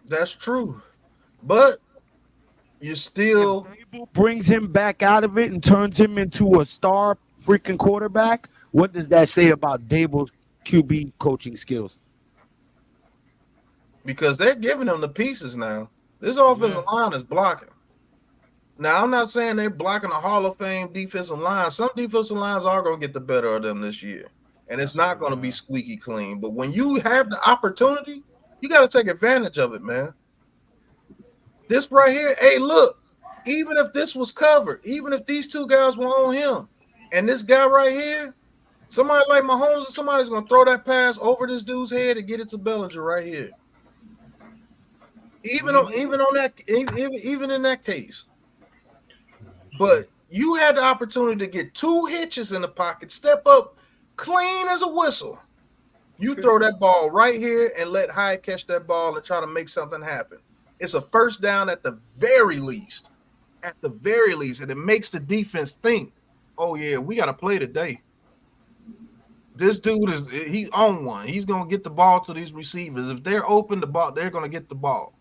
S1: That's true. But you still
S4: brings him back out of it and turns him into a star freaking quarterback. What does that say about Dable's QB coaching skills?
S1: Because they're giving him the pieces now. This offensive line is blocking. Now, I'm not saying they're blocking a Hall of Fame defensive line. Some defensive lines are going to get the better of them this year. And it's not going to be squeaky clean. But when you have the opportunity, you got to take advantage of it, man. This right here, hey, look, even if this was covered, even if these two guys were on him, and this guy right here, somebody like Mahomes or somebody's going to throw that pass over this dude's head and get it to Bellinger right here. Even in that case. But you had the opportunity to get 2 hitches in the pocket, step up clean as a whistle. You throw that ball right here and let Hyatt catch that ball and try to make something happen. It's a first down at the very least. At the very least. And it makes the defense think, oh, yeah, we got to play today. This dude he's on one. He's going to get the ball to these receivers. If they're open, they're going to get the ball.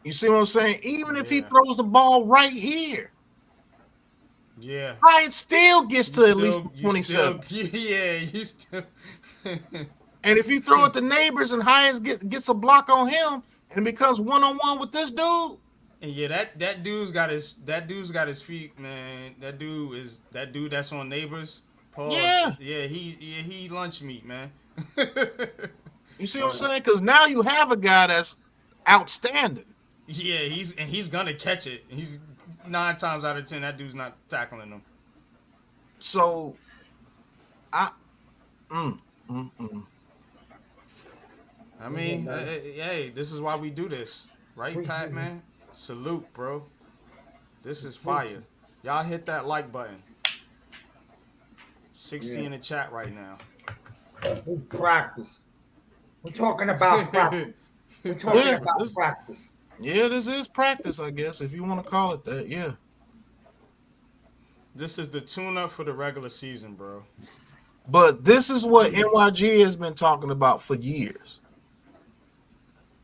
S1: You see what I'm saying? Even if he throws the ball right here.
S5: Yeah.
S1: Hyatt still gets to at least 27.
S5: You still.
S1: And if you throw it to Nabers and Hyatt gets a block on him and it becomes one-on-one with this dude.
S5: And yeah, that dude's got his feet, man. That dude that's on Nabers. Pause. Yeah, he lunch meat, man.
S1: You see what I'm saying? Because now you have a guy that's outstanding.
S5: Yeah, he's gonna catch it. He's 9 times out of 10 that dude's not tackling him.
S1: So, I
S5: mean, hey, this is why we do this, right, Pat, man? Salute, bro. This is fire. Y'all hit that like button. 60 in the chat right now.
S8: This practice. We're talking about practice. We're talking about practice.
S1: Yeah, this is practice, I guess, if you want to call it that. Yeah.
S5: This is the tune-up for the regular season, bro.
S1: But this is what NYG has been talking about for years.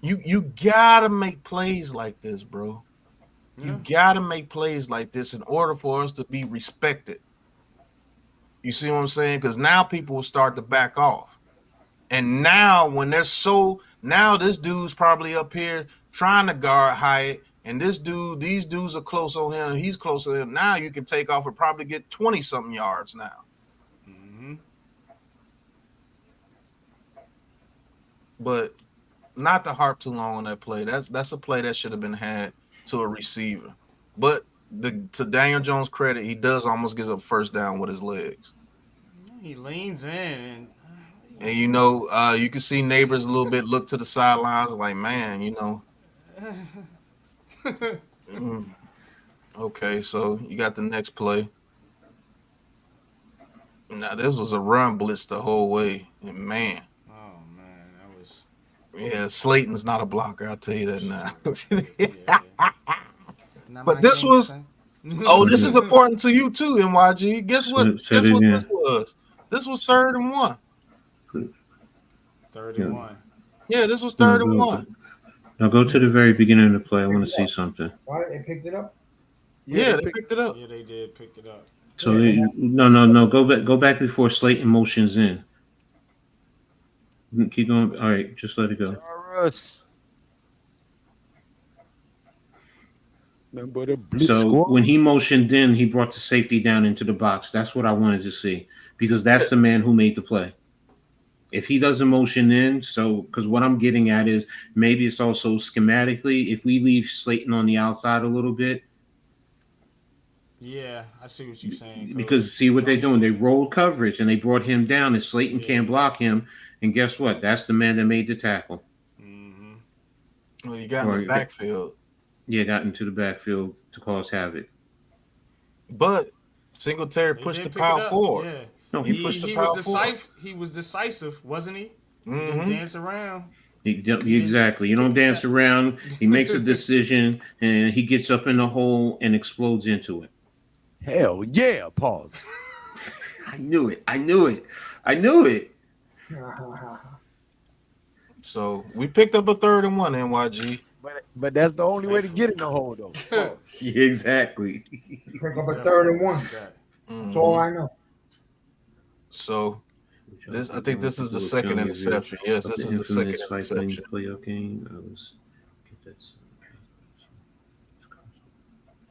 S1: You gotta make plays like this, bro. You gotta make plays like this in order for us to be respected. You see what I'm saying? Because now people will start to back off. And now when now this dude's probably up here trying to guard Hyatt, and these dudes are close on him, and he's close to him. Now you can take off and probably get 20-something yards now.
S5: Mm-hmm.
S1: But not to harp too long on that play. That's a play that should have been had to a receiver. But to Daniel Jones' credit, he does almost get a first down with his legs.
S5: He leans in.
S1: And you can see Nabers a little bit look to the sidelines like, man, Okay, so you got the next play. Now this was a run blitz the whole way, and man.
S5: Oh man, that was.
S1: Yeah, Slayton's not a blocker. I'll tell you that now.
S5: Yeah.
S1: But this was. Oh, this is important to you too, NYG. Guess what? Guess what this was? This was 3rd and 1.
S5: 3rd and 1.
S1: Yeah, this was 3rd and 1.
S7: Now go to the very beginning of the play. I want to see something.
S8: Why they picked it up?
S1: Yeah, they picked it up.
S5: Yeah, they did pick it up.
S7: So no. Go back before Slayton motions in. Keep going. All right, just let it go. So when he motioned in, he brought the safety down into the box. That's what I wanted to see, because that's the man who made the play. If he doesn't motion in, because what I'm getting at is maybe it's also schematically, if we leave Slayton on the outside a little bit.
S5: Yeah, I see what you're saying. Coach.
S7: Because see what they're doing. They rolled coverage and they brought him down, and Slayton can't block him. And guess what? That's the man that made the tackle.
S5: Mm-hmm.
S1: Well, you got in the backfield.
S7: Yeah, got into the backfield to cause havoc.
S1: But Singletary pushed the power forward.
S5: Yeah.
S1: No, he pushed the power forward.
S5: He was decisive, wasn't he?
S1: Mm-hmm.
S5: He didn't dance around.
S7: Exactly. You don't dance around. He makes a decision, and he gets up in the hole and explodes into it.
S4: Hell yeah! Pause.
S7: I knew it.
S1: So we picked up a 3rd and 1, NYG.
S4: But that's the only way to get in the hole, though.
S7: Yeah, exactly.
S8: Pick up a 3rd and 1. That's all I know.
S1: So I think this is the second interception. Yes, this is the second interception.
S7: Playoff game.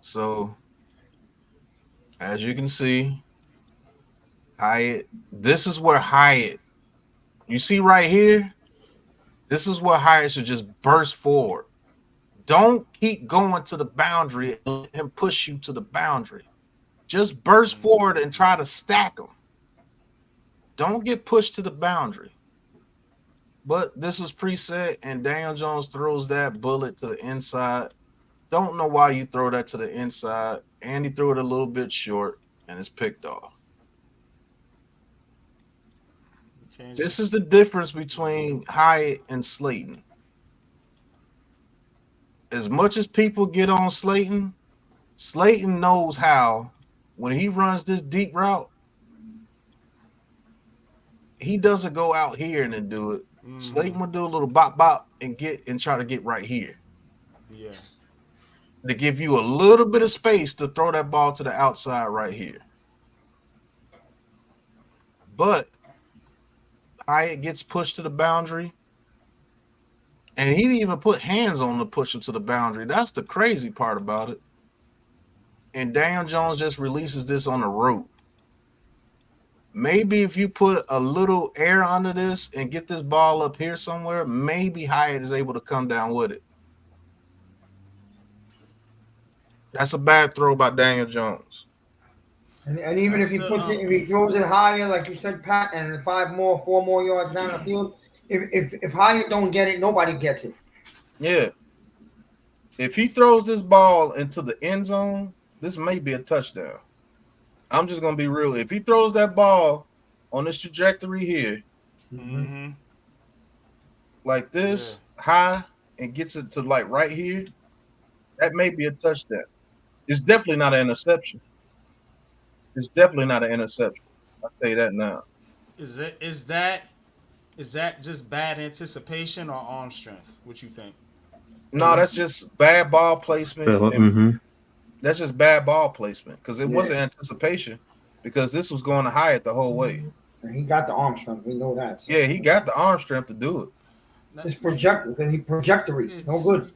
S1: So as you can see, Hyatt. This is where Hyatt. You see right here. This is where Hyatt should just burst forward. Don't keep going to the boundary and push you to the boundary. Just burst forward and try to stack them. Don't get pushed to the boundary. But this was preset, and Daniel Jones throws that bullet to the inside. Don't know why you throw that to the inside. And he threw it a little bit short, and it's picked off. This is the difference between Hyatt and Slayton. As much as people get on Slayton, Slayton knows how, when he runs this deep route, he doesn't go out here and then do it. Slayton will do a little bop bop and try to get right here.
S5: Yeah.
S1: To give you a little bit of space to throw that ball to the outside right here. But Hyatt gets pushed to the boundary. And he didn't even put hands on to push him to the boundary. That's the crazy part about it. And Daniel Jones just releases this on the rope. Maybe if you put a little air under this and get this ball up here somewhere, maybe Hyatt is able to come down with it. That's a bad throw by Daniel Jones.
S8: And even if he throws it higher, like you said, Pat, and 4 more yards down the field, if Hyatt don't get it, nobody gets it.
S1: Yeah. If he throws this ball into the end zone, this may be a touchdown. I'm just going to be real. If he throws that ball on this trajectory here, like this, high, and gets it to like right here, that may be a touchdown. It's definitely not an interception. I'll tell you that now.
S5: Is that just bad anticipation or arm strength? What you think?
S1: No, that's just bad ball placement. That's just bad ball placement because it wasn't anticipation. because this was going to Hyatt the whole way.
S8: And he got the arm strength. We know that. So.
S1: Yeah, he got the arm strength to do it.
S8: His trajectory no good.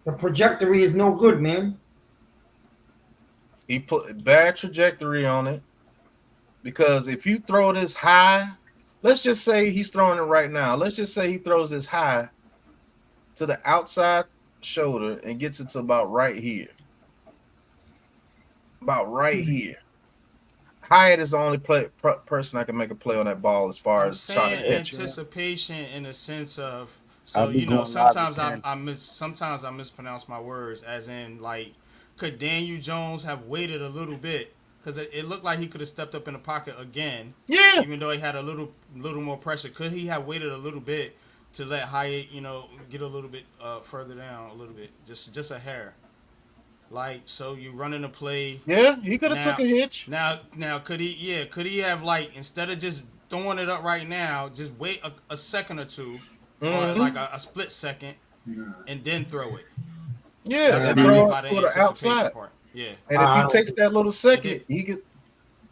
S8: The trajectory is no good, man.
S1: He put bad trajectory on it because if you throw this high, let's just say he's throwing it right now. Let's just say he throws this high to the outside shoulder and gets it to about right here. About right here. Hyatt is the only person that can make a play on that ball as far as trying to hit
S5: anticipation in the sense of sometimes I mispronounce my words, as in like, could Daniel Jones have waited a little bit, because it looked like he could have stepped up in the pocket again.
S1: Yeah.
S5: Even though he had a little more pressure, could he have waited a little bit to let Hyatt get a little bit further down a little bit, just a hair. Like, so you running a play.
S1: Yeah, he could have took a hitch.
S5: Now, could he have, like, instead of just throwing it up right now, just wait a second or two, or like a split second, and then throw it.
S1: Yeah, and throw it for the outside.
S5: Part. Yeah.
S1: And if he takes that little second, he could.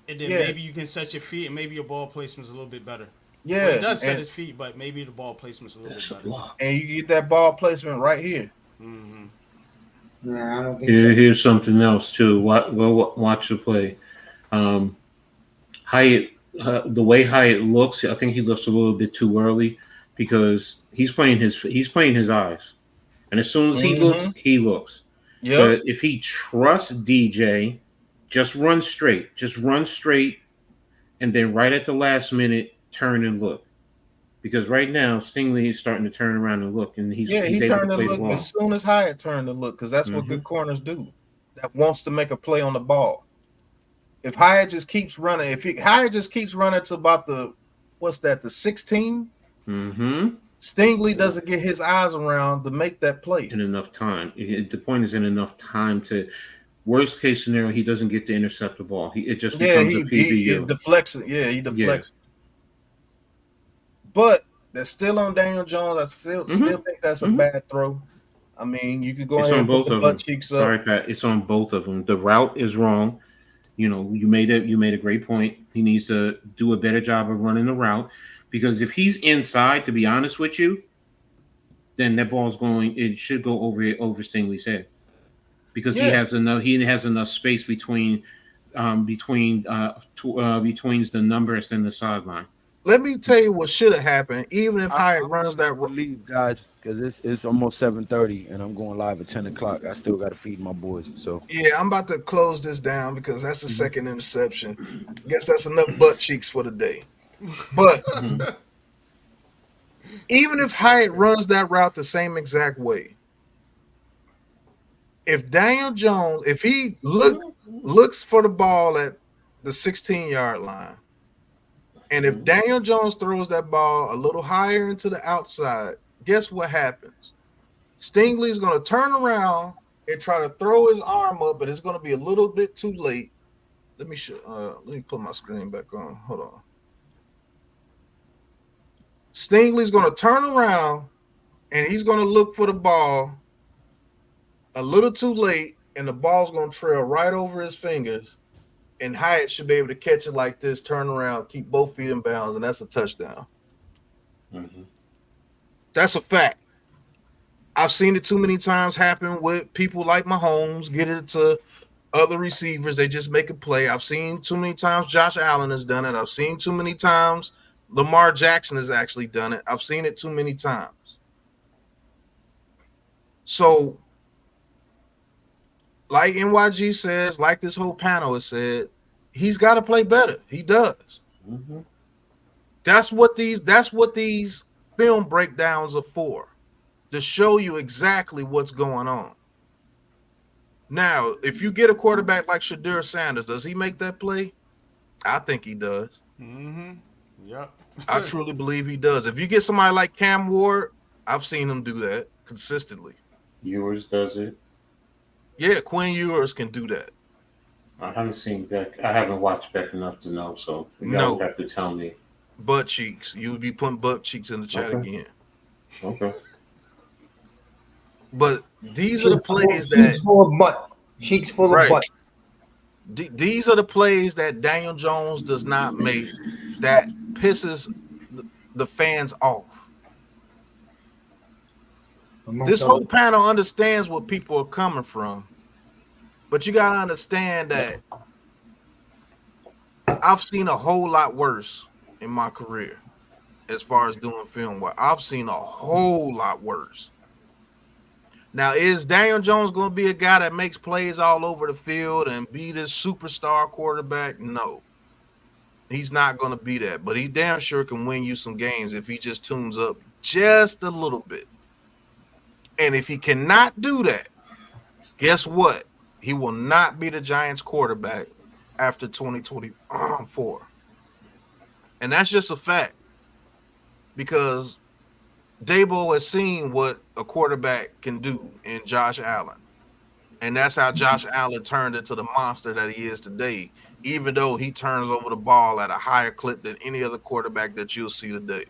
S5: And then maybe you can set your feet, and maybe your ball placement's a little bit better.
S1: Yeah,
S5: well, he does set his feet, but maybe the ball placement's a little bit better.
S1: And you get that ball placement right here.
S5: Mm-hmm.
S8: Yeah, I don't think so.
S7: Here's something else too. Watch the play. Hyatt, the way Hyatt looks, I think he looks a little bit too early because he's playing his eyes, and as soon as he looks.
S1: Yeah.
S7: But if he trusts DJ, just run straight, and then right at the last minute, turn and look. Because right now, Stingley is starting to turn around and look, and he's
S1: he
S7: able
S1: turned
S7: to
S1: to
S7: play
S1: look
S7: the ball.
S1: as soon as Hyatt turned to look, because that's what good corners do. That wants to make a play on the ball. If Hyatt just keeps running, Hyatt just keeps running to about the 16? Stingley doesn't get his eyes around to make that play
S7: in enough time. The point is in enough time to. Worst case scenario, he doesn't get to intercept the ball. It just becomes a PBU.
S1: He deflects it. Yeah, he deflects it. But that's still on Daniel Jones. I still think that's a bad throw. I mean, you could go ahead and put the butt cheeks up.
S7: Sorry, Pat. It's on both of them. The route is wrong. You made a great point. He needs to do a better job of running the route, because if he's inside, to be honest with you, then that ball's going. It should go over Stingley's head, because he has enough space between the numbers and the sideline.
S1: Let me tell you what should have happened. Even if Hyatt runs that,
S4: leave, guys, because it's almost 7:30 and I'm going live at 10 o'clock. I still got to feed my boys. So
S1: yeah, I'm about to close this down because that's the second interception. I guess that's enough butt cheeks for the day. But even if Hyatt runs that route the same exact way, if Daniel Jones, if he looks for the ball at the 16-yard line, and if Daniel Jones throws that ball a little higher into the outside, guess what happens? Stingley's going to turn around and try to throw his arm up, but it's going to be a little bit too late. Let me put my screen back on. Hold on. Stingley's going to turn around, and he's going to look for the ball a little too late, and the ball's going to trail right over his fingers. And Hyatt should be able to catch it like this, turn around, keep both feet in bounds, and that's a touchdown. That's a fact. I've seen it too many times happen with people like Mahomes, get it to other receivers. They just make a play. I've seen too many times Josh Allen has done it. I've seen too many times Lamar Jackson has actually done it. I've seen it too many times. So, like NYG says, like this whole panel has said, he's got to play better. He does. That's what these film breakdowns are for, to show you exactly what's going on. Now, if you get a quarterback like Shadur Sanders, does he make that play? I think he does.
S5: Yep.
S1: I truly believe he does. If you get somebody like Cam Ward, I've seen him do that consistently.
S7: Ewers does it.
S1: Yeah, Quinn Ewers can do that.
S7: I haven't seen Beck. I haven't watched Beck enough to know, so you guys have to tell me.
S1: Butt cheeks. You would be putting butt cheeks in the chat again.
S7: Okay.
S1: But these are the plays that
S8: cheeks full of butt. Cheeks full of butt.
S1: These are the plays that Daniel Jones does not make that pisses the fans off. This whole panel understands what people are coming from, but you gotta understand that I've seen a whole lot worse in my career as far as doing film work. I've seen a whole lot worse. Now, is Daniel Jones going to be a guy that makes plays all over the field and be this superstar quarterback? No. He's not going to be that, but he damn sure can win you some games if he just tunes up just a little bit. And if he cannot do that, guess what? He will not be the Giants quarterback after 2024. And that's just a fact, because Dabo has seen what a quarterback can do in Josh Allen. And that's how Josh Allen turned into the monster that he is today, even though he turns over the ball at a higher clip than any other quarterback that you'll see today.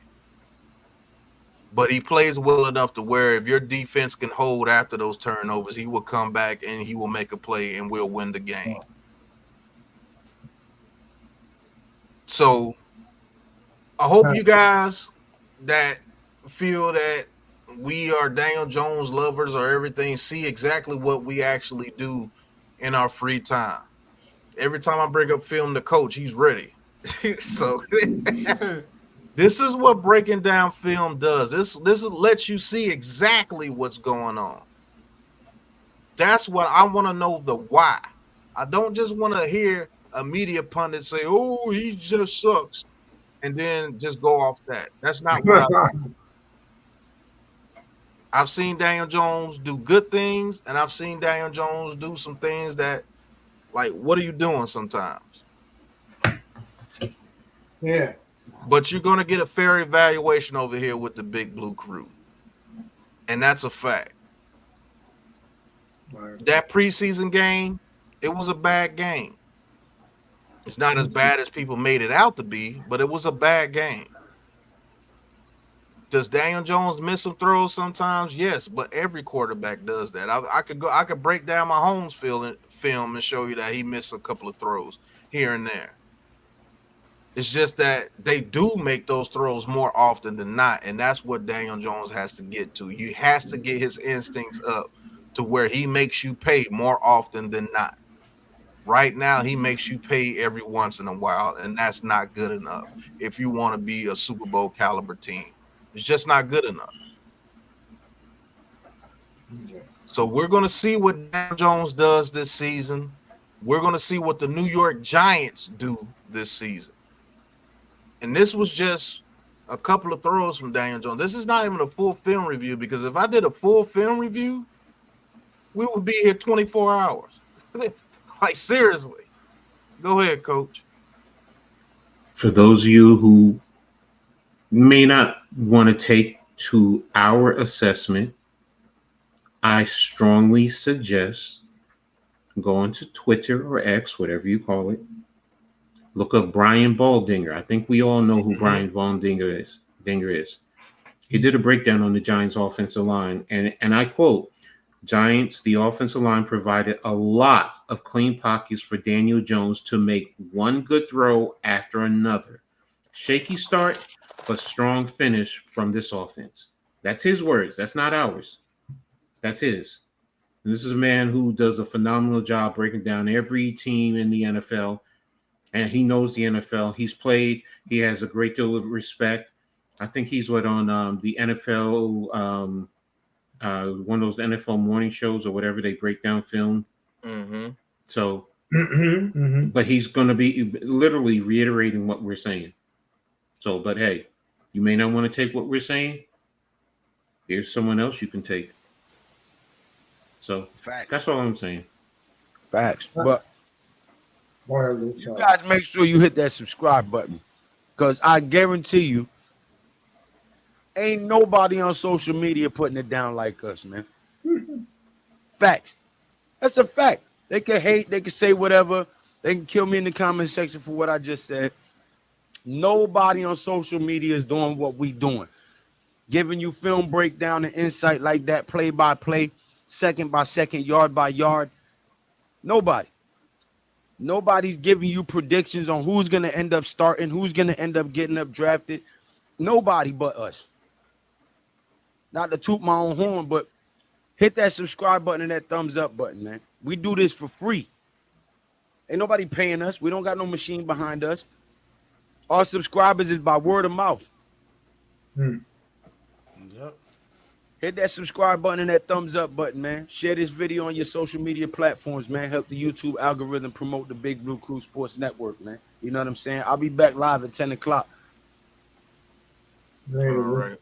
S1: But he plays well enough to where if your defense can hold after those turnovers, he will come back and he will make a play and we'll win the game. So I hope you guys that feel that we are Daniel Jones lovers or everything see exactly what we actually do in our free time. Every time I bring up film to coach, he's ready. So this is what breaking down film does. This lets you see exactly what's going on. That's what I want to know, the why. I don't just want to hear a media pundit say, "Oh, he just sucks," and then just go off that. That's not what I've seen Daniel Jones do good things, and I've seen Daniel Jones do some things that, like, what are you doing sometimes?
S8: Yeah.
S1: But you're going to get a fair evaluation over here with the Big Blue Crew. And that's a fact.
S8: Right.
S1: That preseason game, it was a bad game. It's not as bad as people made it out to be, but it was a bad game. Does Daniel Jones miss some throws sometimes? Yes, but every quarterback does that. I could break down my Holmes film and show you that he missed a couple of throws here and there. It's just that they do make those throws more often than not, and that's what Daniel Jones has to get to. He has to get his instincts up to where he makes you pay more often than not. Right now, he makes you pay every once in a while, and that's not good enough if you want to be a Super Bowl caliber team. It's just not good enough. So we're going to see what Daniel Jones does this season. We're going to see what the New York Giants do this season. And this was just a couple of throws from Daniel Jones. This is not even a full film review, because if I did a full film review, we would be here 24 hours. Like, seriously. Go ahead, Coach.
S7: For those of you who may not want to take to our assessment, I strongly suggest going to Twitter or X, whatever you call it. Look up Brian Baldinger. I think we all know who Brian Baldinger is. He did a breakdown on the Giants' offensive line, and I quote, "Giants, the offensive line provided a lot of clean pockets for Daniel Jones to make one good throw after another. Shaky start, but strong finish from this offense." That's his words. That's not ours. That's his. And this is a man who does a phenomenal job breaking down every team in the NFL. And he knows the NFL. He's played. He has a great deal of respect. I think he's on the NFL, one of those NFL morning shows or whatever. They break down film.
S1: Mm-hmm.
S7: So, but he's going to be literally reiterating what we're saying. So, but hey, you may not want to take what we're saying. Here's someone else you can take. So,
S4: Facts.
S7: That's all I'm saying.
S4: Facts. But
S8: You
S4: you guys make sure you hit that subscribe button, because I guarantee you, ain't nobody on social media putting it down like us, man. Facts. That's a fact. They can hate, they can say whatever, they can kill me in the comment section for what I just said. Nobody on social media is doing what we doing. Giving you film breakdown and insight like that, play by play, second by second, yard by yard. Nobody. Nobody's giving you predictions on who's going to end up starting, who's going to end up getting up drafted. Nobody but us. Not to toot my own horn, but hit that subscribe button and that thumbs up button, man. We do this for free. Ain't nobody paying us. We don't got no machine behind us. Our subscribers is by word of mouth.
S5: Yep.
S4: Hit that subscribe button and that thumbs up button, man. Share this video on your social media platforms, man. Help the YouTube algorithm promote the Big Blue Crew Sports Network, man. You know what I'm saying? I'll be back live at 10 o'clock.
S8: Later,
S1: All right.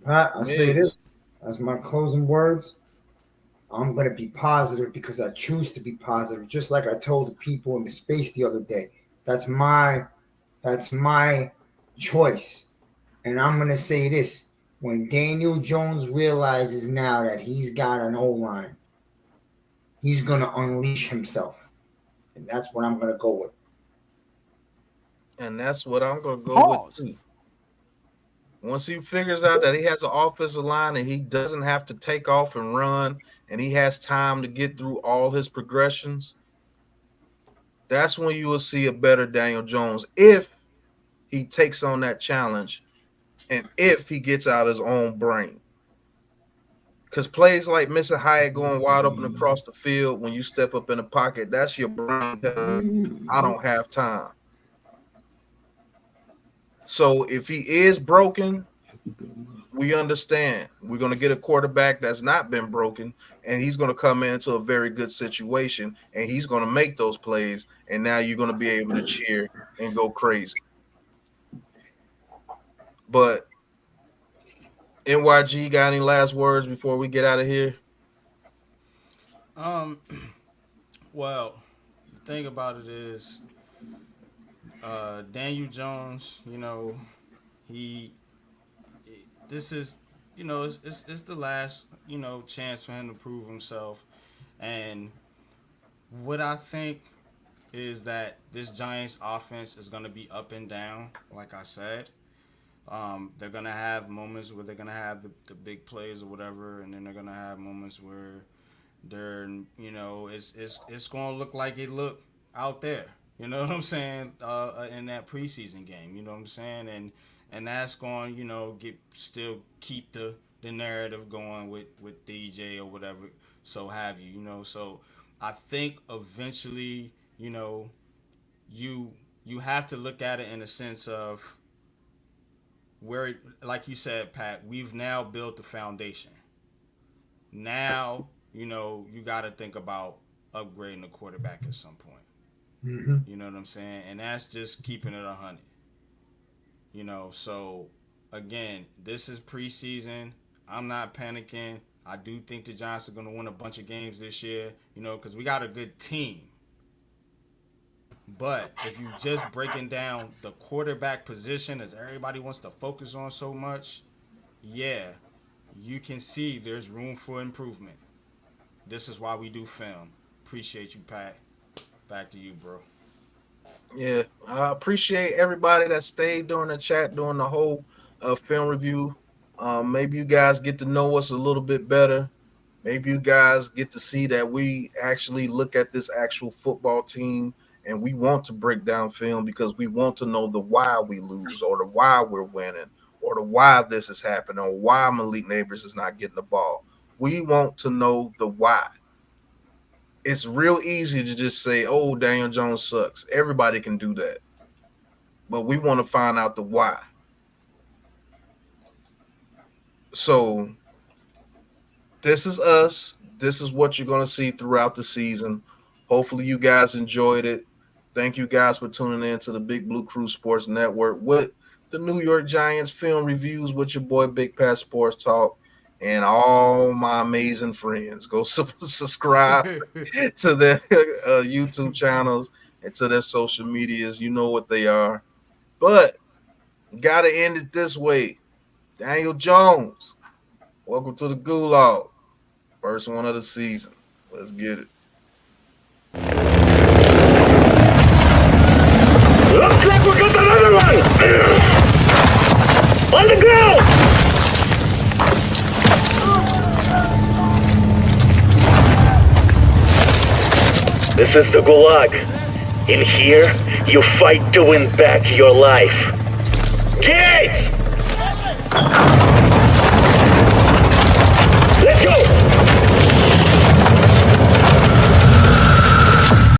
S8: Pat, I say this as my closing words. I'm going to be positive because I choose to be positive, just like I told the people in the space the other day. That's my choice. And I'm going to say this. When Daniel Jones realizes now that he's got an O-line, he's going to unleash himself. And that's what I'm going to go with.
S1: And that's what I'm going to go with too. Once he figures out that he has an offensive line and he doesn't have to take off and run and he has time to get through all his progressions, that's when you will see a better Daniel Jones if he takes on that challenge and if he gets out his own brain. Because plays like missing Hyatt going wide open across the field when you step up in the pocket, that's your brain telling you, I don't have time. So if he is broken, we understand. We're going to get a quarterback that's not been broken, and he's going to come into a very good situation, and he's going to make those plays, and now you're going to be able to cheer and go crazy. But NYG, got any last words before we get out of here?
S5: Well, the thing about it is, Daniel Jones, this is, it's the last, chance for him to prove himself. And what I think is that this Giants offense is going to be up and down, like I said. They're going to have moments where they're going to have the big plays or whatever, and then they're going to have moments where they're, it's going to look like it looked out there. You know what I'm saying? In that preseason game, you know what I'm saying? And that's going, still keep the narrative going with DJ or whatever, so have you, So I think eventually, you have to look at it in a sense of where, like you said, Pat, we've now built the foundation. Now, you got to think about upgrading the quarterback at some point.
S8: Mm-hmm.
S5: You know what I'm saying? And that's just keeping it 100. So again, this is preseason. I'm not panicking. I do think the Giants are going to win a bunch of games this year, because we got a good team. But if you just breaking down the quarterback position, as everybody wants to focus on so much, yeah, you can see there's room for improvement. This is why we do film. Appreciate you, Pat. Back to you, bro.
S1: Yeah, I appreciate everybody that stayed during the chat during the whole film review. Maybe you guys get to know us a little bit better. Maybe you guys get to see that we actually look at this actual football team and we want to break down film because we want to know the why we lose or the why we're winning or the why this is happening or why Malik Nabers is not getting the ball. We want to know the why. It's real easy to just say, oh, Daniel Jones sucks. Everybody can do that. But we want to find out the why. So this is us. This is what you're going to see throughout the season. Hopefully you guys enjoyed it. Thank you guys for tuning in to the Big Blue Crew Sports Network with the New York Giants film reviews with your boy Big Pat Sports Talk. And all my amazing friends, go subscribe to their YouTube channels and to their social medias. You know what they are. But got to end it this way. Daniel Jones, welcome to the Gulag. First one of the season. Let's get it.
S9: Looks like we got another one! On the ground! This is the Gulag. In here, you fight to win back your life. Kids!